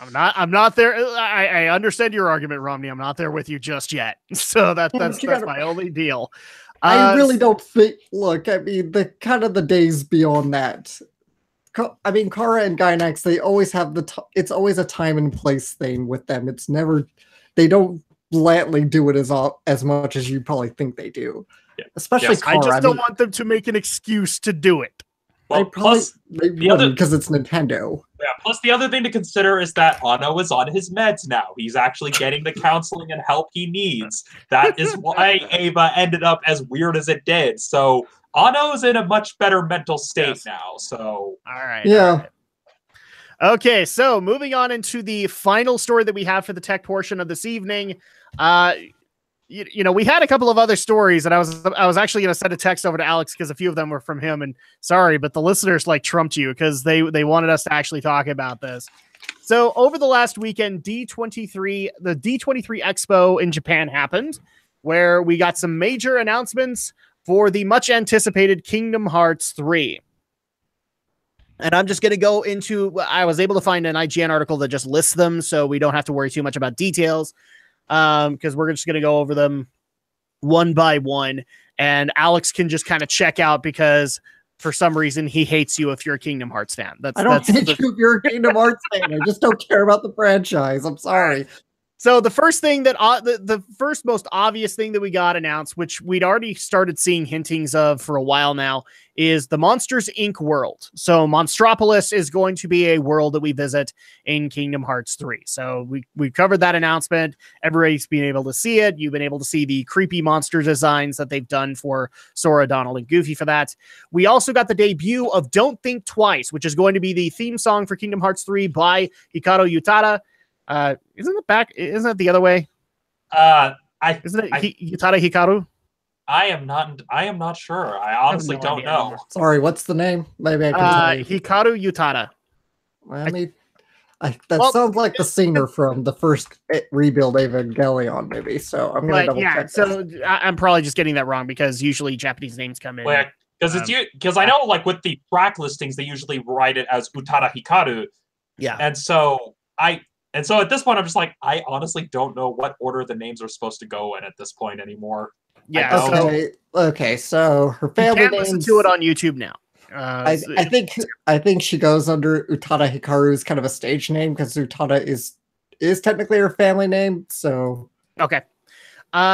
I'm not there. I understand your argument, Romney. I'm not there with you just yet. So that's my only deal. I really don't think. Look, I mean, the days beyond that. I mean, Kara and Gainax, they always have it's always a time and place thing with them. It's never, they don't blatantly do it as much as you probably think they do. Yeah. Especially Kara. I just don't want them to make an excuse to do it. Well, they wouldn't, because it's Nintendo. Yeah, plus the other thing to consider is that Anno is on his meds now. He's actually getting the counseling and help he needs. That is why Ava ended up as weird as it did. So Anno's in a much better mental state now. So all right. Yeah. All right. Okay, so moving on into the final story that we have for the tech portion of this evening. We had a couple of other stories, and I was actually going to send a text over to Alex because a few of them were from him. And sorry, but the listeners like trumped you because they wanted us to actually talk about this. So over the last weekend, the D23 Expo in Japan happened, where we got some major announcements for the much anticipated Kingdom Hearts 3. And I'm just going to go into, I was able to find an IGN article that just lists them, so we don't have to worry too much about details. Because we're just going to go over them one by one, and Alex can just kind of check out because for some reason he hates you if you're a Kingdom Hearts fan. I don't hate you if you're a Kingdom Hearts fan. I just don't care about the franchise. I'm sorry. So the first thing that the first most obvious thing that we got announced, which we'd already started seeing hintings of for a while now, is the Monsters Inc. world. So Monstropolis is going to be a world that we visit in Kingdom Hearts 3. So we covered that announcement. Everybody's been able to see it. You've been able to see the creepy monster designs that they've done for Sora, Donald, and Goofy for that. We also got the debut of Don't Think Twice, which is going to be the theme song for Kingdom Hearts 3 by Hikaru Utada. Isn't it the other way? Isn't it Utada Hikaru? I am not sure. I honestly don't know. Sorry, what's the name? Maybe I can tell you. Hikaru Utada. That sounds like the singer from the first Rebuild Evangelion, maybe. So I'm gonna double check. So I'm probably just getting that wrong because usually Japanese names come in. Well, because I know, like, with the track listings, they usually write it as Utada Hikaru. Yeah. And so at this point, I'm just like, I honestly don't know what order the names are supposed to go in at this point anymore. Yeah. Okay. So her family you can listen to it on YouTube now. I think she goes under Utada Hikaru's kind of a stage name because Utada is technically her family name. So okay.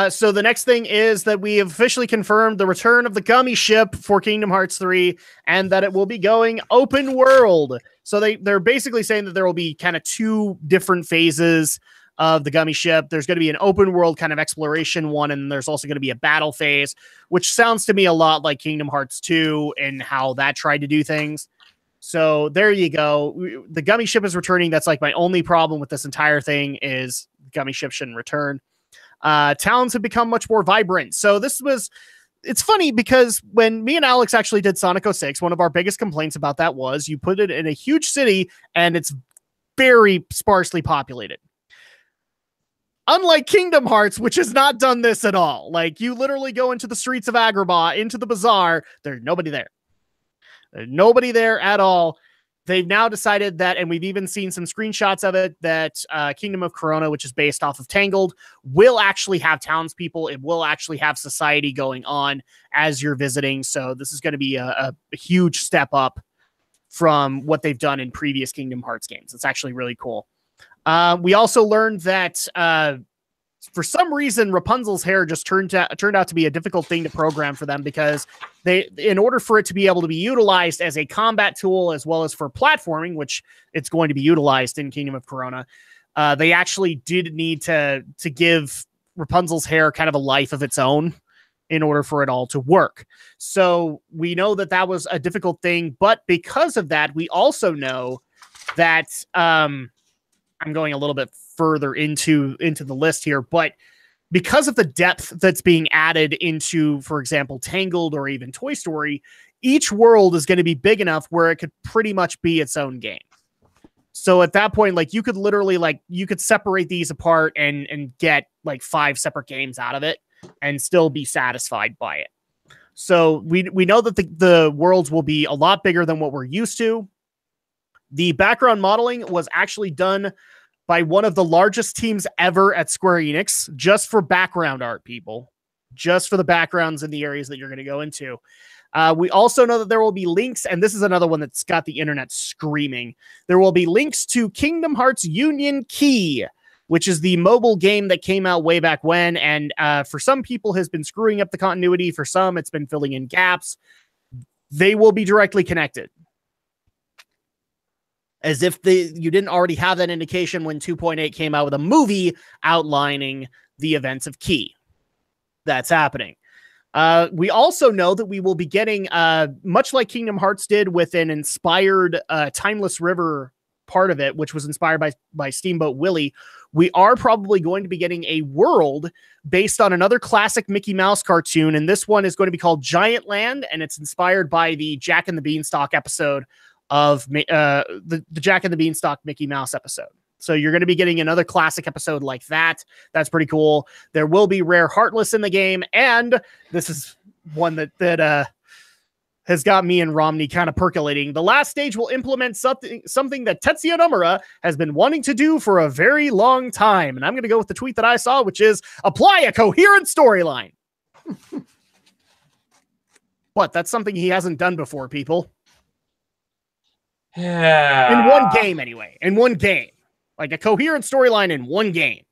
So the next thing is that we have officially confirmed the return of the Gummy Ship for Kingdom Hearts 3 and that it will be going open world. So they're basically saying that there will be kind of two different phases of the Gummy Ship. There's going to be an open world kind of exploration one, and there's also going to be a battle phase, which sounds to me a lot like Kingdom Hearts 2 and how that tried to do things. So there you go. The Gummy Ship is returning. That's like my only problem with this entire thing is Gummy Ship shouldn't return. Towns have become much more vibrant. So it's funny because when me and Alex actually did Sonic 06, one of our biggest complaints about that was you put it in a huge city and it's very sparsely populated. Unlike Kingdom Hearts, which has not done this at all. Like, you literally go into the streets of Agrabah, into the bazaar, there's nobody there. There's nobody there at all. They've now decided that, and we've even seen some screenshots of it, that Kingdom of Corona, which is based off of Tangled, will actually have townspeople. It will actually have society going on as you're visiting. So this is going to be a huge step up from what they've done in previous Kingdom Hearts games. It's actually really cool. We also learned that for some reason, Rapunzel's hair just turned out to be a difficult thing to program for them, because in order for it to be able to be utilized as a combat tool as well as for platforming, which it's going to be utilized in Kingdom of Corona, they actually did need to give Rapunzel's hair kind of a life of its own in order for it all to work. So we know that that was a difficult thing, but because of that, we also know that I'm going a little bit further into the list here, but because of the depth that's being added into, for example, Tangled or even Toy Story, each world is going to be big enough where it could pretty much be its own game. So at that point, like, you could literally, like, you could separate these apart and get like 5 separate games out of it and still be satisfied by it. So we know that the worlds will be a lot bigger than what we're used to. The background modeling was actually done by one of the largest teams ever at Square Enix, just for background art, people. Just for the backgrounds in the areas that you're going to go into. We also know that there will be links, and this is another one that's got the internet screaming. There will be links to Kingdom Hearts Union Key, which is the mobile game that came out way back when, and for some people has been screwing up the continuity. For some, it's been filling in gaps. They will be directly connected. As if you didn't already have that indication when 2.8 came out with a movie outlining the events of Key. That's happening. We also know that we will be getting, much like Kingdom Hearts did with an inspired Timeless River part of it, which was inspired by Steamboat Willie, we are probably going to be getting a world based on another classic Mickey Mouse cartoon, and this one is going to be called Giant Land, and it's inspired by the Jack and the Beanstalk episode of the Jack and the Beanstalk Mickey Mouse episode. So you're going to be getting another classic episode like that. That's pretty cool. There will be Rare Heartless in the game, and this is one that has got me and Romney kind of percolating. The last stage will implement something that Tetsuya Nomura has been wanting to do for a very long time, and I'm going to go with the tweet that I saw, which is apply a coherent storyline. What? That's something he hasn't done before, people. Yeah. In one game, anyway. In one game. Like a coherent storyline in one game.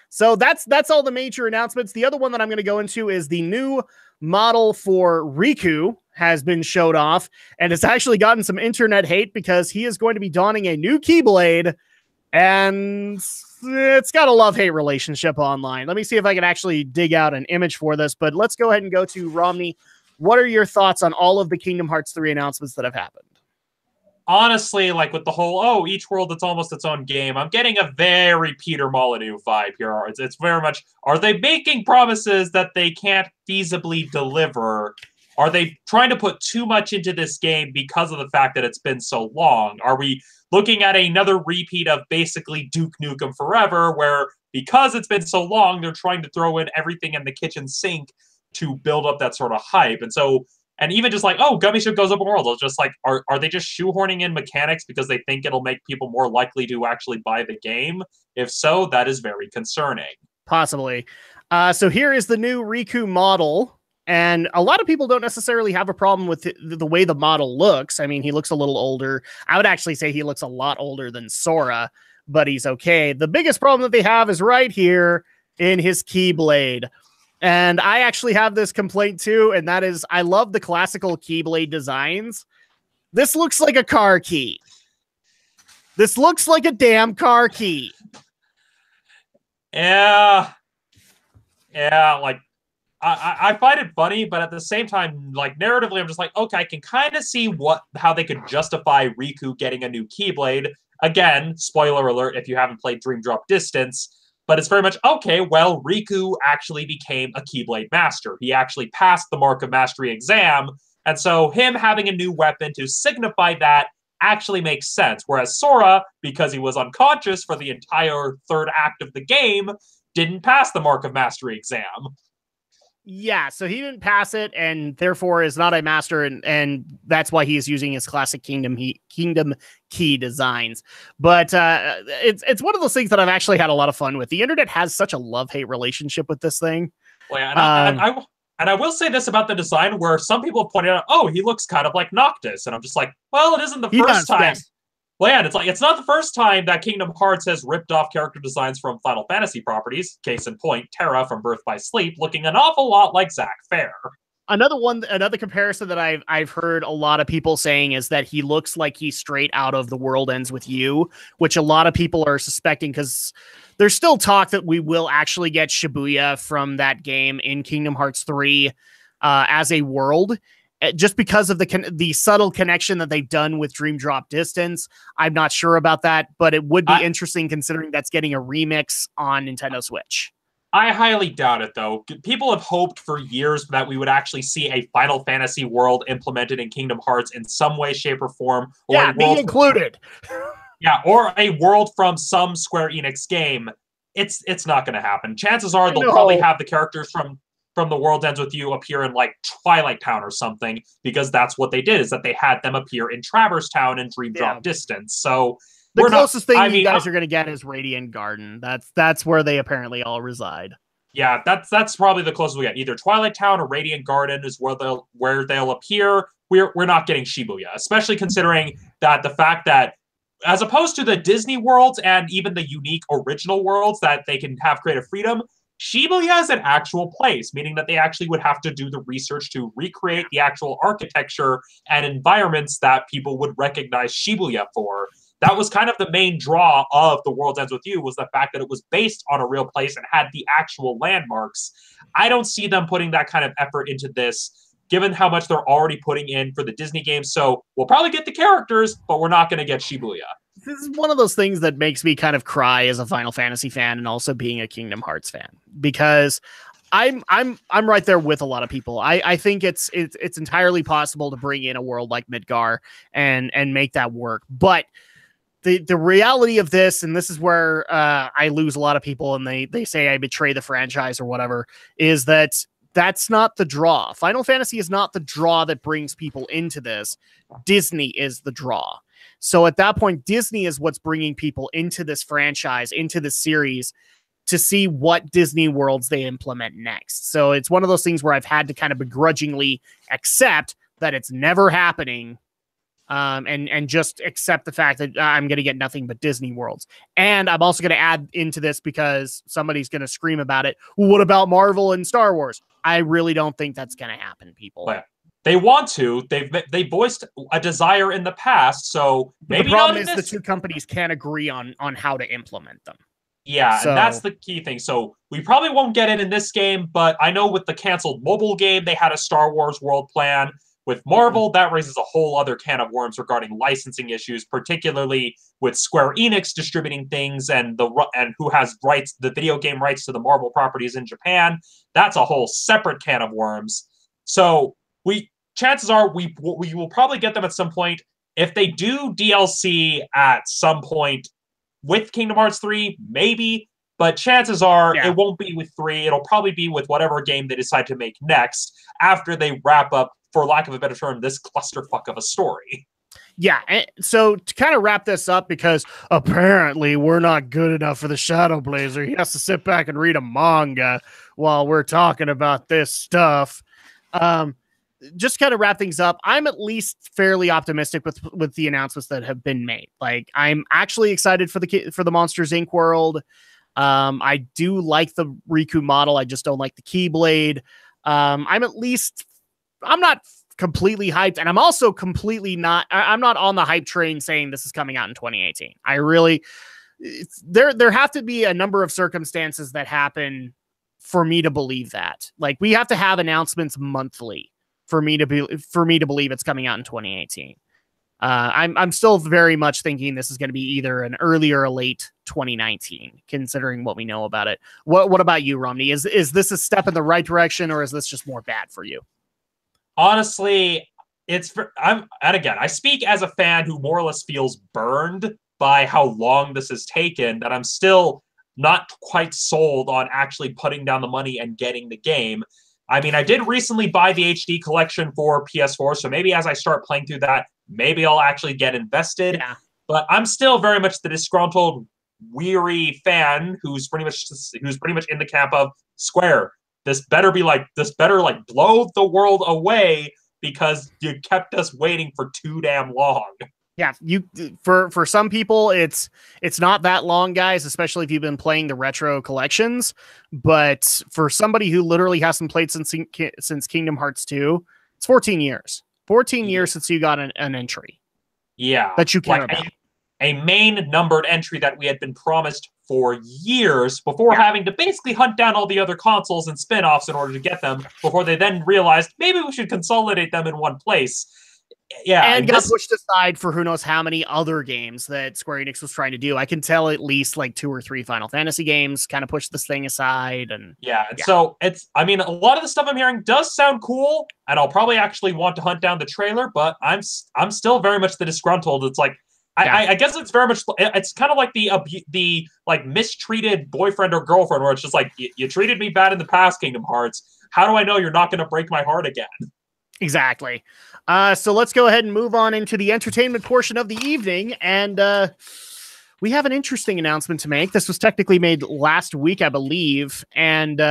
So that's all the major announcements. The other one that I'm going to go into is the new model for Riku has been showed off, and it's actually gotten some internet hate because he is going to be donning a new Keyblade, and it's got a love-hate relationship online. Let me see if I can actually dig out an image for this, but let's go ahead and go to Romney. What are your thoughts on all of the Kingdom Hearts 3 announcements that have happened? Honestly, like with the whole, each world it's almost its own game, I'm getting a very Peter Molyneux vibe here. It's very much, are they making promises that they can't feasibly deliver? Are they trying to put too much into this game because of the fact that it's been so long? Are we looking at another repeat of basically Duke Nukem Forever, where because it's been so long, they're trying to throw in everything in the kitchen sink to build up that sort of hype? And so, and even just like, oh, Gummy Ship Goes Open World, it's just like, are they just shoehorning in mechanics because they think it'll make people more likely to actually buy the game? If so, that is very concerning. Possibly. So here is the new Riku model, and a lot of people don't necessarily have a problem with the way the model looks. I mean, he looks a little older. I would actually say he looks a lot older than Sora, but he's okay. The biggest problem that they have is right here in his Keyblade. And I actually have this complaint too, and that is, I love the classical Keyblade designs. This looks like a car key. This looks like a damn car key. Yeah, like, I find it funny, but at the same time, like, narratively, I'm just like, okay, I can kind of see how they could justify Riku getting a new Keyblade. Again, spoiler alert if you haven't played Dream Drop Distance, but it's very much, okay, well, Riku actually became a Keyblade Master. He actually passed the Mark of Mastery exam, and so him having a new weapon to signify that actually makes sense. Whereas Sora, because he was unconscious for the entire third act of the game, didn't pass the Mark of Mastery exam. Yeah, so he didn't pass it, and therefore is not a master, and that's why he is using his classic Kingdom Key designs. But it's one of those things that I've actually had a lot of fun with. The internet has such a love-hate relationship with this thing. Well, yeah, and I will say this about the design, where some people have pointed out, oh, he looks kind of like Noctis, and I'm just like, well, it isn't the first time. Yes. Well, yeah, it's not the first time that Kingdom Hearts has ripped off character designs from Final Fantasy properties. Case in point, Terra from Birth by Sleep looking an awful lot like Zack Fair. Another comparison that I've heard a lot of people saying is that he looks like he's straight out of The World Ends With You, which a lot of people are suspecting because there's still talk that we will actually get Shibuya from that game in Kingdom Hearts 3 as a world. Just because of the subtle connection that they've done with Dream Drop Distance. I'm not sure about that, but it would be interesting considering that's getting a remix on Nintendo Switch. I highly doubt it, though. People have hoped for years that we would actually see a Final Fantasy world implemented in Kingdom Hearts in some way, shape, or form. Or yeah, me included. Yeah, or a world from some Square Enix game. It's not going to happen. Chances are they'll probably have the characters from The World Ends With You appear in like Twilight Town or something, because that's what they did, is that they had them appear in Traverse Town and Dream Drop Distance. So the closest thing you guys are going to get is Radiant Garden. That's where they apparently all reside. Yeah, that's probably the closest we get. Either Twilight Town or Radiant Garden is where they'll appear. We're not getting Shibuya, especially considering that the fact that, as opposed to the Disney worlds and even the unique original worlds that they can have creative freedom, Shibuya is an actual place, meaning that they actually would have to do the research to recreate the actual architecture and environments that people would recognize Shibuya for. That was kind of the main draw of The World Ends With You, was the fact that it was based on a real place and had the actual landmarks. I don't see them putting that kind of effort into this, given how much they're already putting in for the Disney games. So we'll probably get the characters, but we're not going to get Shibuya. This is one of those things that makes me kind of cry as a Final Fantasy fan and also being a Kingdom Hearts fan, because I'm right there with a lot of people. I think it's entirely possible to bring in a world like Midgar and make that work. But the reality of this, and this is where I lose a lot of people and they say I betray the franchise or whatever, is that that's not the draw. Final Fantasy is not the draw that brings people into this. Disney is the draw. So at that point, Disney is what's bringing people into this franchise, into this series, to see what Disney worlds they implement next. So it's one of those things where I've had to kind of begrudgingly accept that it's never happening, and just accept the fact that I'm going to get nothing but Disney worlds. And I'm also going to add into this because somebody's going to scream about it. Well, what about Marvel and Star Wars? I really don't think that's going to happen, people. But they want to. They voiced a desire in the past, so maybe the problem is the two companies can't agree on how to implement them. Yeah, and that's the key thing. So we probably won't get it in this game, but I know with the canceled mobile game, they had a Star Wars world plan. With Marvel, that raises a whole other can of worms regarding licensing issues, particularly with Square Enix distributing things and who has rights, the video game rights to the Marvel properties in Japan. That's a whole separate can of worms. So chances are we will probably get them at some point. If they do DLC at some point with Kingdom Hearts 3, maybe, but chances are it won't be with 3. It'll probably be with whatever game they decide to make next after they wrap up, for lack of a better term, this clusterfuck of a story. Yeah, so to kind of wrap this up, because apparently we're not good enough for the Shadow Blazer, he has to sit back and read a manga while we're talking about this stuff. Just kind of wrap things up, I'm at least fairly optimistic with the announcements that have been made. Like, I'm actually excited for the Monsters Inc. world. I do like the Riku model. I just don't like the Keyblade. I'm not completely hyped, and I'm also completely not. I'm not on the hype train saying this is coming out in 2018. I really, there have to be a number of circumstances that happen for me to believe that. Like, we have to have announcements monthly for me to believe it's coming out in 2018. I'm still very much thinking this is going to be either an early or a late 2019, considering what we know about it. What about you, Romney? Is this a step in the right direction, or is this just more bad for you? Honestly, and again, I speak as a fan who more or less feels burned by how long this has taken, that I'm still not quite sold on actually putting down the money and getting the game. I mean, I did recently buy the HD collection for PS4, so maybe as I start playing through that, maybe I'll actually get invested. Yeah. But I'm still very much the disgruntled, weary fan who's pretty much in the camp of Square. This better blow the world away, because you kept us waiting for too damn long. Yeah, for some people it's not that long, guys, especially if you've been playing the retro collections. But for somebody who literally hasn't played since Kingdom Hearts 2, it's 14 years. 14 years since you got an entry. Yeah, that you care about. A main numbered entry that we had been promised for years before having to basically hunt down all the other consoles and spin-offs in order to get them, before they then realized maybe we should consolidate them in one place. Yeah, and got pushed aside for who knows how many other games that Square Enix was trying to do. I can tell at least like 2 or 3 Final Fantasy games kind of pushed this thing aside. And so I mean, a lot of the stuff I'm hearing does sound cool, and I'll probably actually want to hunt down the trailer, but I'm still very much the disgruntled. It's like, I guess it's very much, it's kind of like the like mistreated boyfriend or girlfriend, where it's just like, you treated me bad in the past, Kingdom Hearts. How do I know you're not going to break my heart again? Exactly. So let's go ahead and move on into the entertainment portion of the evening. And we have an interesting announcement to make. This was technically made last week, I believe. And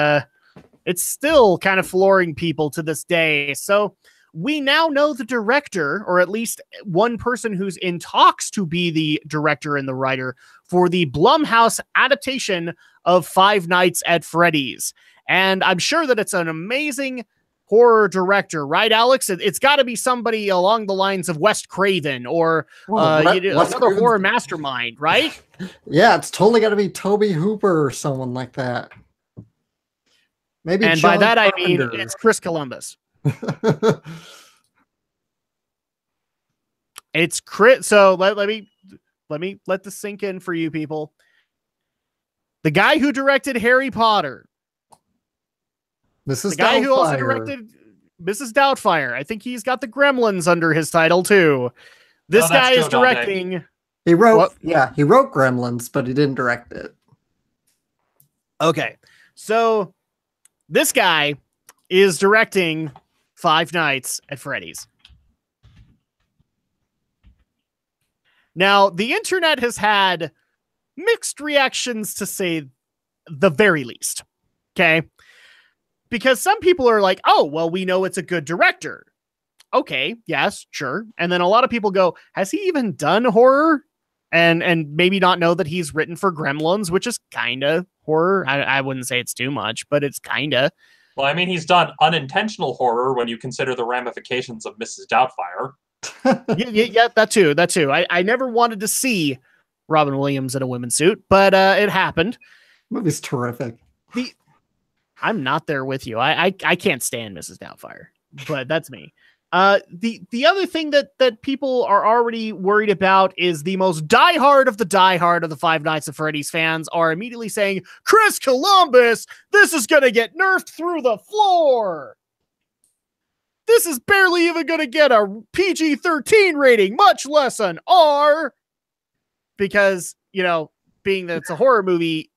it's still kind of flooring people to this day. So we now know the director, or at least one person who's in talks to be the director and the writer for the Blumhouse adaptation of Five Nights at Freddy's. And I'm sure that it's an amazing horror director, right, Alex? It's got to be somebody along the lines of Wes Craven or another horror mastermind, right? Yeah, it's totally got to be Toby Hooper or someone like that. Maybe. And John by that Carpenter. I mean it's Chris Columbus. It's Chris. So let me let this sink in for you people. The guy who directed Harry Potter. The guy who also directed Mrs. Doubtfire. I think he's got the Gremlins under his title too. This guy is directing. He wrote Gremlins, but he didn't direct it. Okay, so this guy is directing Five Nights at Freddy's. Now, the internet has had mixed reactions, to say the very least. Okay. Because some people are like, oh, well, we know it's a good director. Okay, yes, sure. And then a lot of people go, has he even done horror? And maybe not know that he's written for Gremlins, which is kind of horror. I wouldn't say it's too much, but it's kind of. Well, I mean, he's done unintentional horror when you consider the ramifications of Mrs. Doubtfire. yeah, that too. I never wanted to see Robin Williams in a women's suit, but it happened. The movie's terrific. I'm not there with you. I can't stand Mrs. Doubtfire, but that's me. The other thing that people are already worried about is the most diehard of the Five Nights at Freddy's fans are immediately saying, Chris Columbus, this is going to get nerfed through the floor. This is barely even going to get a PG-13 rating, much less an R. Because, being that it's a horror movie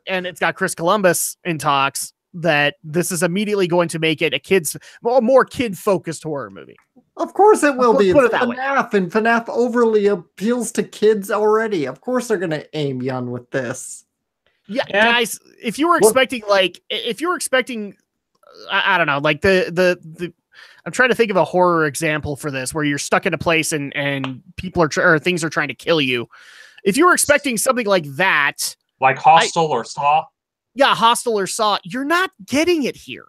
and it's got Chris Columbus in talks, that this is immediately going to make it a more kid-focused horror movie. Of course it will be. Put it that way. And FNAF overly appeals to kids already. Of course they're going to aim young with this. Yeah, guys, if you were expecting, I don't know, like the I'm trying to think of a horror example for this, where you're stuck in a place and people or things are trying to kill you. If you were expecting something like that, like Hostel or Saw. Yeah, Hostel or Saw, you're not getting it here.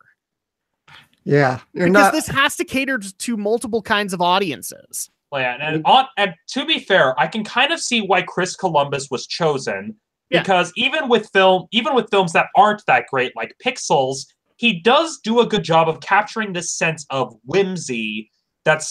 Yeah, because this has to cater to multiple kinds of audiences. Well, yeah, and to be fair, I can kind of see why Chris Columbus was chosen, because even with films that aren't that great, like Pixels, he does do a good job of capturing this sense of whimsy that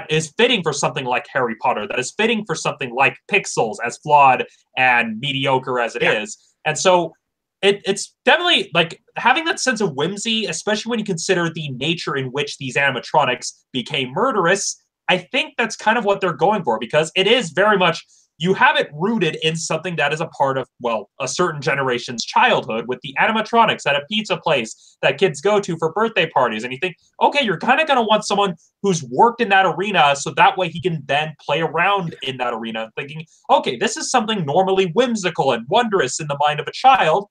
is fitting for something like Harry Potter, that is fitting for something like Pixels, as flawed and mediocre as it is. And so it's definitely like having that sense of whimsy, especially when you consider the nature in which these animatronics became murderous. I think that's kind of what they're going for, because it is very much, you have it rooted in something that is a part of, well, a certain generation's childhood, with the animatronics at a pizza place that kids go to for birthday parties. And you think, okay, you're kind of going to want someone who's worked in that arena, so that way he can then play around in that arena, thinking, okay, this is something normally whimsical and wondrous in the mind of a child.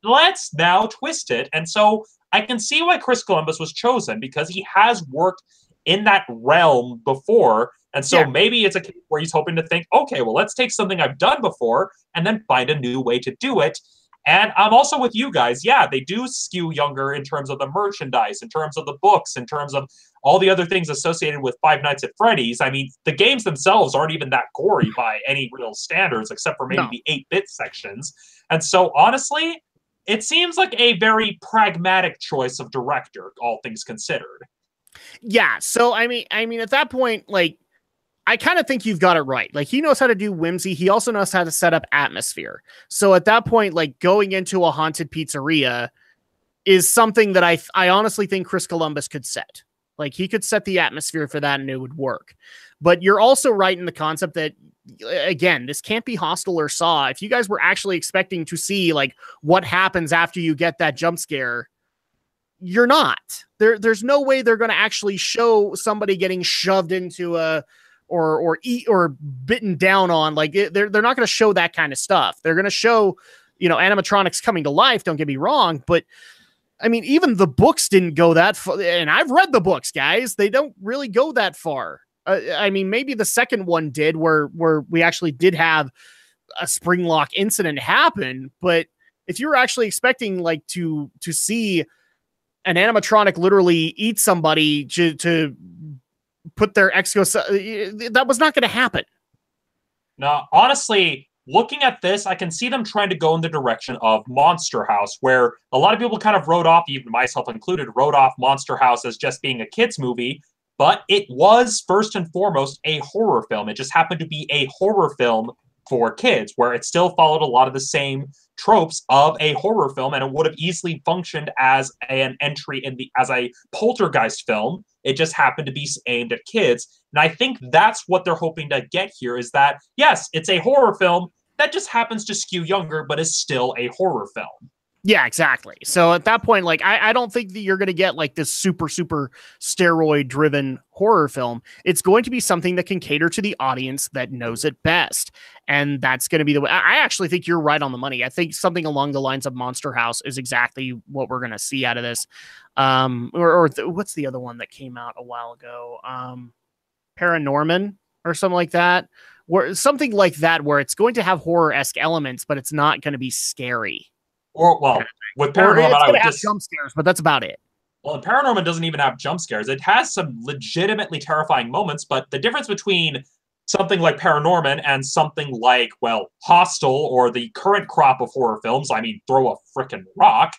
Let's now twist it. And so I can see why Chris Columbus was chosen, because he has worked in that realm before. And so maybe it's a case where he's hoping to think, okay, well, let's take something I've done before and then find a new way to do it. And I'm also with you guys. Yeah, they do skew younger in terms of the merchandise, in terms of the books, in terms of all the other things associated with Five Nights at Freddy's. I mean, the games themselves aren't even that gory by any real standards, except for maybe the 8-bit sections. And so honestly, it seems like a very pragmatic choice of director, all things considered. Yeah, so I mean at that point, like, I kind of think you've got it right. Like, he knows how to do whimsy. He also knows how to set up atmosphere. So at that point, like, going into a haunted pizzeria is something that I honestly think Chris Columbus could set. Like, he could set the atmosphere for that and it would work. But you're also right in the concept that, again, this can't be Hostel or Saw. If you guys were actually expecting to see, like, what happens after you get that jump scare, you're not. There's no way they're going to actually show somebody getting shoved into a or eat or bitten down on. Like, they're not going to show that kind of stuff. They're going to show, you know, animatronics coming to life. Don't get me wrong, but I mean, even the books didn't go that far. And I've read the books, guys. They don't really go that far. I mean, maybe the second one did, where we actually did have a spring lock incident happen. But if you were actually expecting, like, to see an animatronic literally eat somebody to put their that was not going to happen. Now, honestly, looking at this, I can see them trying to go in the direction of Monster House, where a lot of people kind of wrote off, even myself included, wrote off Monster House as just being a kid's movie, but it was first and foremost a horror film. It just happened to be a horror film for kids, where it still followed a lot of the same tropes of a horror film, and it would have easily functioned as an entry as a poltergeist film. It just happened to be aimed at kids. And I think that's what they're hoping to get here, is that, yes, it's a horror film that just happens to skew younger, but is still a horror film. Yeah, exactly. So at that point, like, I don't think that you're going to get like this super steroid driven horror film. It's going to be something that can cater to the audience that knows it best. And that's going to be the way. I actually think you're right on the money. I think something along the lines of Monster House is exactly what we're going to see out of this. What's the other one that came out a while ago? Paranorman or something like that, something like that, where it's going to have horror-esque elements, but it's not going to be scary. Or, well, with Paranorman, I would have jump scares, but that's about it. Well, Paranorman doesn't even have jump scares. It has some legitimately terrifying moments, but the difference between something like Paranorman and something like, well, Hostel or the current crop of horror films, I mean, throw a frickin' rock,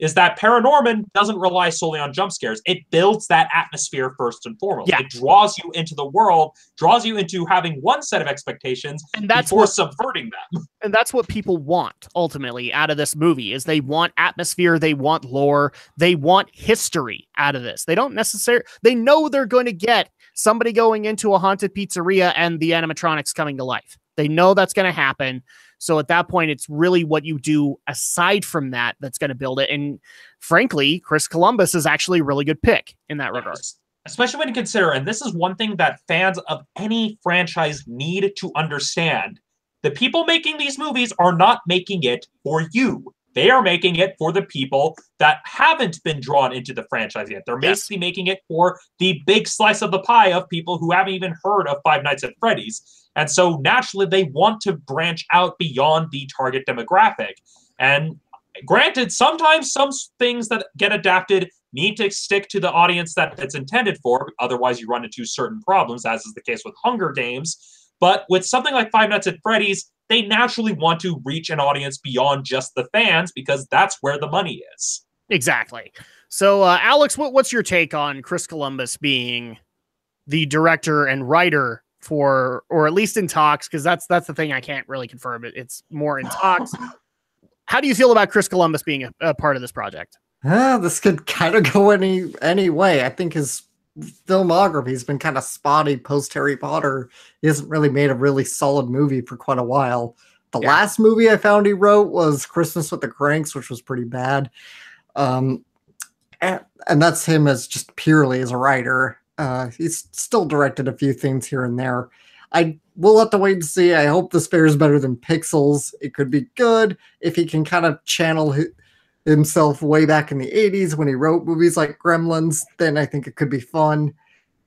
is that Paranorman doesn't rely solely on jump scares. It builds that atmosphere first and foremost. Yeah. It draws you into the world, draws you into having one set of expectations, and that's before subverting them. And that's what people want, ultimately, out of this movie, is they want atmosphere, they want lore, they want history out of this. They don't necessarily, they know they're going to get somebody going into a haunted pizzeria and the animatronics coming to life. They know that's going to happen. So at that point, it's really what you do aside from that that's going to build it. And frankly, Chris Columbus is actually a really good pick in that regard. Especially when you consider, and this is one thing that fans of any franchise need to understand, the people making these movies are not making it for you. They are making it for the people that haven't been drawn into the franchise yet. They're basically making it for the big slice of the pie of people who haven't even heard of Five Nights at Freddy's. And so naturally, they want to branch out beyond the target demographic. And granted, sometimes some things that get adapted need to stick to the audience that it's intended for. Otherwise, you run into certain problems, as is the case with Hunger Games. But with something like Five Nights at Freddy's, they naturally want to reach an audience beyond just the fans, because that's where the money is. Exactly. So, Alex, what's your take on Chris Columbus being the director and writer for, or at least in talks, because that's the thing I can't really confirm. It's more in talks. How do you feel about Chris Columbus being a part of this project? This could kind of go any way. I think his filmography's been kind of spotty post Harry Potter. He hasn't really made a really solid movie for quite a while. The last movie I found he wrote was Christmas with the Cranks, which was pretty bad. And that's him as just purely as a writer. He's still directed a few things here and there. We'll have to wait and see. I hope this fares better than Pixels. It could be good if he can kind of channel himself way back in the 80s when he wrote movies like Gremlins. Then I think it could be fun.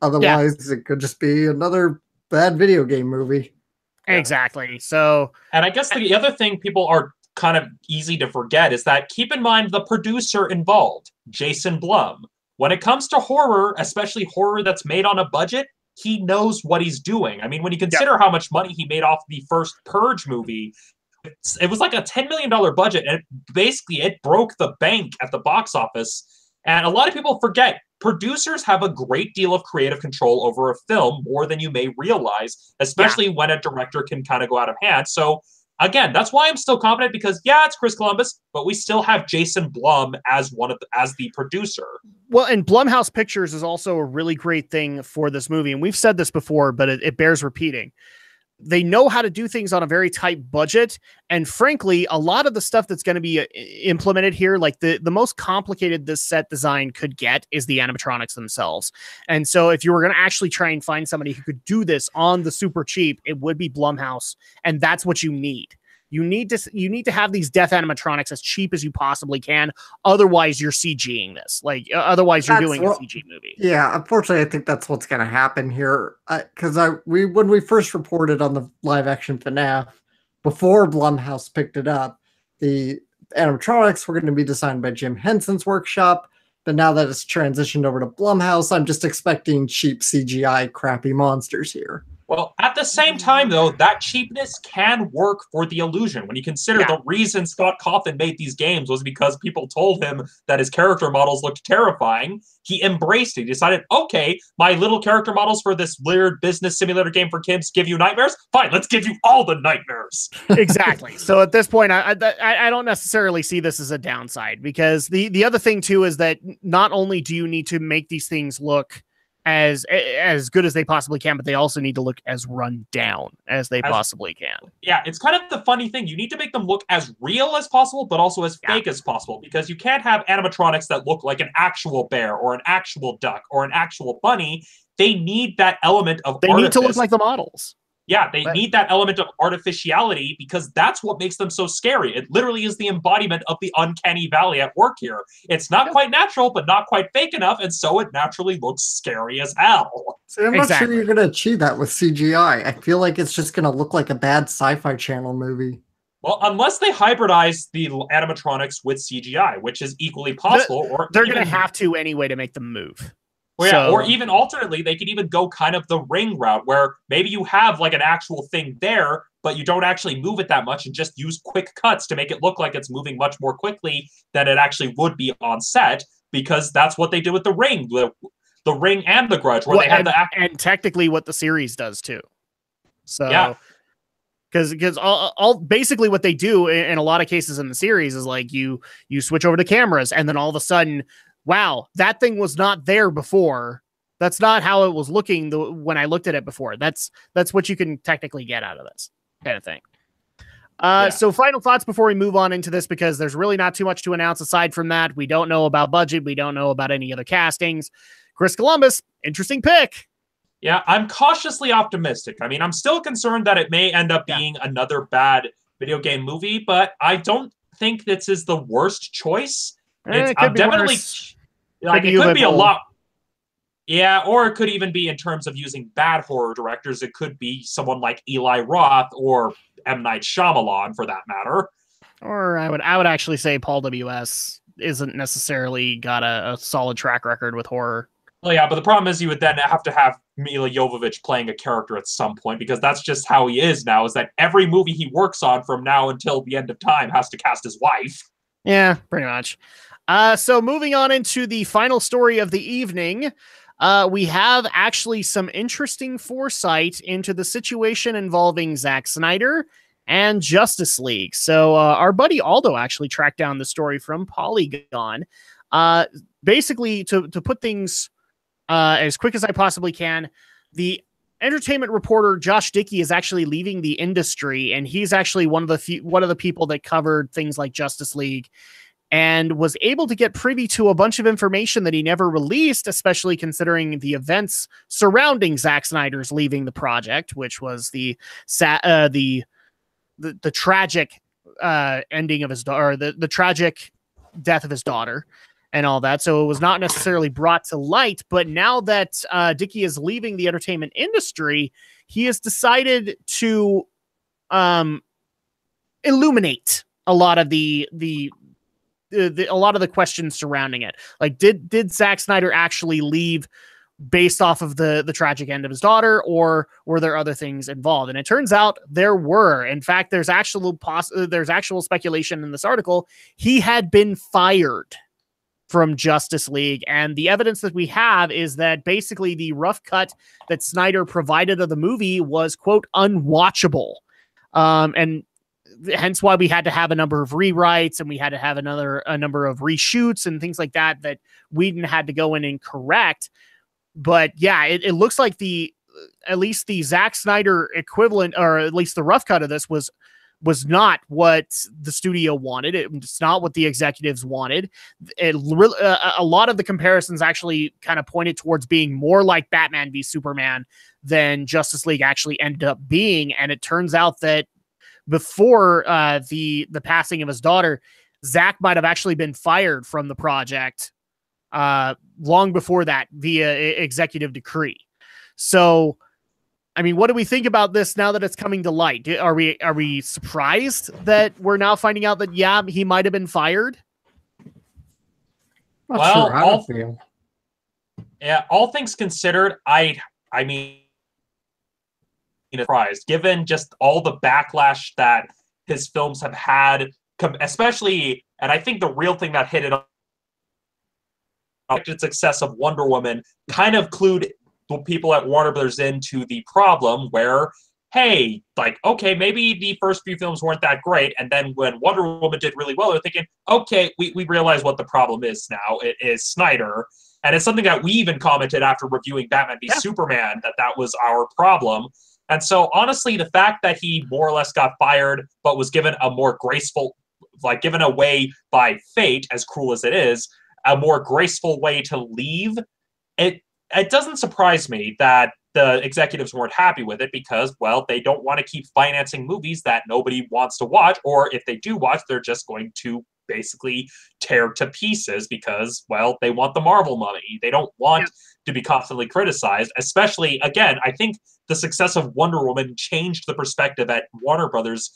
Otherwise, it could just be another bad video game movie. Exactly. So, and I guess the other thing people are kind of easy to forget is that keep in mind the producer involved, Jason Blum. When it comes to horror, especially horror that's made on a budget, he knows what he's doing. I mean, when you consider how much money he made off the first Purge movie, it was like a $10 million budget, and it broke the bank at the box office. And a lot of people forget, producers have a great deal of creative control over a film, more than you may realize, especially when a director can kind of go out of hand. So again, that's why I'm still confident, because it's Chris Columbus, but we still have Jason Blum as as the producer. Well, and Blumhouse Pictures is also a really great thing for this movie. And we've said this before, but it bears repeating. They know how to do things on a very tight budget. And frankly, a lot of the stuff that's going to be implemented here, like the most complicated this set design could get is the animatronics themselves. And so if you were going to actually try and find somebody who could do this on the super cheap, it would be Blumhouse. And that's what you need. You need to have these death animatronics as cheap as you possibly can. Otherwise, you're CGing this. Otherwise, you're doing a CG movie. Yeah, unfortunately, I think that's what's going to happen here. Because when we first reported on the live action FNAF, before Blumhouse picked it up, the animatronics were going to be designed by Jim Henson's workshop. But now that it's transitioned over to Blumhouse, I'm just expecting cheap CGI, crappy monsters here. Well, at the same time, though, that cheapness can work for the illusion. When you consider the reason Scott Cawthon made these games was because people told him that his character models looked terrifying. He embraced it. He decided, okay, my little character models for this weird business simulator game for kids give you nightmares? Fine, let's give you all the nightmares. Exactly. So at this point, I don't necessarily see this as a downside, because the other thing, too, is that not only do you need to make these things look as good as they possibly can, but they also need to look as run down as they possibly can. Yeah, it's kind of the funny thing. You need to make them look as real as possible, but also as fake as possible, because you can't have animatronics that look like an actual bear or an actual duck or an actual bunny. They need that element of artifice. They need to look like the models. Yeah, they need that element of artificiality, because that's what makes them so scary. It literally is the embodiment of the uncanny valley at work here. It's not quite natural, but not quite fake enough, and so it naturally looks scary as hell. See, I'm not sure you're going to achieve that with CGI. I feel like it's just going to look like a bad Sci-Fi Channel movie. Well, unless they hybridize the animatronics with CGI, which is equally possible. Or they're going to have to anyway to make them move. Well, yeah, or even alternately, they could even go kind of the Ring route, where maybe you have like an actual thing there, but you don't actually move it that much and just use quick cuts to make it look like it's moving much more quickly than it actually would be on set, because that's what they did with the Ring, the Ring and the Grudge, where they had and technically what the series does too. So yeah. Because all basically what they do in a lot of cases in the series is like you switch over to cameras, and then all of a sudden, wow, that thing was not there before. That's not how it was looking when I looked at it before. That's what you can technically get out of this kind of thing. So final thoughts before we move on into this, because there's really not too much to announce aside from that. We don't know about budget. We don't know about any other castings. Chris Columbus, interesting pick. Yeah, I'm cautiously optimistic. I mean, I'm still concerned that it may end up being another bad video game movie, but I don't think this is the worst choice. I'm definitely worse. Like it could be a lot. Yeah, or it could even be in terms of using bad horror directors. It could be someone like Eli Roth or M. Night Shyamalan, for that matter. Or I would actually say Paul W.S. isn't necessarily got a solid track record with horror. Well, yeah, but the problem is you would then have to have Mila Jovovich playing a character at some point, because that's just how he is now, is that every movie he works on from now until the end of time has to cast his wife. Yeah, pretty much. So moving on into the final story of the evening, we have actually some interesting foresight into the situation involving Zack Snyder and Justice League. So our buddy Aldo actually tracked down the story from Polygon. Basically, to put things as quick as I possibly can, the entertainment reporter Josh Dickey is actually leaving the industry, and he's actually one of the people that covered things like Justice League, and was able to get privy to a bunch of information that he never released, especially considering the events surrounding Zack Snyder's leaving the project, which was the tragic ending of his daughter, the tragic death of his daughter, and all that. So it was not necessarily brought to light. But now that Dickey is leaving the entertainment industry, he has decided to illuminate a lot of the questions surrounding it. Like, did Zack Snyder actually leave based off of the tragic end of his daughter, or were there other things involved? And it turns out there were. In fact, there's actual speculation in this article. He had been fired from Justice League, and the evidence that we have is that basically the rough cut that Snyder provided of the movie was, quote, unwatchable. And hence why we had to have a number of rewrites, and we had to have a number of reshoots and things like that Whedon had to go in and correct. But yeah, it looks like at least the Zack Snyder equivalent, or at least the rough cut of this, was not what the studio wanted. It's not what the executives wanted. A lot of the comparisons actually kind of pointed towards being more like Batman v Superman than Justice League actually ended up being. And it turns out that before the passing of his daughter, Zack might have actually been fired from the project long before that via executive decree. So, I mean, what do we think about this now that it's coming to light? Are we surprised that we're now finding out that, yeah, he might have been fired? Not sure how to feel. Yeah, all things considered, I mean, surprised, given just all the backlash that his films have had, especially, and I think the real thing that hit it on the success of Wonder Woman kind of clued the people at Warner Brothers into the problem where, hey, like, okay, maybe the first few films weren't that great, and then when Wonder Woman did really well, they're thinking, okay, we realize what the problem is now. It is Snyder. And it's something that we even commented after reviewing Batman v Superman, that was our problem. And so, honestly, the fact that he more or less got fired, but was given a more graceful, like given away by fate, as cruel as it is, a more graceful way to leave, it doesn't surprise me that the executives weren't happy with it, because, well, they don't want to keep financing movies that nobody wants to watch, or if they do watch, they're just going to basically tear to pieces because, well, they want the Marvel money. They don't want to be constantly criticized, especially, again, I think the success of Wonder Woman changed the perspective at Warner Brothers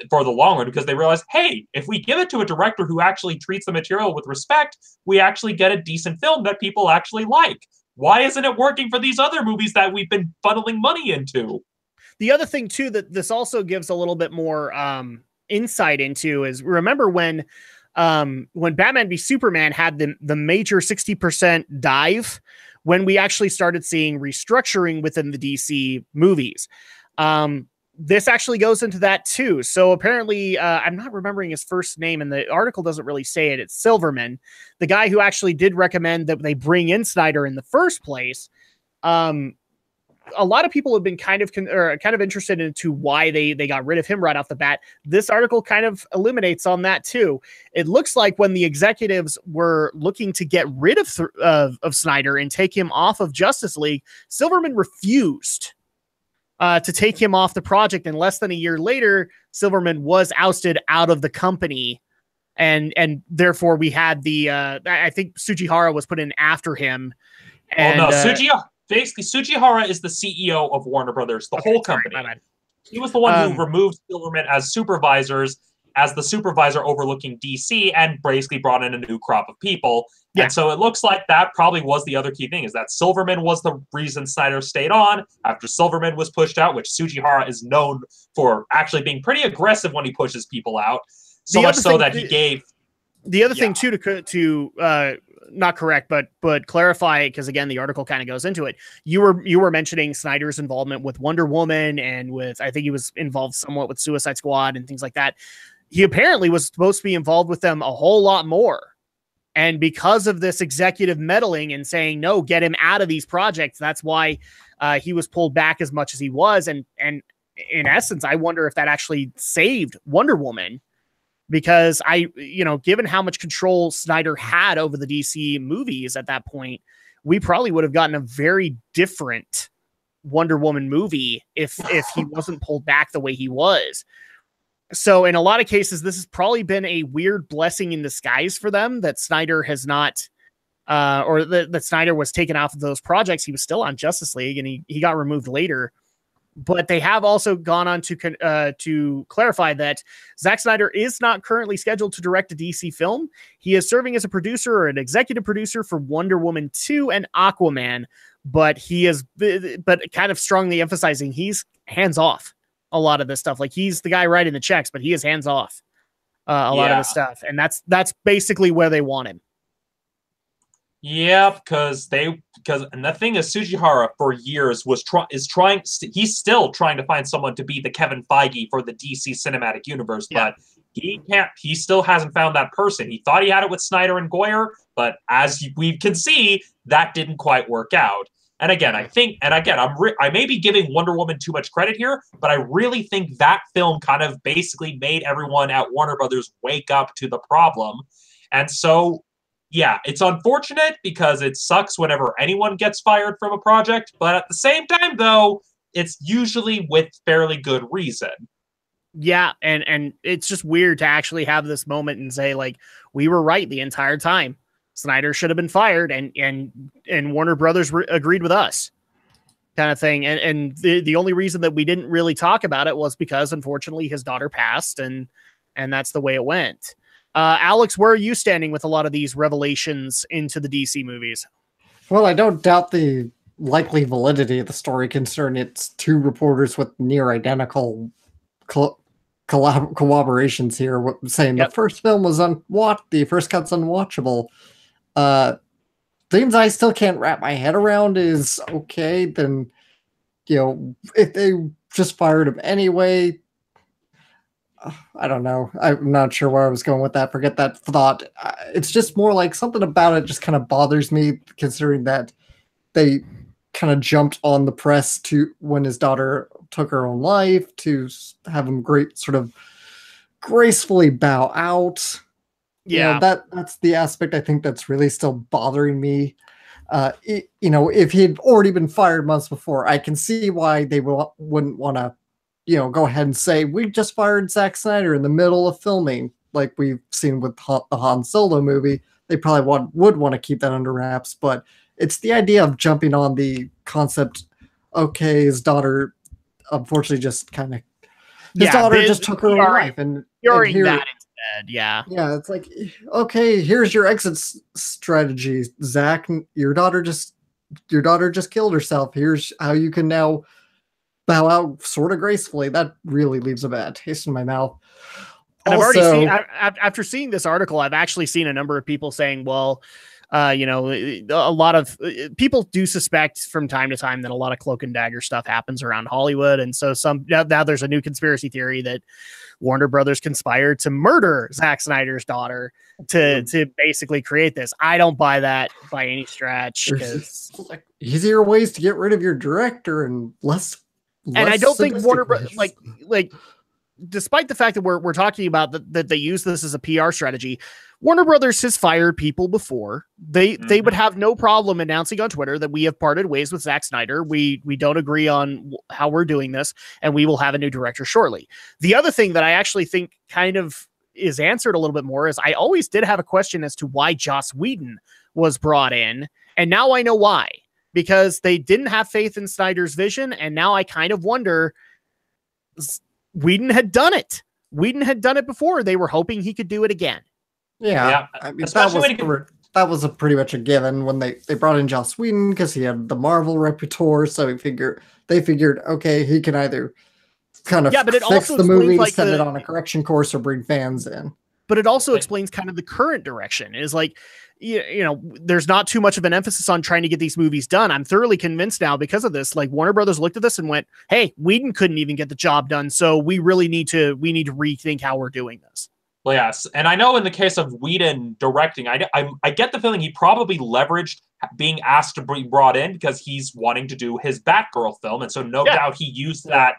for the long run, because they realized, hey, if we give it to a director who actually treats the material with respect, we actually get a decent film that people actually like. Why isn't it working for these other movies that we've been funneling money into? The other thing, too, that this also gives a little bit more insight into is, remember when Batman v Superman had the major 60% dive, when we actually started seeing restructuring within the DC movies. This actually goes into that too. So apparently, I'm not remembering his first name, and the article doesn't really say it. It's Silverman, the guy who actually did recommend that they bring in Snyder in the first place. A lot of people have been kind of interested into why they got rid of him right off the bat. This article kind of illuminates on that too. It looks like when the executives were looking to get rid of Snyder and take him off of Justice League, Silverman refused to take him off the project. And less than a year later, Silverman was ousted out of the company. And therefore we had I think Sujihara was put in after him. And, Sujihara is the CEO of Warner Brothers, the whole company. He was the one who removed Silverman as the supervisor overlooking DC, and basically brought in a new crop of people. Yeah. And so it looks like that probably was the other key thing, is that Silverman was the reason Snyder stayed on after Silverman was pushed out, which Sujihara is known for actually being pretty aggressive when he pushes people out. So much so that he gave... The other thing, too, to not correct, but clarify, because again, the article kind of goes into it. You were mentioning Snyder's involvement with Wonder Woman, and with, I think he was involved somewhat with Suicide Squad and things like that. He apparently was supposed to be involved with them a whole lot more. And because of this executive meddling and saying, no, get him out of these projects, that's why he was pulled back as much as he was. And in essence, I wonder if that actually saved Wonder Woman, because given how much control Snyder had over the DC movies at that point, we probably would have gotten a very different Wonder Woman movie if he wasn't pulled back the way he was. So in a lot of cases, this has probably been a weird blessing in disguise for them, that Snyder has not, or that Snyder was taken off of those projects. He was still on Justice League, and he got removed later. But they have also gone on to clarify that Zack Snyder is not currently scheduled to direct a DC film. He is serving as a producer or an executive producer for Wonder Woman 2 and Aquaman, but but kind of strongly emphasizing he's hands off a lot of this stuff. Like, he's the guy writing the checks, but he is hands off a lot of this stuff. And that's basically where they want him. Yeah, because and the thing is, Sujihara for years he's still trying to find someone to be the Kevin Feige for the DC cinematic universe, but he still hasn't found that person. He thought he had it with Snyder and Goyer, but as we can see, that didn't quite work out. And again, I may be giving Wonder Woman too much credit here, but I really think that film kind of basically made everyone at Warner Brothers wake up to the problem. And so, yeah, it's unfortunate because it sucks whenever anyone gets fired from a project, but at the same time, though, it's usually with fairly good reason. Yeah, and it's just weird to actually have this moment and say, like, we were right the entire time. Snyder should have been fired, and Warner Brothers agreed with us, kind of thing. And the only reason that we didn't really talk about it was because, unfortunately, his daughter passed, and that's the way it went. Alex, where are you standing with a lot of these revelations into the DC movies? Well, I don't doubt the likely validity of the story, concerning it's two reporters with near identical collaborations here, saying the first film was the first cut's unwatchable. Things I still can't wrap my head around is, okay, then, if they just fired him anyway, I don't know. I'm not sure where I was going with that. Forget that thought. It's just more like something about it just kind of bothers me, considering that they kind of jumped on the press when his daughter took her own life, to have him gracefully bow out. Yeah, that's the aspect I think that's really still bothering me. If he had already been fired months before, I can see why they wouldn't want to, go ahead and say, we just fired Zack Snyder in the middle of filming, like we've seen with the Han Solo movie. They probably would want to keep that under wraps, but it's the idea of jumping on the concept. Okay, his daughter, unfortunately, just kind of just took her own life, and that instead. Yeah, it's like, okay, here's your exit strategy, Zach. Your daughter just killed herself. Here's how you can now bow out sort of gracefully. That really leaves a bad taste in my mouth. And I've already seen, after seeing this article, I've actually seen a number of people saying, well, a lot of people do suspect from time to time that a lot of cloak and dagger stuff happens around Hollywood. And so now there's a new conspiracy theory that Warner Brothers conspired to murder Zack Snyder's daughter to basically create this. I don't buy that by any stretch. There's like easier ways to get rid of your director and less and I don't think Warner Brothers, like, despite the fact that we're talking about that they use this as a PR strategy, Warner Brothers has fired people before. They would have no problem announcing on Twitter that we have parted ways with Zack Snyder. We don't agree on how we're doing this, and we will have a new director shortly. The other thing that I actually think kind of is answered a little bit more is I always did have a question as to why Joss Whedon was brought in, and now I know why. Because they didn't have faith in Snyder's vision, and now I kind of wonder, Whedon had done it. Whedon had done it before. They were hoping he could do it again. Yeah. I mean, that was pretty much a given when they brought in Joss Whedon, because he had the Marvel repertoire. So they figured, okay, he can either kind of fix the movie, set it on a correction course, or bring fans in. but it also explains kind of the current direction. Is like, you know, there's not too much of an emphasis on trying to get these movies done. I'm thoroughly convinced now because of this. Like Warner Brothers looked at this and went, "Hey, Whedon couldn't even get the job done, so we really need to rethink how we're doing this." Well, yes, and I know in the case of Whedon directing, I get the feeling he probably leveraged being asked to be brought in because he's wanting to do his Batgirl film, and so no doubt he used that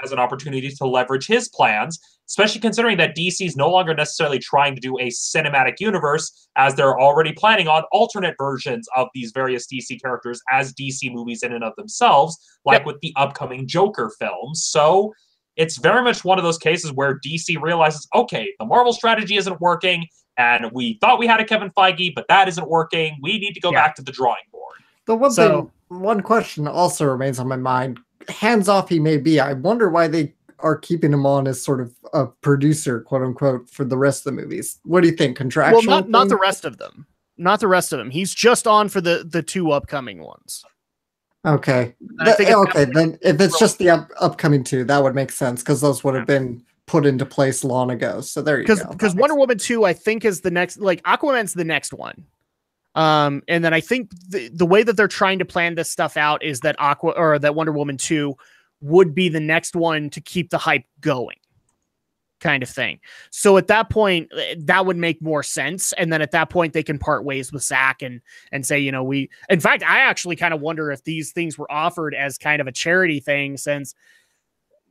as an opportunity to leverage his plans, especially considering that DC is no longer necessarily trying to do a cinematic universe, as they're already planning on alternate versions of these various DC characters as DC movies in and of themselves, like with the upcoming Joker films. So it's very much one of those cases where DC realizes, okay, the Marvel strategy isn't working, and we thought we had a Kevin Feige, but that isn't working. We need to go back to the drawing board. The one question also remains on my mind. Hands off he may be. I wonder why they are keeping him on as sort of a producer, quote unquote, for the rest of the movies. What do you think? Contractual? Well, not the rest of them. Not the rest of them. He's just on for the 2 upcoming ones. Okay. Okay, then if it's just the upcoming 2, that would make sense because those would have been put into place long ago. So there you go. Because Wonder Woman 2, I think, is the next, like Aquaman's the next one. And then I think the way that they're trying to plan this stuff out is that that Wonder Woman 2 would be the next one to keep the hype going, kind of thing. So at that point, that would make more sense. And then at that point, they can part ways with Zack and say, you know, in fact, I actually kind of wonder if these things were offered as kind of a charity thing, since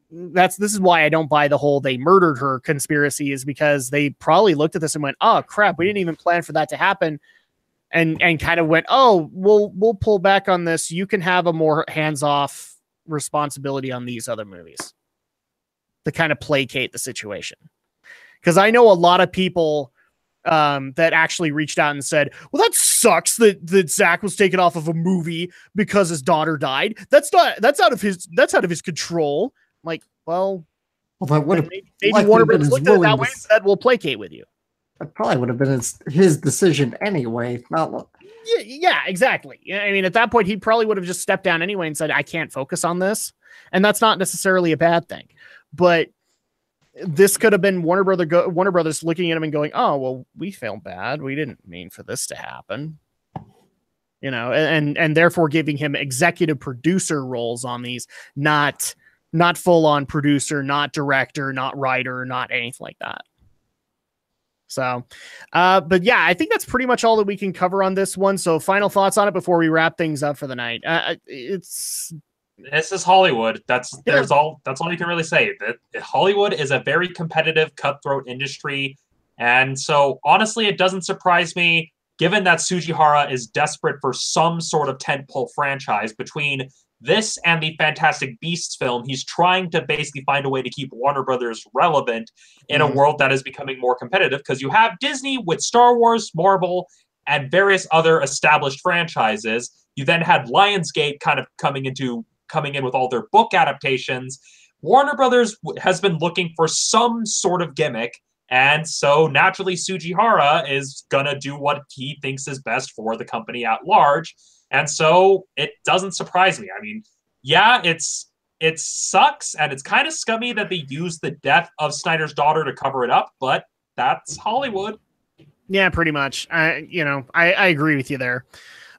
this is why I don't buy the whole they murdered her conspiracy, is because they probably looked at this and went, oh crap, we didn't even plan for that to happen. And kind of went, oh, we'll pull back on this. You can have a more hands-off responsibility on these other movies to kind of placate the situation. Because I know a lot of people that actually reached out and said, well, that sucks that Zack was taken off of a movie because his daughter died. That's out of his control. I'm like, well that would have maybe Warner Brothers looked at it that way and said, we'll placate with you. That probably would have been his decision anyway. Yeah, exactly. I mean, at that point, he probably would have just stepped down anyway and said, I can't focus on this. And that's not necessarily a bad thing. But this could have been Warner Brothers looking at him and going, oh, well, we felt bad. We didn't mean for this to happen. You know, and therefore giving him executive producer roles on these, not full-on producer, not director, not writer, not anything like that. So, but yeah, I think that's pretty much all that we can cover on this one. So final thoughts on it before we wrap things up for the night. This is Hollywood. That's all you can really say. That Hollywood is a very competitive, cutthroat industry. And so honestly, it doesn't surprise me, given that Sujihara is desperate for some sort of tentpole franchise. Between this and the Fantastic Beasts film, he's trying to basically find a way to keep Warner Brothers relevant in a world that is becoming more competitive, because you have Disney with Star Wars, Marvel, and various other established franchises. You then had Lionsgate kind of coming in with all their book adaptations. Warner Brothers has been looking for some sort of gimmick, and so naturally Sujihara is gonna do what he thinks is best for the company at large. And so it doesn't surprise me. I mean, yeah, it sucks, and it's kind of scummy that they used the death of Snyder's daughter to cover it up, but that's Hollywood. Yeah, pretty much. I agree with you there.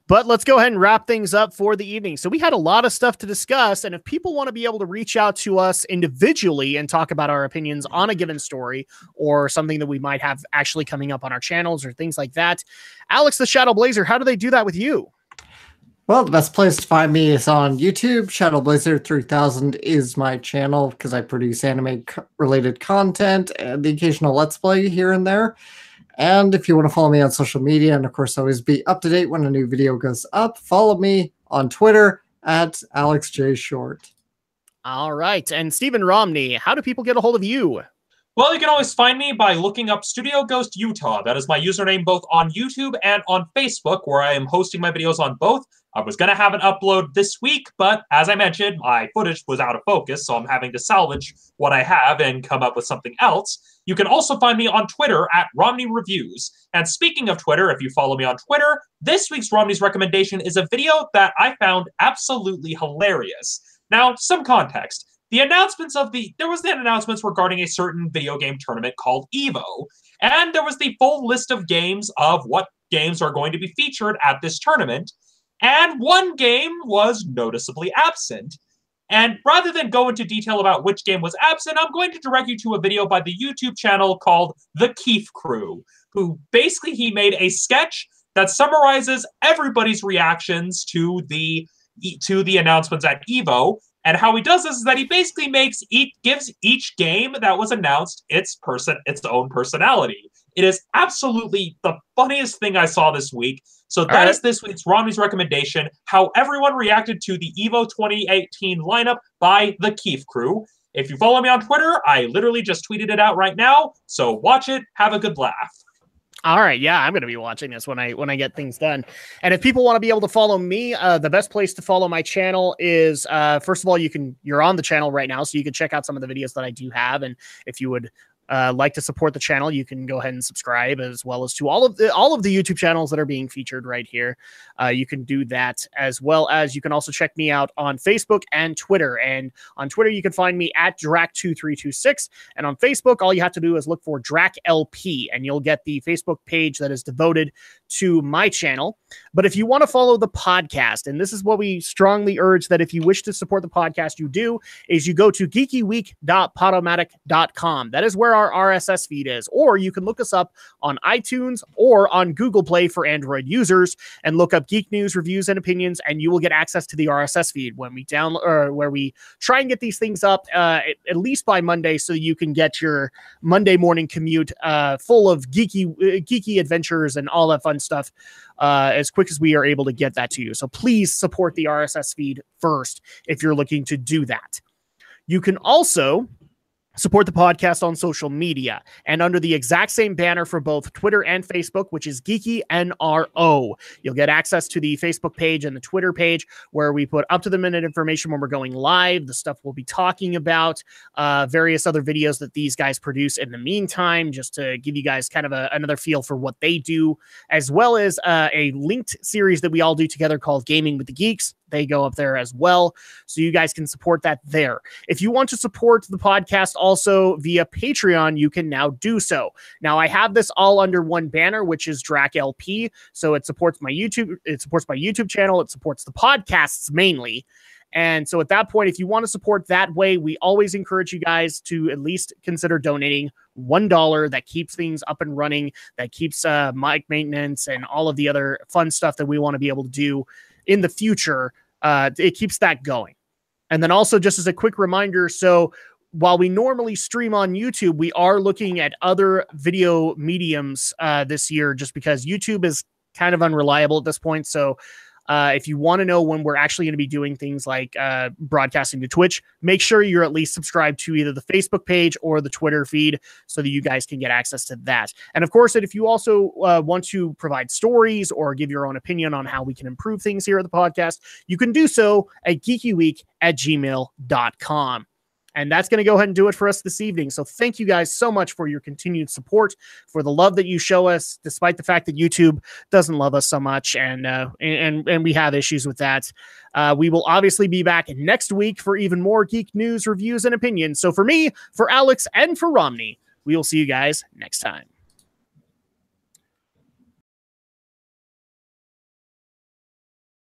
But let's go ahead and wrap things up for the evening. So we had a lot of stuff to discuss, and if people want to be able to reach out to us individually and talk about our opinions on a given story or something that we might have actually coming up on our channels or things like that, Alex the Shadow Blazer, how do they do that with you? Well, the best place to find me is on YouTube. Shadow Blazer 3000 is my channel because I produce anime-related content and the occasional Let's Play here and there. And if you want to follow me on social media, and of course always be up to date when a new video goes up, follow me on Twitter at AlexJShort. All right. And Stephen Romney, how do people get a hold of you? Well, you can always find me by looking up Studio Ghost Utah. That is my username both on YouTube and on Facebook, where I am hosting my videos on both. I was going to have an upload this week, but as I mentioned, my footage was out of focus, so I'm having to salvage what I have and come up with something else. You can also find me on Twitter at Romney Reviews. And speaking of Twitter, if you follow me on Twitter, this week's Romney's recommendation is a video that I found absolutely hilarious. Now, some context. there was the announcements regarding a certain video game tournament called EVO, and there was the full list of games of what games are going to be featured at this tournament, and one game was noticeably absent. And rather than go into detail about which game was absent, I'm going to direct you to a video by the YouTube channel called The Keef Crew, who basically he made a sketch that summarizes everybody's reactions to the announcements at EVO. And how he does this is that he basically gives each game that was announced its own personality. It is absolutely the funniest thing I saw this week. So that is this week's Romney's recommendation, how everyone reacted to the EVO 2018 lineup by the Keef Crew. If you follow me on Twitter, I literally just tweeted it out right now. So watch it, have a good laugh. All right, yeah, I'm going to be watching this when I get things done. And if people want to be able to follow me, the best place to follow my channel is, first of all, you're on the channel right now, so you can check out some of the videos that I do have. And if you would like to support the channel, you can go ahead and subscribe, as well as to all of the YouTube channels that are being featured right here. You can do that, as well as you can also check me out on Facebook and Twitter. And on Twitter, you can find me at Drac2326. And on Facebook, all you have to do is look for DracLP, and you'll get the Facebook page that is devoted to my channel. But if you want to follow the podcast, and this is what we strongly urge, that if you wish to support the podcast, you do, is you go to geekyweek.podomatic.com. That is where our RSS feed is. Or you can look us up on iTunes or on Google Play for Android users and look up Geek News, Reviews, and Opinions, and you will get access to the RSS feed when we download, or where we try and get these things up at least by Monday, so you can get your Monday morning commute full of geeky adventures and all that fun stuff as quick as we are able to get that to you. So please support the RSS feed first if you're looking to do that. You can also support the podcast on social media, and under the exact same banner for both Twitter and Facebook, which is Geeky NRO. You'll get access to the Facebook page and the Twitter page, where we put up-to-the-minute information when we're going live, the stuff we'll be talking about, various other videos that these guys produce in the meantime, just to give you guys kind of another feel for what they do, as well as a linked series that we all do together called Gaming with the Geeks. They go up there as well, so you guys can support that there. If you want to support the podcast also via Patreon, you can now do so. Now, I have this all under one banner, which is DracLP, so it supports my YouTube channel, it supports the podcasts mainly. And so at that point, if you want to support that way, we always encourage you guys to at least consider donating $1. That keeps things up and running, that keeps mic maintenance and all of the other fun stuff that we want to be able to do in the future. It keeps that going. And then also, just as a quick reminder, so while we normally stream on YouTube, we are looking at other video mediums this year, just because YouTube is kind of unreliable at this point. So if you want to know when we're actually going to be doing things like broadcasting to Twitch, make sure you're at least subscribed to either the Facebook page or the Twitter feed, so that you guys can get access to that. And of course, if you also want to provide stories or give your own opinion on how we can improve things here at the podcast, you can do so at geekyweek@gmail.com. And that's going to go ahead and do it for us this evening. So thank you guys so much for your continued support, for the love that you show us, despite the fact that YouTube doesn't love us so much, and we have issues with that. We will obviously be back next week for even more geek news, reviews, and opinions. So for me, for Alex, and for Romney, we will see you guys next time.